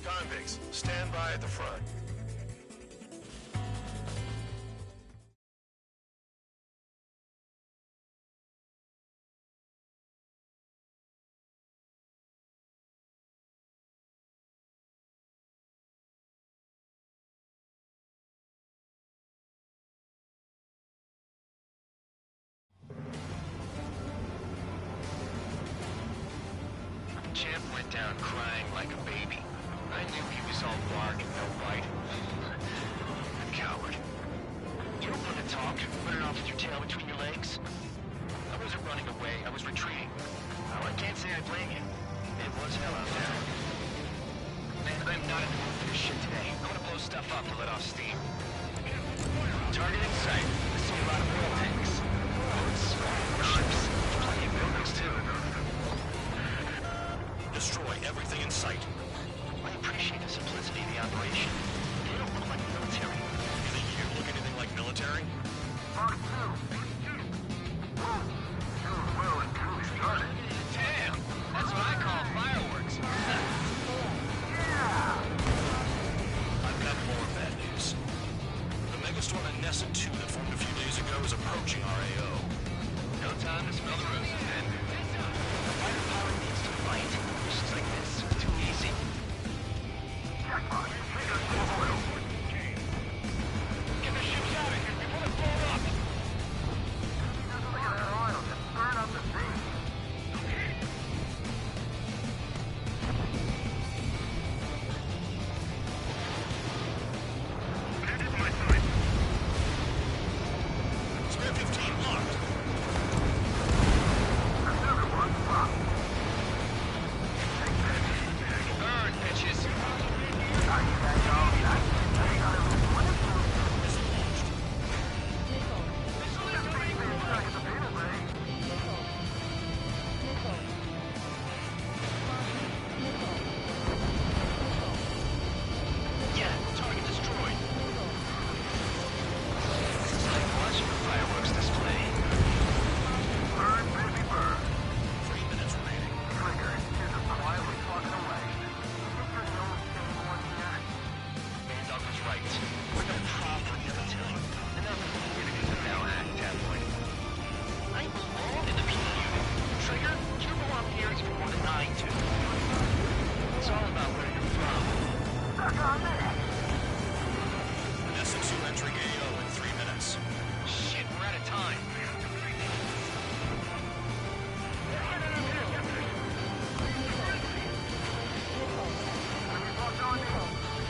Convicts, stand by at the front. champ went down crying like a baby. I knew he was all bark and no bite. Coward. You don't want to talk, running off with your tail between your legs. I wasn't running away, I was retreating. Well, I can't say I blame you. It was hell out there. Man, I'm not in the mood for this shit today. I want to blow stuff up to let off steam. Target in sight. I see a lot of oil tanks. Boats, ships, plenty of buildings too. Destroy everything in sight. I appreciate the simplicity of the operation. They don't look like military. You think you look anything like military? Mark 2. Well and truly started. Damn! That's what I call fireworks. I've got more bad news. The megastorm at Nessa 2 that formed a few days ago is approaching our AO. No time to smell the roses, then. The fighter pilot needs to fight. Missions like this, too easy. Jackpot. Trigger full of oil. Get the ships out of here before they blow up! Look at that oil. Just burn up the sea. Spare 15 locked. Everyone, stop. Burn, bitches! Yeah, target destroyed. It's like watching a fireworks display. Burn, baby, burn. 3 minutes remaining. Trigger is just quietly walking away. Think you're the only sane one here? Dog was right. We're no problem for the other telling. Enough of here to get the now act, tabloid. I belong in the PD unit. Trigger, you belong here even more than I do. It's all about where you're from. Suck on that. Nessa 2 entering AO in 3 minutes. Shit, we're out of time.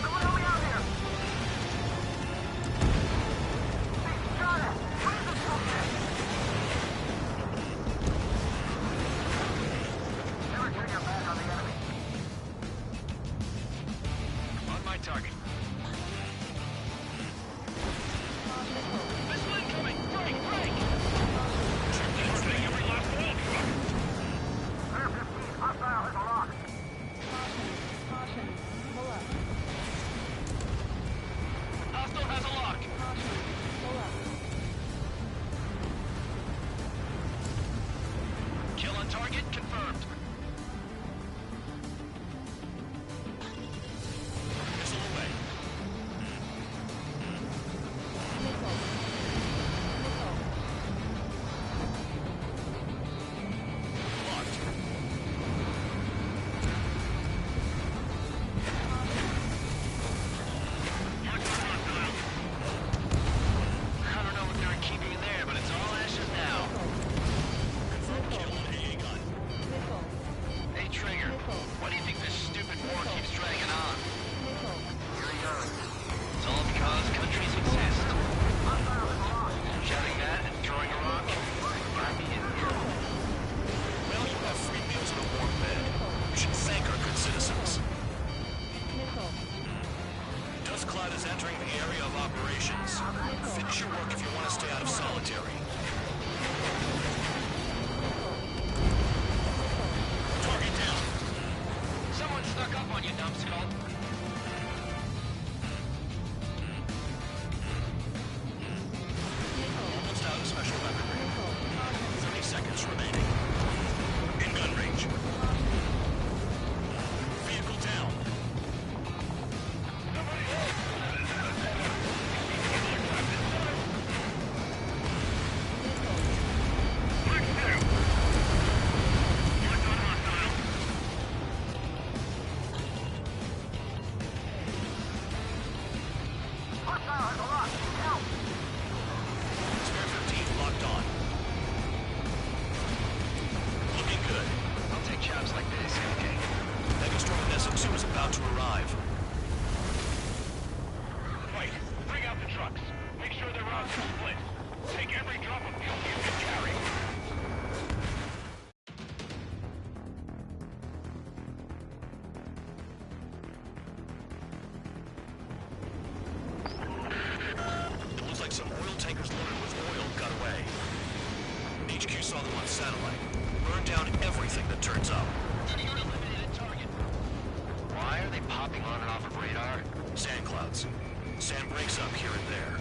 Someone help me out here. Hey, Johnny, what is this bullshit? Never turn your back on the enemy. On my target. Missile incoming! Break, break! Targeting every last wall truck. Clear 15, hostile has a lock. Caution. Pull up. Hostile has a lock. Pull up. Kill on target confirmed. Missile away. Missile. Missile. Locked. I don't know what they're keeping in there, but it's all ashes now. Confirmed kill on AA gun. Missile. Hey, Trigger, why do you think this stupid war keeps dragging on? Missile. It's all because countries exist. Shouting that and throwing a rock got me in here. Well, you have free meals and a warm bed. You should thank our good citizens. Missile. Dust Cloud is entering the area of operations. Finish your work if you want to stay out of solitary. Target down. Someone snuck up on you, numbskull. Almost out of special weaponry. 30 seconds remaining. In gun range. Vehicle down. about to arrive. Wait, bring out the trucks. Make sure their routes are split. Take every drop of fuel you can carry. It looks like some oil tankers loaded with oil got away. HQ saw them on satellite. Burned down everything that turns up. Why are they popping on and off of radar? Sand clouds. Sand breaks up here and there.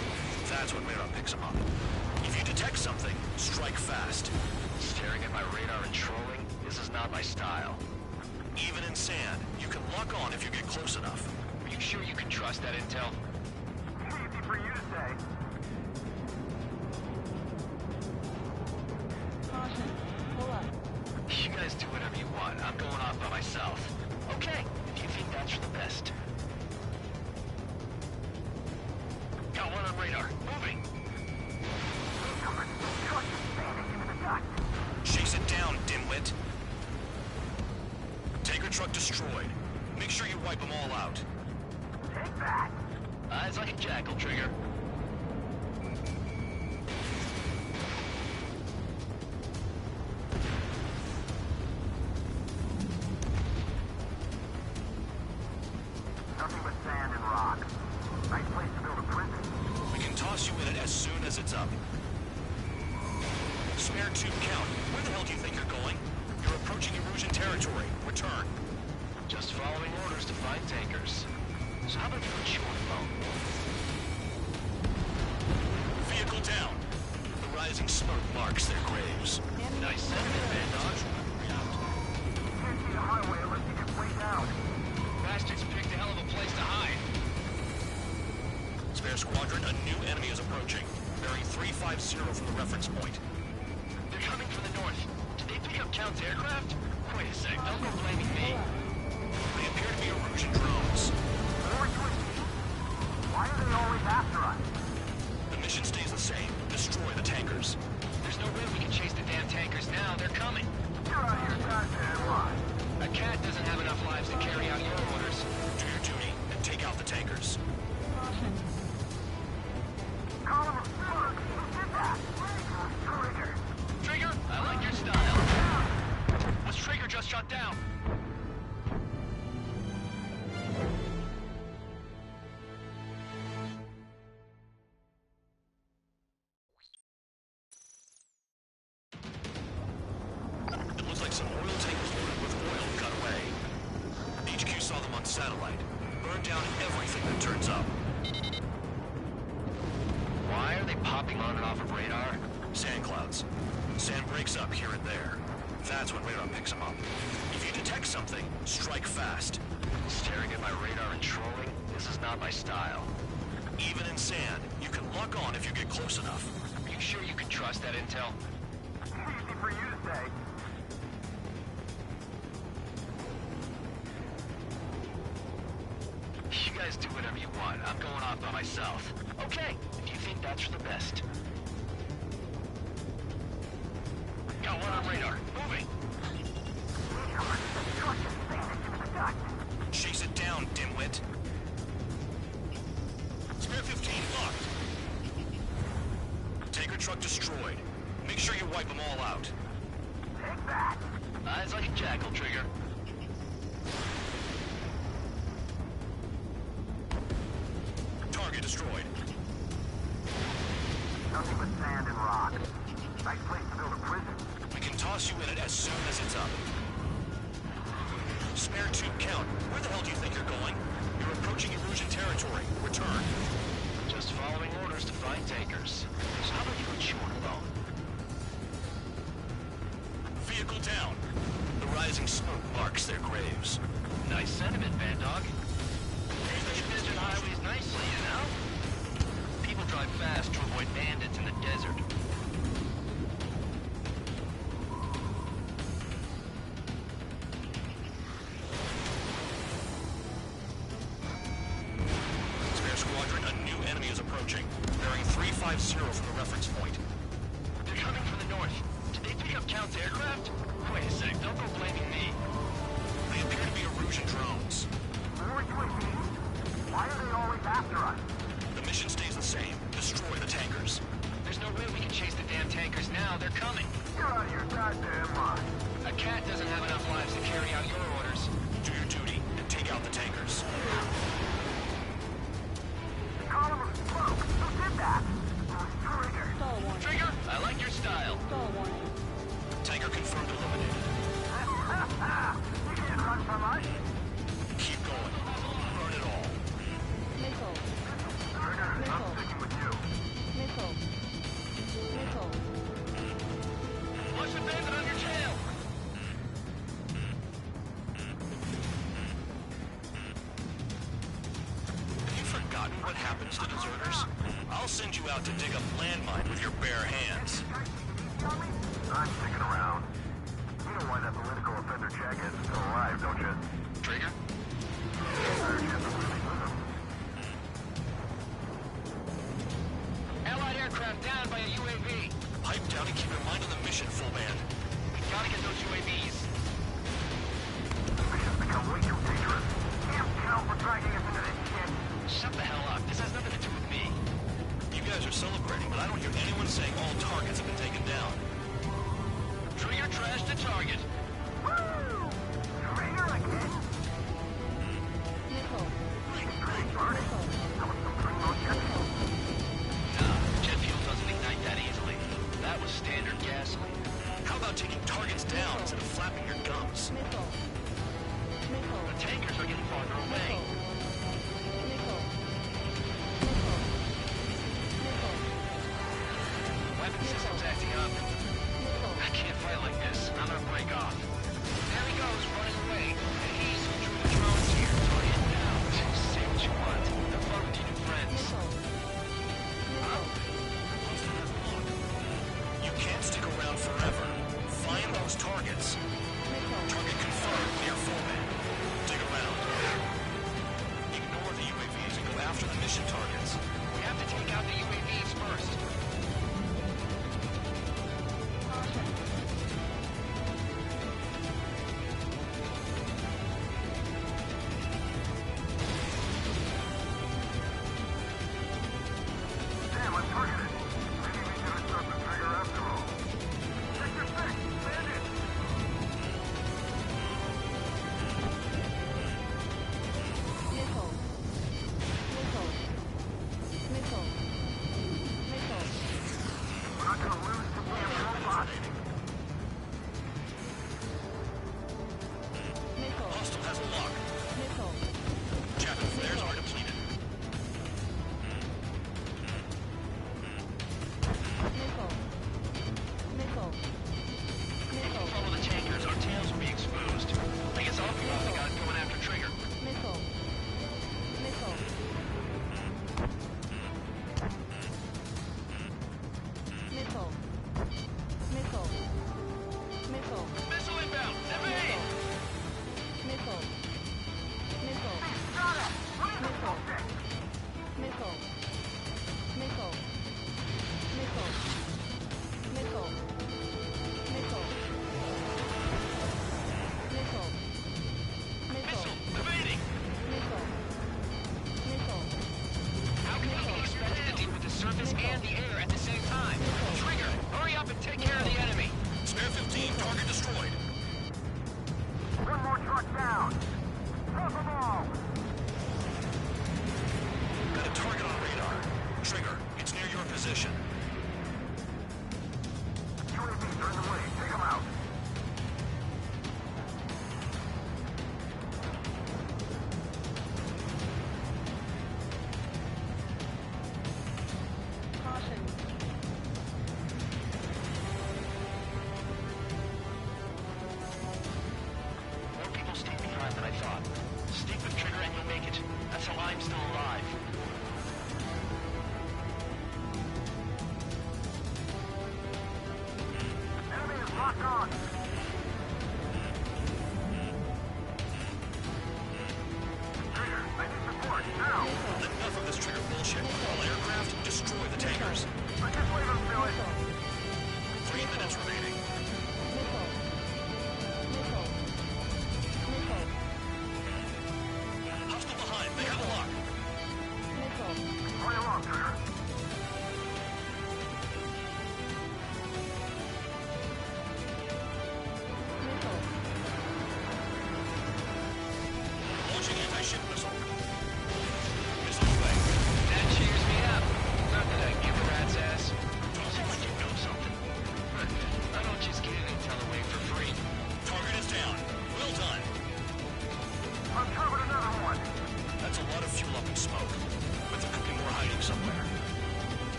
That's when radar picks them up. If you detect something, strike fast. Staring at my radar and trolling? This is not my style. Even in sand, you can lock on if you get close enough. Are you sure you can trust that intel? Easy for you to say. Caution. Pull up. You guys do whatever you want. I'm going off by myself. Okay, if you think that's for the best. Got one on radar. Moving. Chase it down, dimwit. Tanker truck destroyed. Make sure you wipe them all out. Take that. Eyes like a jackal, Trigger. Nothing but sand and rock. Nice place to build a prison. We can toss you in it as soon as it's up. Spare tube count. Where the hell do you think you're going? You're approaching Erusian territory. Return. Just following orders to find tankers. So how about you put you on the phone? Vehicle down. The rising smoke marks their graves. Nice sentiment, man, dog. Can't see the highway unless you get way down. Bastards picked a hell of a place to hide. Spare squadron, a new enemy is approaching. Bearing 350 from the reference point. They're coming from the north. Did they pick up Count's aircraft? Wait a sec, don't go blaming me. They appear to be Erusian drones. Why are they always after us? The mission stays the same. Destroy the tankers. There's no way we can chase the damn tankers now. They're coming. You're out of your goddamn line. A cat doesn't have enough lives to carry out your orders. Do your duty and take out the tankers. Caution. Column of smoke. Who did that? Trigger. Trigger, I like your style. Was Trigger just shot down? It looks like some oil tankers loaded with oil got away. HQ saw them on satellite. Burned down everything that turns up. Why are they popping on and off of radar? Sand clouds. Sand breaks up here and there. That's when radar picks them up. If you detect something, strike fast. Staring at my radar and trolling? This is not my style. Even in sand, you can lock on if you get close enough. Are you sure you can trust that intel? Easy for you to say. You guys do whatever you want. I'm going off by myself. Okay, if you think that's for the best. Got one on radar. Moving. Chase it down, dimwit. Spare 15 locked. Tanker truck destroyed. Make sure you wipe them all out. Take that. Eyes like a jackal, Trigger. Target destroyed. Nothing but sand and rock. Nice place to build a prison. We can toss you in it as soon as it's up. Spare tube count. Where the hell do you think you're going? You're approaching Erusian territory. Return. Just following orders to find tankers. So how about you put you on the phone? Vehicle down. The rising smoke marks their graves. Nice sentiment, Bad Dog. They desert highways nicely, you know? People drive fast to avoid bandits in the desert. Spare squadron, a new enemy is approaching. Bearing 350 from the reference point. They're coming from the north. Did they pick up Count's aircraft? Wait a sec, don't go blaming me. They appear to be Erusian drones. carry out your orders. Do your duty and take out the tankers. Who did that? Trigger, I like your style. Tanker confirmed eliminated. You can't run from us. Keep going. Burn it all. Missile. I'm sticking with you. Missile. Missile. Watch the bandit on your tail. Have you forgotten what happens to deserters? I'll send you out to dig up landmine with your bare hands. I'm sticking around. You know why that political offender jackass is still alive, don't you? Trigger? Allied aircraft down by a UAV. Pipe down and keep your mind on the mission, full band. We gotta get those UAVs. Mission's become way too dangerous. Damn town for dragging us into this shit. Shut the hell up. This has nothing to do with me. You guys are celebrating, but I don't hear anyone saying all targets have been taken down. Trigger trashed the target. Woo! Trigger again? Missile. Nah, jet fuel doesn't ignite that easily. That was standard gasoline. How about taking targets down instead of flapping your gums? Missile. Missile. The tankers are getting farther away. Missile. Weapon system's acting up. I can't fight like this. I'm gonna break off. There he goes, running away. He's through the drones here. Target down. Say what you want. Have fun with your new friends. You can't stick around forever. Find those targets. Target confirmed near 4-man. Dig around.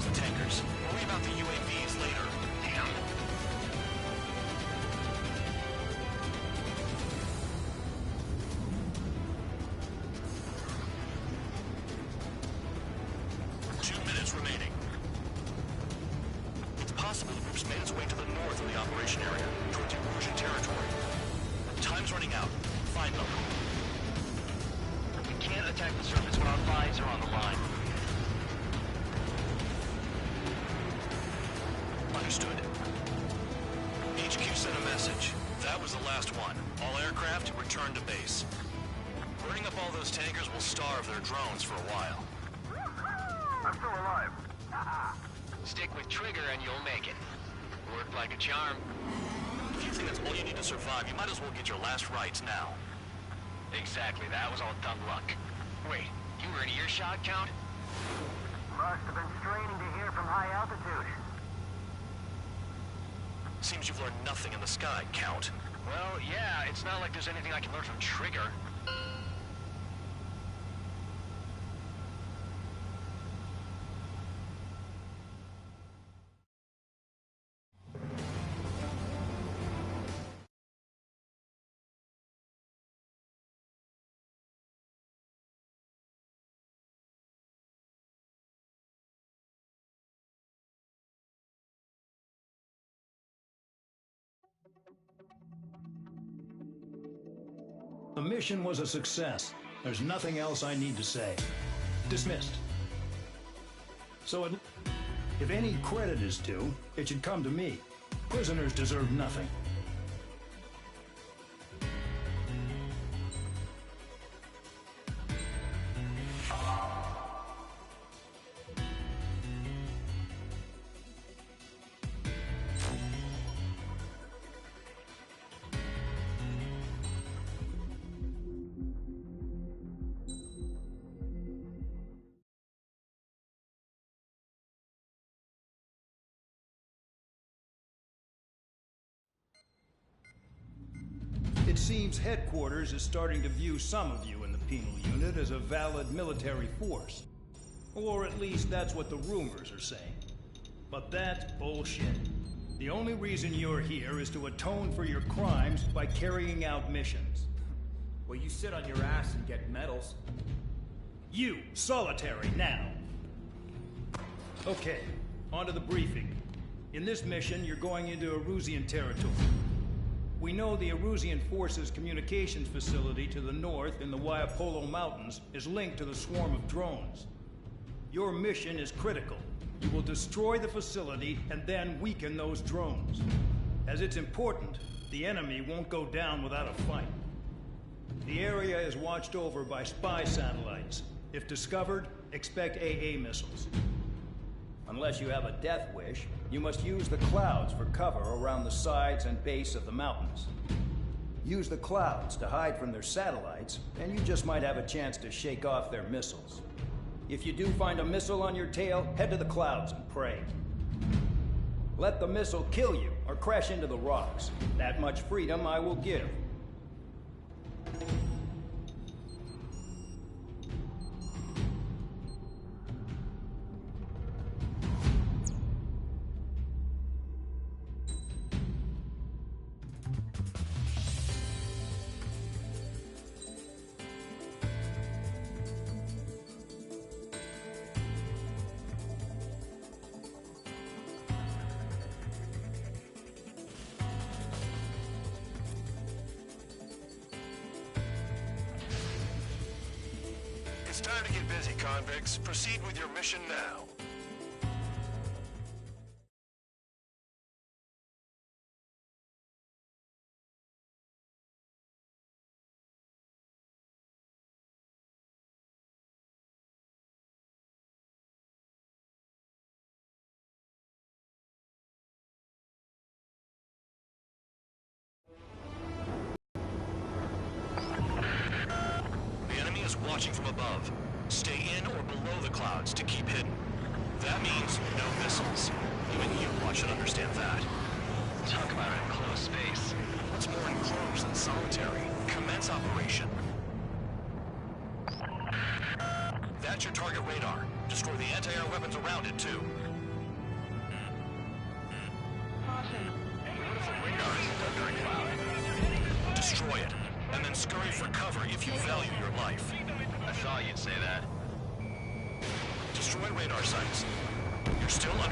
the tankers. Worry about the UAVs later. Damn. Remaining. It's possible the group's made its way to the north of the operation area, towards Erusian territory. Time's running out. Find them. We can't attack the surface when our lives are on the line. Understood. HQ sent a message. That was the last one. All aircraft return to base. Burning up all those tankers will starve their drones for a while. I'm still alive. Stick with Trigger and you'll make it. Worked like a charm. If you think that's all you need to survive, you might as well get your last rites now. Exactly, that was all dumb luck. Wait, you were in earshot, Count? Must have been straining to hear from high altitude. Seems you've learned nothing in the sky, Count. Well, yeah, it's not like there's anything I can learn from Trigger. The mission was a success. There's nothing else I need to say. Dismissed. So if any credit is due, it should come to me. Prisoners deserve nothing. It seems headquarters is starting to view some of you in the penal unit as a valid military force. Or at least that's what the rumors are saying. But that's bullshit. The only reason you're here is to atone for your crimes by carrying out missions. Well, you sit on your ass and get medals. You, solitary, now. Okay, on to the briefing. In this mission, you're going into Erusian territory. We know the Erusian Forces communications facility to the north in the Waiapolo Mountains is linked to the swarm of drones. Your mission is critical. You will destroy the facility and then weaken those drones. As it's important, the enemy won't go down without a fight. The area is watched over by spy satellites. If discovered, expect AA missiles. Unless you have a death wish, you must use the clouds for cover around the sides and base of the mountains. Use the clouds to hide from their satellites, and you just might have a chance to shake off their missiles. If you do find a missile on your tail, head to the clouds and pray. Let the missile kill you or crash into the rocks. That much freedom I will give. It's time to get busy, convicts. Proceed with your mission now. The enemy is watching from above. Stay in or below the clouds to keep hidden. That means no missiles. Even you should understand that. Talk about an enclosed space. What's more enclosed than solitary? Commence operation. That's your target radar. Destroy the anti-air weapons around it, too.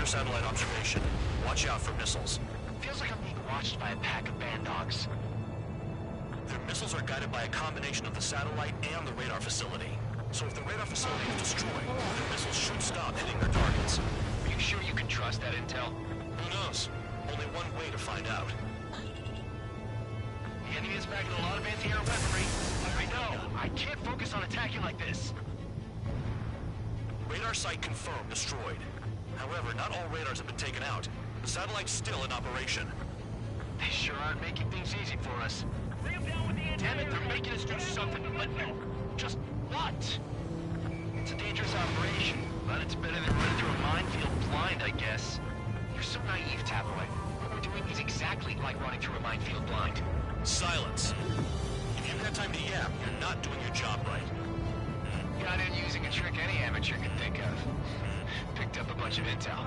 clear satellite observation. Watch out for missiles. Feels like I'm being watched by a pack of band dogs. Their missiles are guided by a combination of the satellite and the radar facility. So if the radar facility is destroyed, their missiles should stop hitting their targets. Are you sure you can trust that intel? Who knows? Only one way to find out. The enemy is packing a lot of anti-air weaponry. I know. I can't focus on attacking like this. Radar site confirmed destroyed. However, not all radars have been taken out. The satellite's still in operation. They sure aren't making things easy for us. Damn it, they're making us do something, but just what? It's a dangerous operation, but it's better than running through a minefield blind, I guess. You're so naive, Tabloid. What we're doing is exactly like running through a minefield blind. Silence. If you've got time to yap, you're not doing your job right. Got in using a trick any amateur can think of. Picked up a bunch of intel.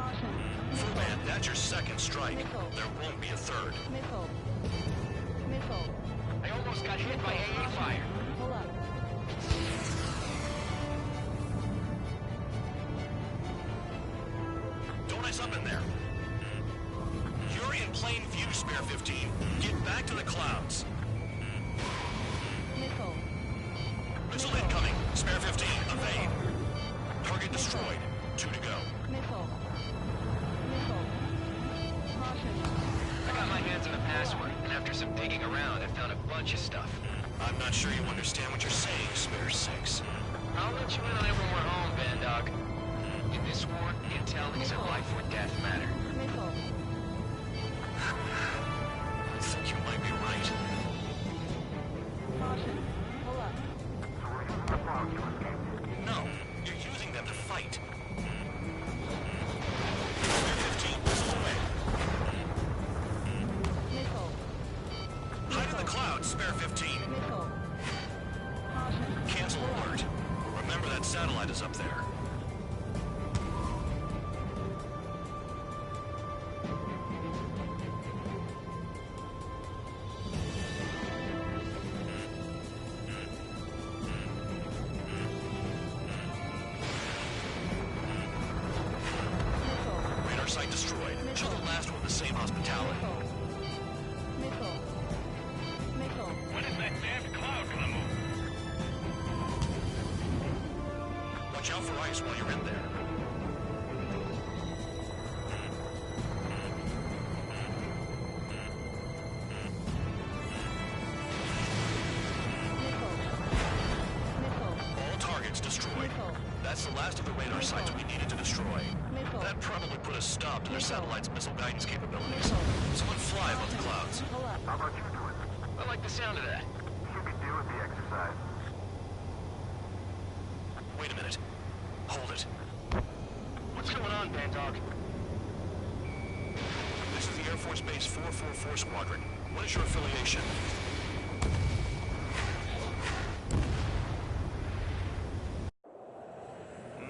Full man, that's your second strike. There won't be a third. Missile. Missile. I almost got hit by AA fire. Pull up. Don't ice up in there. You're in plain view, Spare 15. Get back to the clouds. Missile. Missile incoming. Spare 15, evade. Target destroyed. 2 to go. Missile. Missile. Caution. I got my hands on a password, and after some digging around, I found a bunch of stuff. I'm not sure you understand what you're saying, Spare 6. I'll let you in on it when we're home, Band Dog. In this war, intel is a life or death matter. Missile. I think you might be right. Caution. Pull up. No, you're using them to fight. Spare 15, missile away. Missile. Hide in the clouds, Spare 15. Missile. Caution. Cancel alert. Remember that satellite is up there. Radar site destroyed. Show the last one the same hospitality. Missile. Missile. When is that damned cloud gonna move? Watch out for ice while you're in there. All targets destroyed. That's the last of the radar sites we needed to destroy. That probably put a stop to their satellite's missile guidance capabilities. Someone fly above the clouds. How about you do it? I like the sound of that. You can do with the exercise. Wait a minute. Hold it. What's going on, Band Dog? This is the Air Force Base 444 Squadron. What is your affiliation?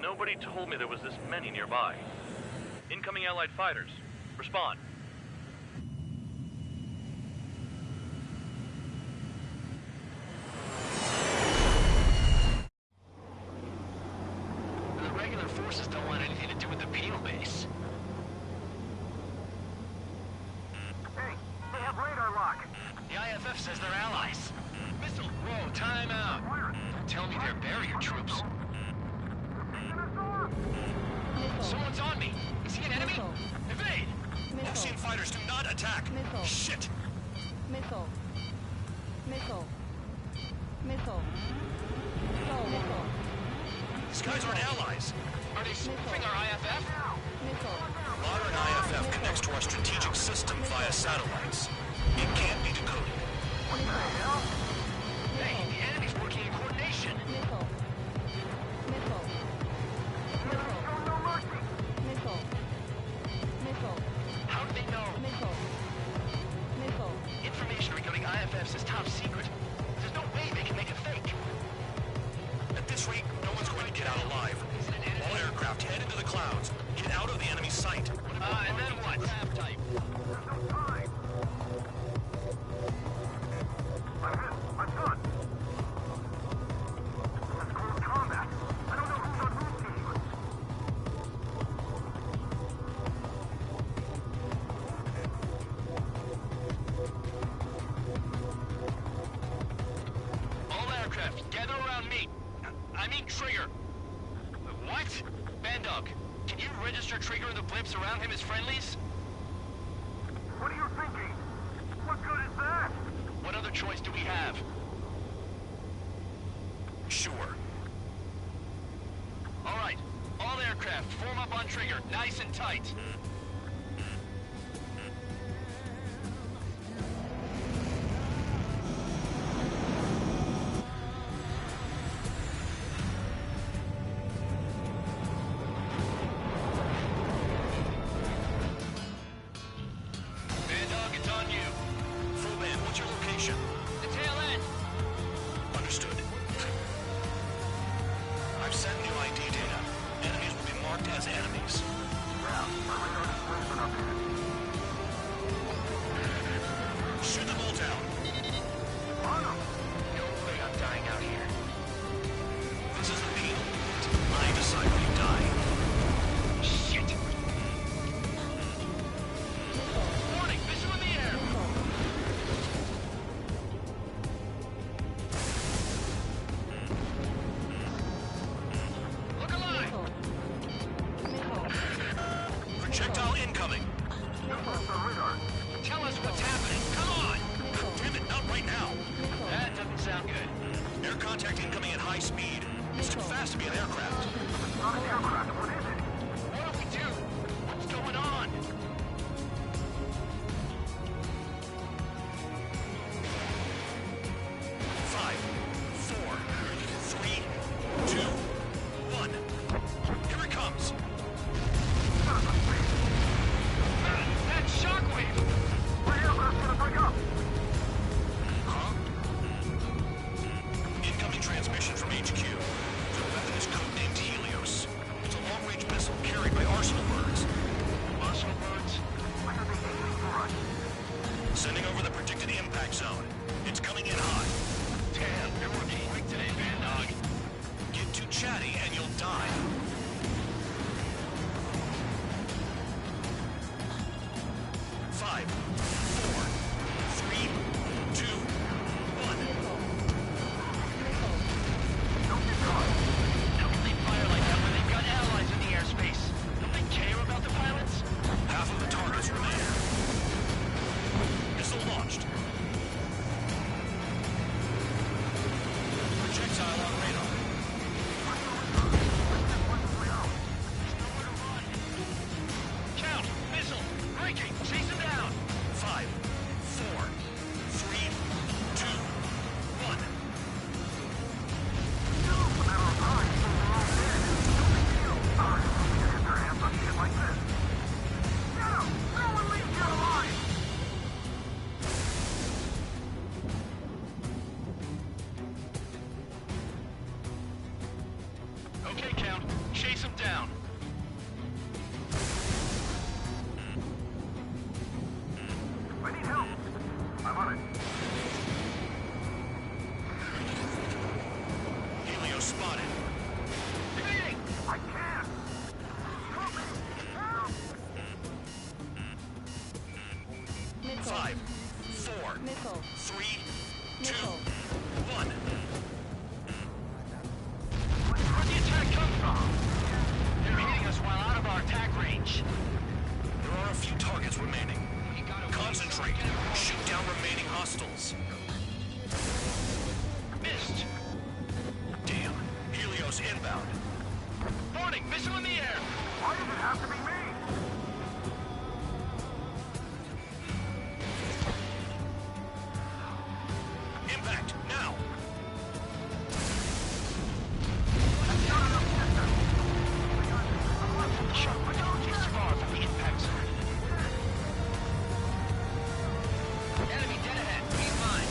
Nobody told me there was this many nearby. Incoming Allied fighters. Respond. The regular forces don't want anything to do with the penal base. Hey, they have radar lock. The IFF says they're allies. Missile. Whoa, time out. Don't tell me they're barrier troops. Someone's on me. Is he an enemy? Evade! Ocean fighters do not attack! Missile. Shit! Missile. Missile. Missile. Missile. These guys aren't allies. Are they spoofing our IFF? Missile. Modern IFF connects to our strategic system via satellites. It can't be decoded. What the hell? Hey, the enemy's working in coordination. Missile. Missile. Missile. Show no mercy. Missile. Missile. How do they know? Missile. Missile. Information regarding IFFs is top secret. There's no way they can make it fake. At this rate, no one's going to get out alive. All aircraft head into the clouds. Get out of the enemy's sight. And then what? There's no time. I'm hit. I'm done. It's close combat. I don't know who's on whose team. You register Trigger and the blips around him as friendlies? What are you thinking? What good is that? What other choice do we have? Sure. All right, all aircraft, form up on Trigger, nice and tight. Bandog, it's on you. Full band, what's your location? The tail end. Understood. I've sent new ID data. Enemies will be marked as enemies. Shoot them all down. No way I'm dying out here. This is the penal. I decide when you die. Shit! Warning, missile in the air! Look alive! Projectile incoming. Tell us what's happening, come on! Damn it, not right now. That doesn't sound good. Air contact incoming at high speed. It's too fast to be an aircraft. Not an aircraft, what is it? What do we do? What's going on? Five, four, three, two, one. Here it comes. That shockwave! What aircraft's gonna break up? Huh? Incoming transmission from HQ. The weapon is codenamed Helios. It's a long-range missile carried by arsenal birds. Arsenal birds? What are they aiming for us? Sending over the predicted impact zone. It's coming in hot. Damn, you're working quick today, Bandog. Get too chatty and you'll die. Five, four, three, two, one. How can they fire like that when they've got allies in the airspace? Don't they care about the pilots? Half of the targets remain. Missile launched. Projectile on radar. Count! Missile! Breaking! Chase him down! Five, four, three, two, one. Okay, Count. Chase him down. I need help. I'm on it. Helios spotted. Evading! I can't. Help me. Help. Five, four, Missile. three, two, Missile. one. Where'd the attack come from? They're hitting us while out of our attack range. There are a few targets remaining. Concentrate. Shoot down remaining hostiles. Missed! Damn. Helios inbound. Warning! Missile in the air! Why does it have to be me? Impact, now! Shockwave takes far from the impact zone. Enemy dead ahead. He's mine.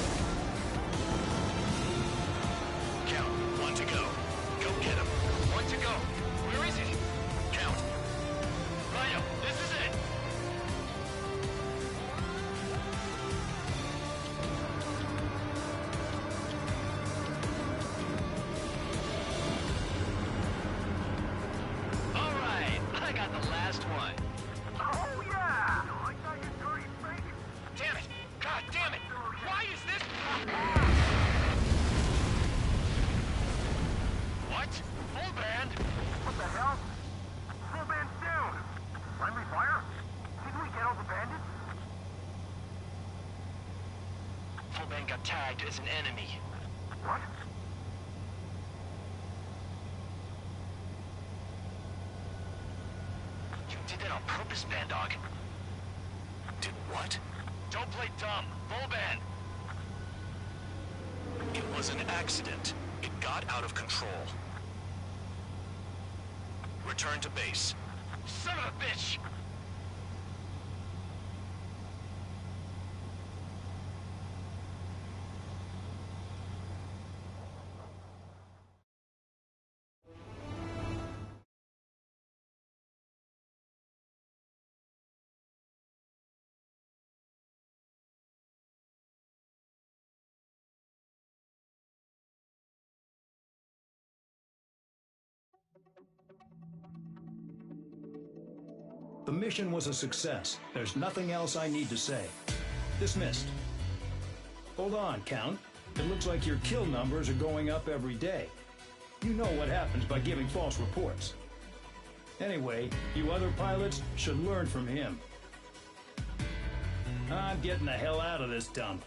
got tagged as an enemy. What? You did that on purpose, Bandog. Did what? Don't play dumb. Full ban. It was an accident. It got out of control. Return to base. Son of a bitch! The mission was a success. There's nothing else I need to say. Dismissed. Hold on, Count. It looks like your kill numbers are going up every day. You know what happens by giving false reports. Anyway, you other pilots should learn from him. I'm getting the hell out of this dump.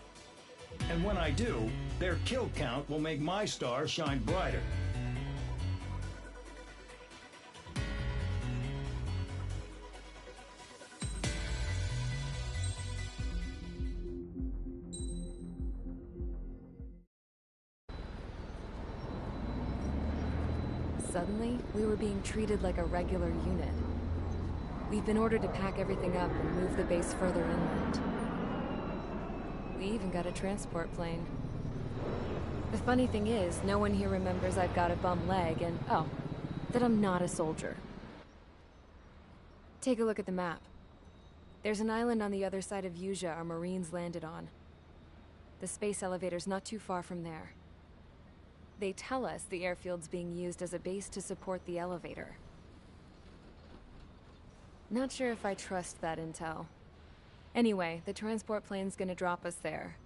And when I do, their kill count will make my star shine brighter. Suddenly, we were being treated like a regular unit. We've been ordered to pack everything up and move the base further inland. We even got a transport plane. The funny thing is, no one here remembers I've got a bum leg and, oh, that I'm not a soldier. Take a look at the map. There's an island on the other side of Yuja our Marines landed on. The space elevator's not too far from there. They tell us the airfield's being used as a base to support the elevator. Not sure if I trust that intel. Anyway, the transport plane's gonna drop us there,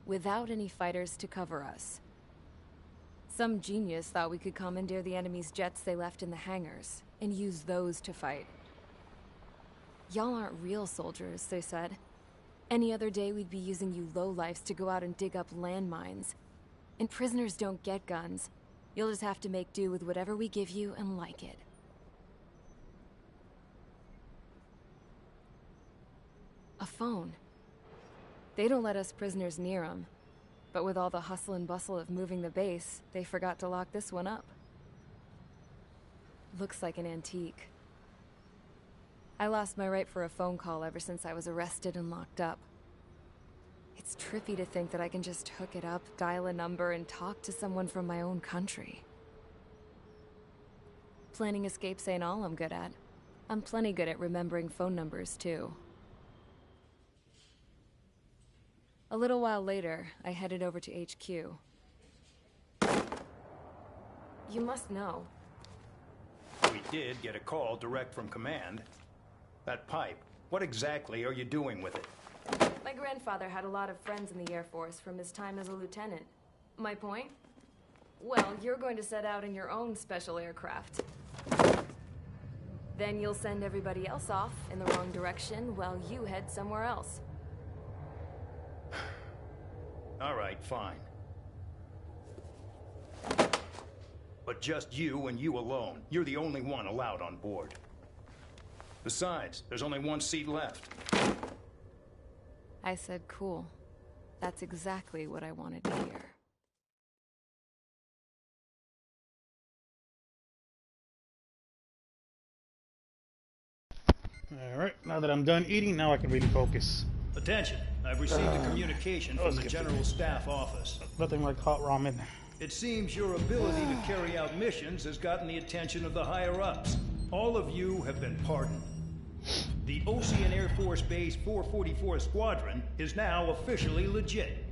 without any fighters to cover us. Some genius thought we could commandeer the enemy's jets they left in the hangars, and use those to fight. Y'all aren't real soldiers, they said. Any other day we'd be using you lowlifes to go out and dig up landmines. And prisoners don't get guns. You'll just have to make do with whatever we give you and like it. A phone. They don't let us prisoners near them. But with all the hustle and bustle of moving the base, they forgot to lock this one up. Looks like an antique. I lost my right for a phone call ever since I was arrested and locked up. It's trippy to think that I can just hook it up, dial a number, and talk to someone from my own country. Planning escapes ain't all I'm good at. I'm plenty good at remembering phone numbers, too. A little while later, I headed over to HQ. You must know. We did get a call direct from command. That pipe, what exactly are you doing with it? My grandfather had a lot of friends in the Air Force from his time as a lieutenant. My point? Well, you're going to set out in your own special aircraft. Then you'll send everybody else off in the wrong direction while you head somewhere else. All right, fine. But just you and you alone. You're the only one allowed on board. Besides, there's only one seat left. I said cool. That's exactly what I wanted to hear. Alright, now that I'm done eating, now I can really focus. Attention, I've received a communication from the General Staff Office. Nothing like hot ramen. It seems your ability to carry out missions has gotten the attention of the higher-ups. All of you have been pardoned. The Ocean Air Force Base 444 Squadron is now officially legit.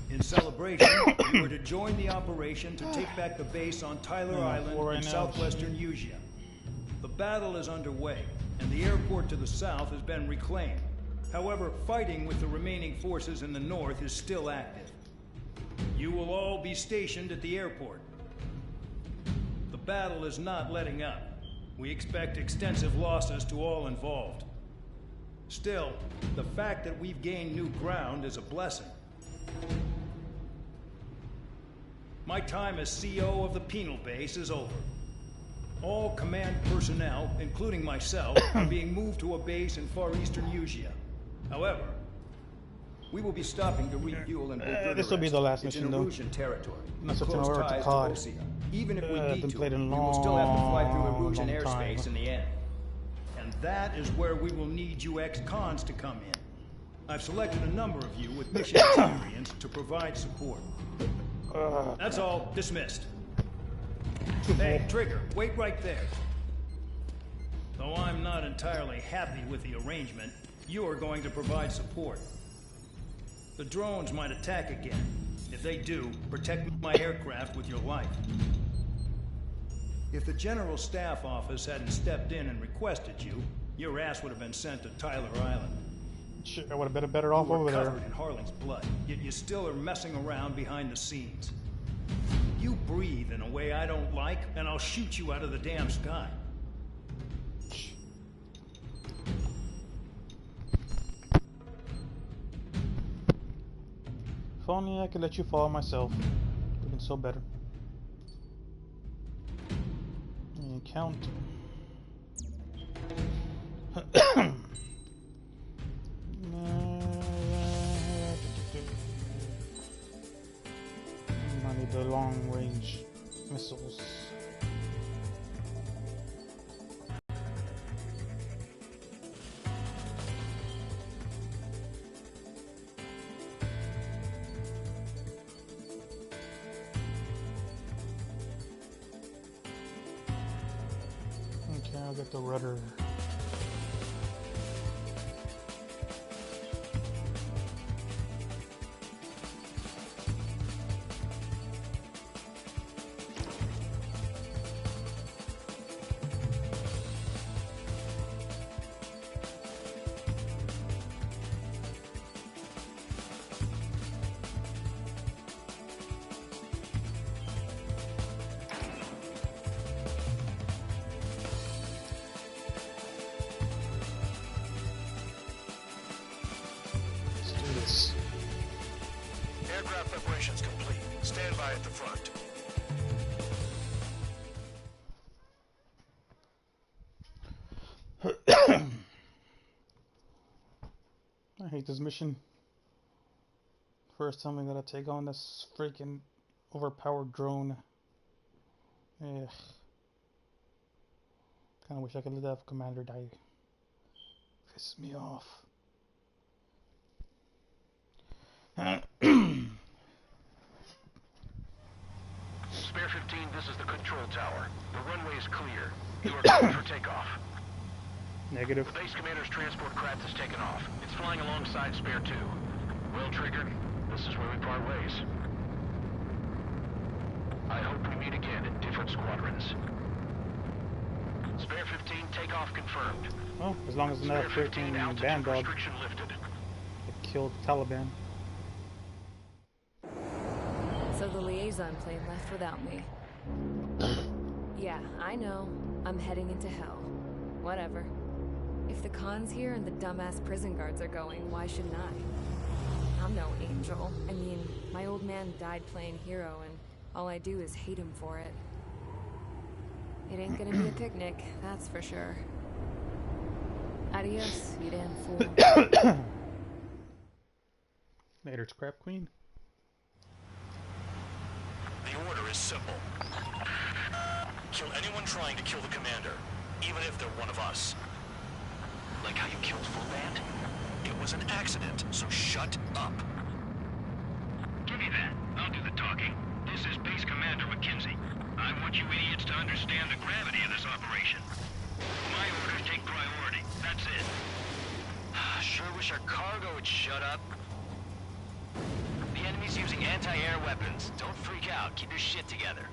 In celebration, you are to join the operation to take back the base on Tyler Island in southwestern Yuja. The battle is underway, and the airport to the south has been reclaimed. However, fighting with the remaining forces in the north is still active. You will all be stationed at the airport. The battle is not letting up. We expect extensive losses to all involved. Still, the fact that we've gained new ground is a blessing. My time as CO of the penal base is over. All command personnel, including myself, are being moved to a base in far eastern Usea. However, we will be stopping to refuel and this will be the last mission, though. Erosion territory. Not such an Close order to ties COD. Osea. Even if we Been detour, played in we will still have to fly through Erosion long airspace time. in the end. And that is where we will need you ex-cons to come in. I've selected a number of you with mission experience to provide support. That's all. Dismissed. Hey, Trigger, wait right there. Though I'm not entirely happy with the arrangement, you are going to provide support. The drones might attack again. If they do, protect my aircraft with your life. If the General Staff Office hadn't stepped in and requested you, your ass would have been sent to Tyler Island. Shit, I would have been better off over there. Covered in Harling's blood, yet you still are messing around behind the scenes. You breathe in a way I don't like, and I'll shoot you out of the damn sky. If only I could let you fall myself. Would have been so better. And count. I need the long range missiles. Okay, I'll get the rudder. Aircraft preparations complete. Stand by at the front. I hate this mission. First time I gotta take on this freaking overpowered drone. Ugh. Kinda wish I could let that commander die. Pisses me off. Spare 15, this is the control tower. The runway is clear. You are cleared for takeoff. Negative. The base commander's transport craft has taken off. It's flying alongside Spare 2. Well, Trigger, this is where we part ways. I hope we meet again in different squadrons. Spare 15, takeoff confirmed. Oh, as long as it's not a freaking band dog. Restriction lifted. It killed the Taliban. So the liaison plane left without me. Yeah, I know. I'm heading into hell. Whatever. If the con's here and the dumbass prison guards are going, why shouldn't I? I'm no angel. I mean, my old man died playing hero, and all I do is hate him for it. It ain't gonna be a picnic, that's for sure. Adios, you damn fool. Later, Scrap Queen. The order is simple. Kill anyone trying to kill the commander, even if they're one of us. Like how you killed Full Band? It was an accident, so shut up. Give me that. I'll do the talking. This is Base Commander McKenzie. I want you idiots to understand the gravity of this operation. My orders take priority. That's it. Sure wish our cargo would shut up. The enemy's using anti-air weapons. Don't freak out. Keep your shit together.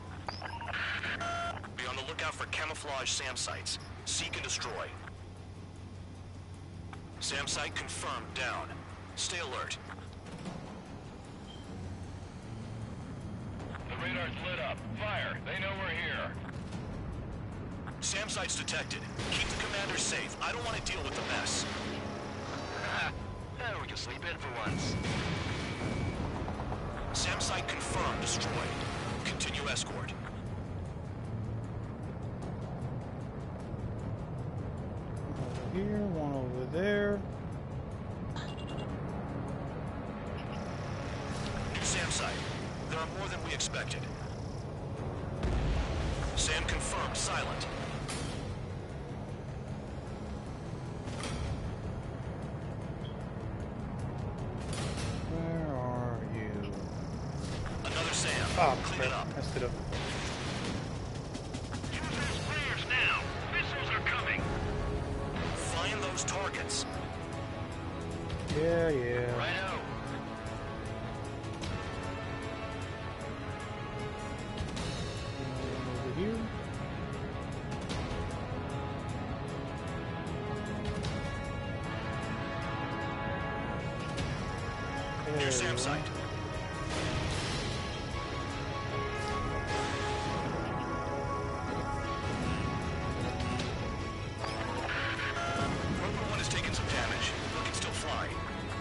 Be on the lookout for camouflage SAM sites. Seek and destroy. SAM site confirmed down. Stay alert. The radar's lit up. Fire. They know we're here. SAM site's detected. Keep the commander safe. I don't want to deal with the mess. We can sleep in for once. SAM site confirmed destroyed. Continue escort. Over here, one over there. New SAM site. There are more than we expected. SAM confirmed silent. Where are you? Another SAM. Oh, Clean it up. messed it up. Use those flares now. Missiles are coming. Find those targets. Yeah, yeah. Righto. Over here. New SAM site. Rover 1 is taking some damage, but can still fly.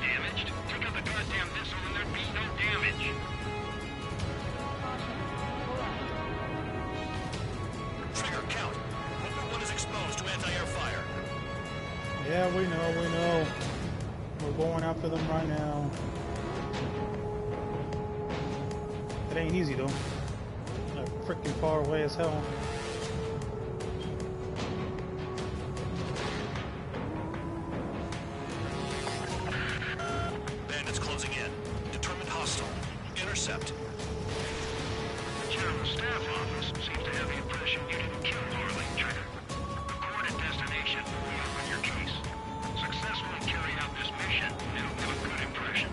Damaged? Take out the goddamn missile and there'd be no damage. Trigger, count. Rover 1 is exposed to anti-air fire. Yeah, we know. We're going after them right now. It ain't easy though. They're freaking far away as hell. Bandits closing in. Determined hostile. Intercept. The General Staff Office seems to have the impression you didn't kill Harling, Trigger. Recorded destination. We open your case. Successfully carry out this mission, it'll give a good impression.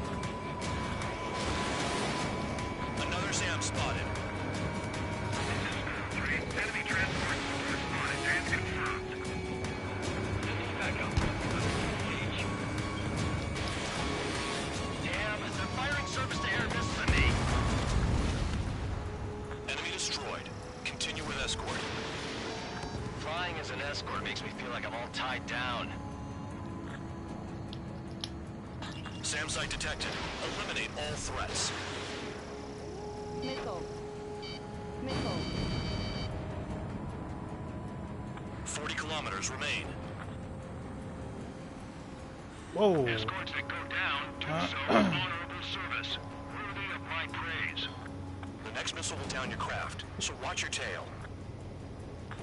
Another SAM spotted. Enemy transport support spotted and confirmed. Back up. Damn, they're firing surface-to-air missiles at me. Enemy destroyed. Continue with escort. Flying as an escort makes me feel like I'm all tied down. SAM site detected. Eliminate all threats. Missile. Missile. 40 kilometers remain. Whoa. Escorts that go down do so with honorable service, worthy of my praise. The next missile will down your craft, so watch your tail.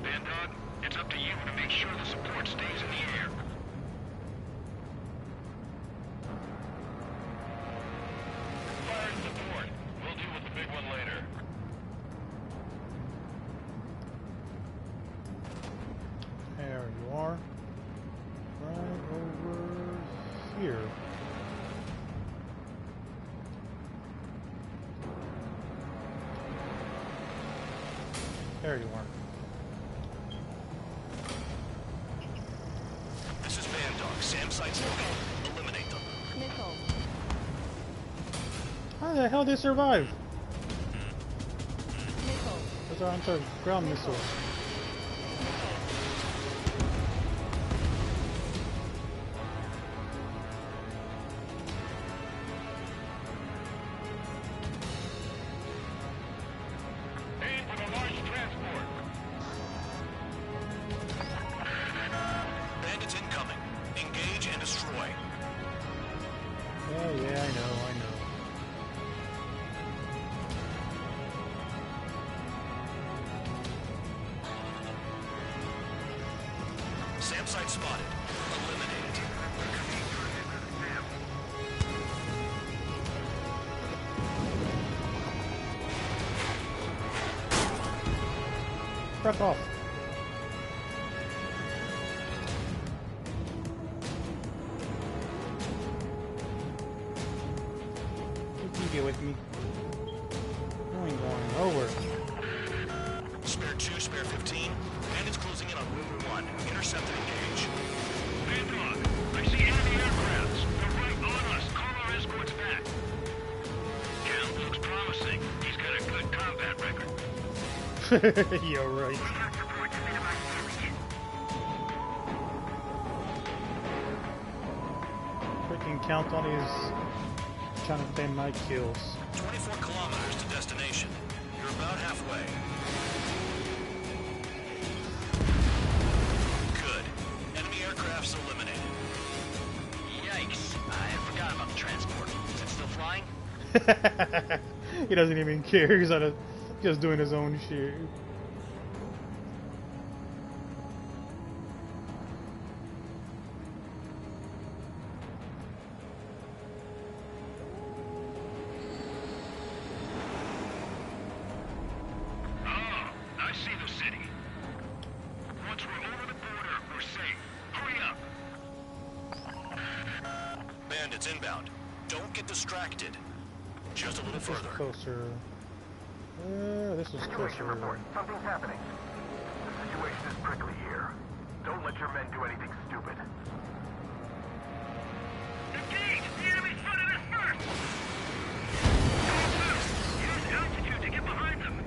Bandog, it's up to you to make sure the support stays in the air. Firing support. We'll deal with the big one later. There you are. Right over here. There you are. This is Bandog. SAM site's located. Eliminate them. Missile. How the hell did they survive? Missile. Those are anti-ground missiles. Aim for the large transport. Bandits incoming. Engage and destroy. Oh yeah, I know. SAM site spotted. Eliminated. Press off. You can get with me. You ain't going nowhere. Spare 2, spare 15. Bandits closing in on Rover 1. Intercept and engage. Bandog, I see enemy aircrafts. They're right on us. Call our escorts back. Count looks promising. He's got a good combat record. You're right. Freaking count on his trying to pay my kills. 24 kilometers to destination. You're about halfway. Good. Enemy aircraft's eliminated. Yikes. I forgot about the transport. Is it still flying? He doesn't even care. He's just doing his own shit. I see the city. Once we're over the border, we're safe. Hurry up. Bandits inbound. Don't get distracted. Just a little further. Closer. This is Situation closer. report. Something's happening. The situation is prickly here. Don't let your men do anything stupid. Engage! The enemy's spotted us first! Use altitude to get behind them.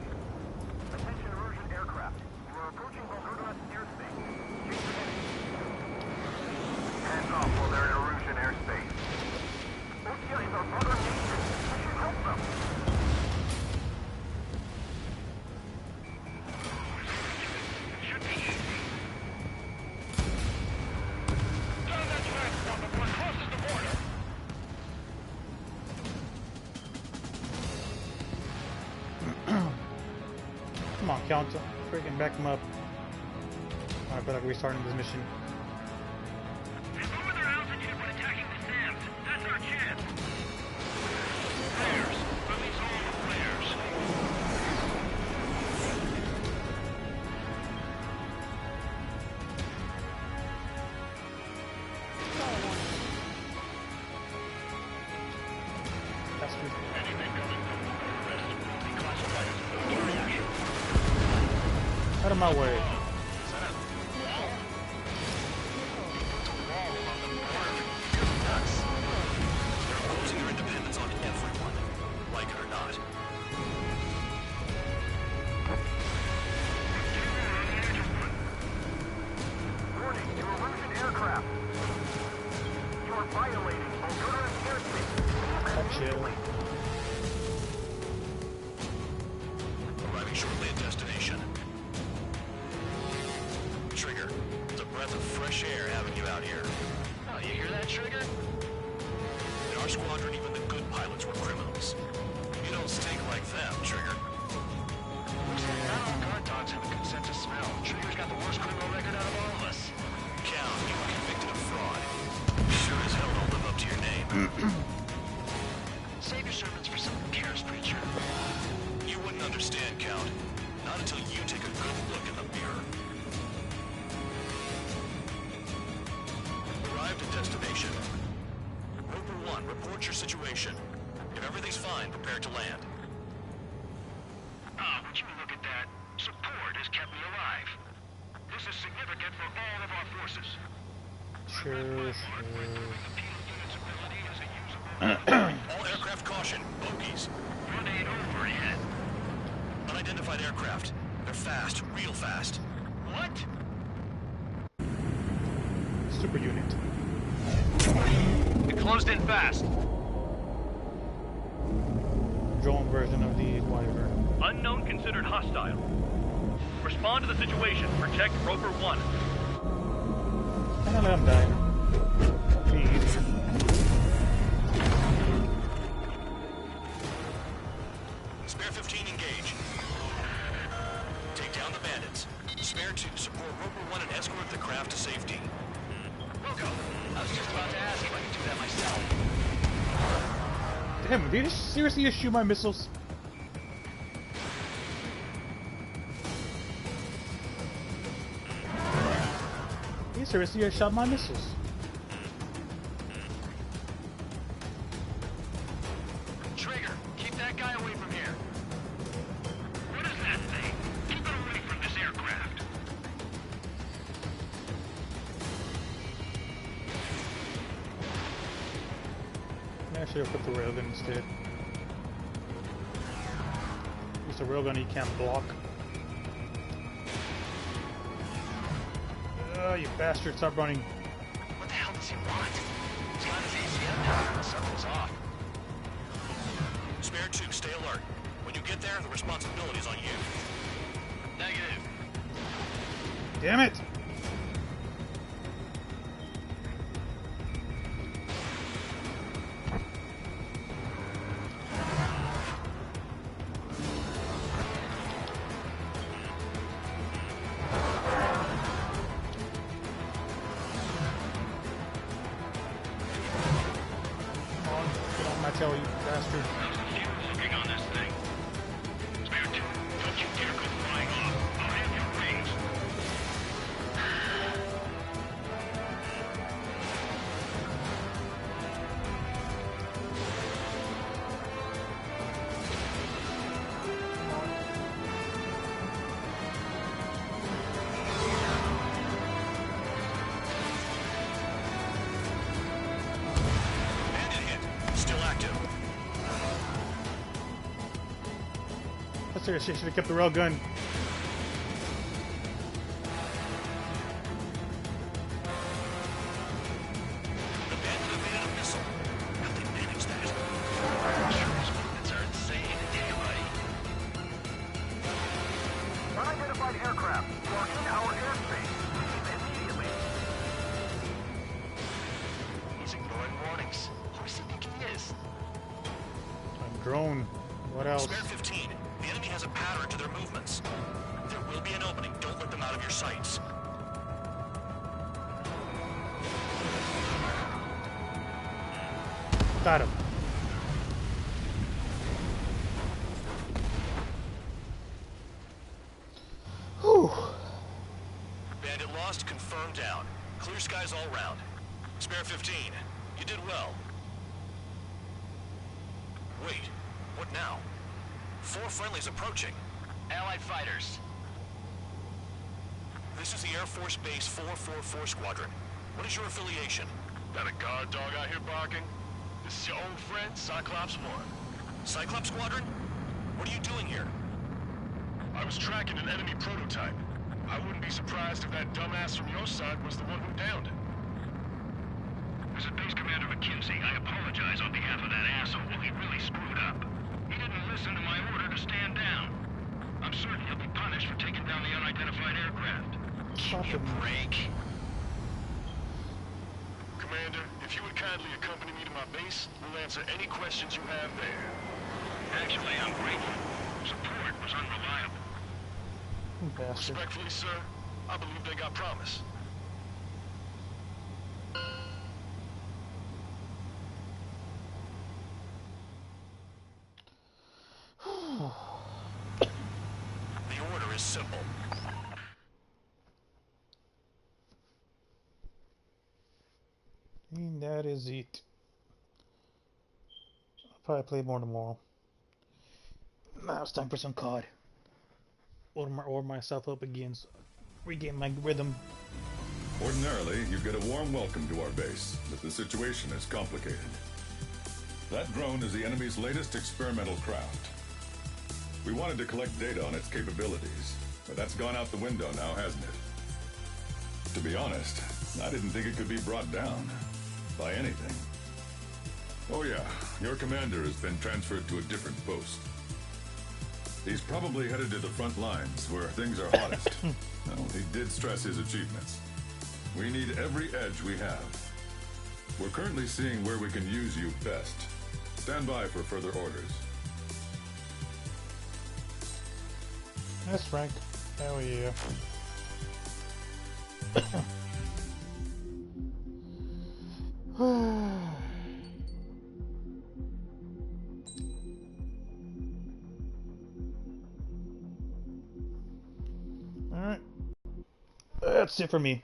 Attention Erusian aircraft. You are approaching Volgograd airspace. Hands off while they're in Erusian airspace. Ostia is our brother nation. We should help them. Should be easy. Turn that transport before it crosses the border. Come on, count. Freaking back him up. I feel like restarting this mission. Lower their altitude when attacking the SAMs. That's our chance. Flares. Release all the flares. That's good. Anything coming from the west will be classified as military action. Out of my way. They're imposing their independence on everyone, like it or not. Warning to Erusian aircraft. You are violating Volgograd airspace. Chill. Arriving shortly at destination. Trigger, it's a breath of fresh air having you out here. Oh, you hear that, Trigger? In our squadron, even the good pilots were criminals. You don't stink like them, Trigger. Looks like not all guard dogs have a good sense of smell. Trigger's got the worst criminal record out of all of us. Count, you were convicted of fraud. Sure as hell don't live up to your name. Save your sermons for someone who cares, preacher. You wouldn't understand, Count. Not until you take a good look in the mirror. Arrived at destination. Roper 1, report your situation. If everything's fine, prepare to land. Would you look at that? Support has kept me alive. This is significant for all of our forces. Sure. All aircraft caution. Bogies. Grenade overhead. Unidentified aircraft. They're fast. Real fast. What? Super unit. It closed in fast. Drone version of the Wyvern. Unknown considered hostile. Respond to the situation. Protect Roper 1. And I let him die. Be easy. Spare 15 engage. Take down the bandits. Spare 2 support Roper 1 and escort the craft to safety. Wilco, I was just about to ask if I could do that myself. Damn, did he seriously just shoot my missiles? He seriously just shot my missiles. Trigger, keep that guy away from here. What is that thing? Keep it away from this aircraft. I should have put the railgun instead. Use the railgun, he can't block. You bastard, stop running. What the hell does he want? He's got his ACM down. Something's off. Spare 2, stay alert. When you get there, the responsibility Damn it! Come on, get on my tail, you bastard. How's the fuel looking on this thing? Spare two, don't you dare go flying off. I'll have your rings. Bandit hit. Still active. That's serious shit. Should have kept the rail gun. The bandit evaded a missile. How'd they manage that? Sure, his movements are insane and daylight. Unidentified aircraft. You are in our airspace. Leave immediately. He's ignoring warnings. Who does he think he is? A drone. What else? Spare 15. The enemy has a pattern to their movements. There will be an opening. Don't let them out of your sights. Got him. Whew. Bandit lost, confirmed down. Clear skies all round. Spare 15. You did well. Wait, what now? 4 friendlies approaching. Allied fighters. This is the Air Force Base 444 Squadron. What is your affiliation? Got a guard dog out here barking? This is your old friend, Cyclops 1. Cyclops Squadron? What are you doing here? I was tracking an enemy prototype. I wouldn't be surprised if that dumbass from your side was the one who downed it. This is Base Commander McKinsey. I apologize on behalf of that asshole. He really screwed up. He didn't listen to my order to stand down. I'm certain he'll be punished for taking down the unidentified aircraft. Give me a break. Commander, if you would kindly accompany me to my base, we'll answer any questions you have there. Actually, I'm grateful. Support was unreliable. Bastard. Respectfully, sir, I believe they got promise. The order is simple. And that is it. I'll probably play more tomorrow. Now it's time for some COD. Order myself up again, so regain my rhythm. Ordinarily, you'd get a warm welcome to our base, but the situation is complicated. That drone is the enemy's latest experimental craft. We wanted to collect data on its capabilities, but that's gone out the window now, hasn't it? To be honest, I didn't think it could be brought down by anything. Oh yeah, your commander has been transferred to a different post. He's probably headed to the front lines, where things are hottest. Well, he did stress his achievements. We need every edge we have. We're currently seeing where we can use you best. Stand by for further orders. That's Frank. Hell yeah. Alright. That's it for me.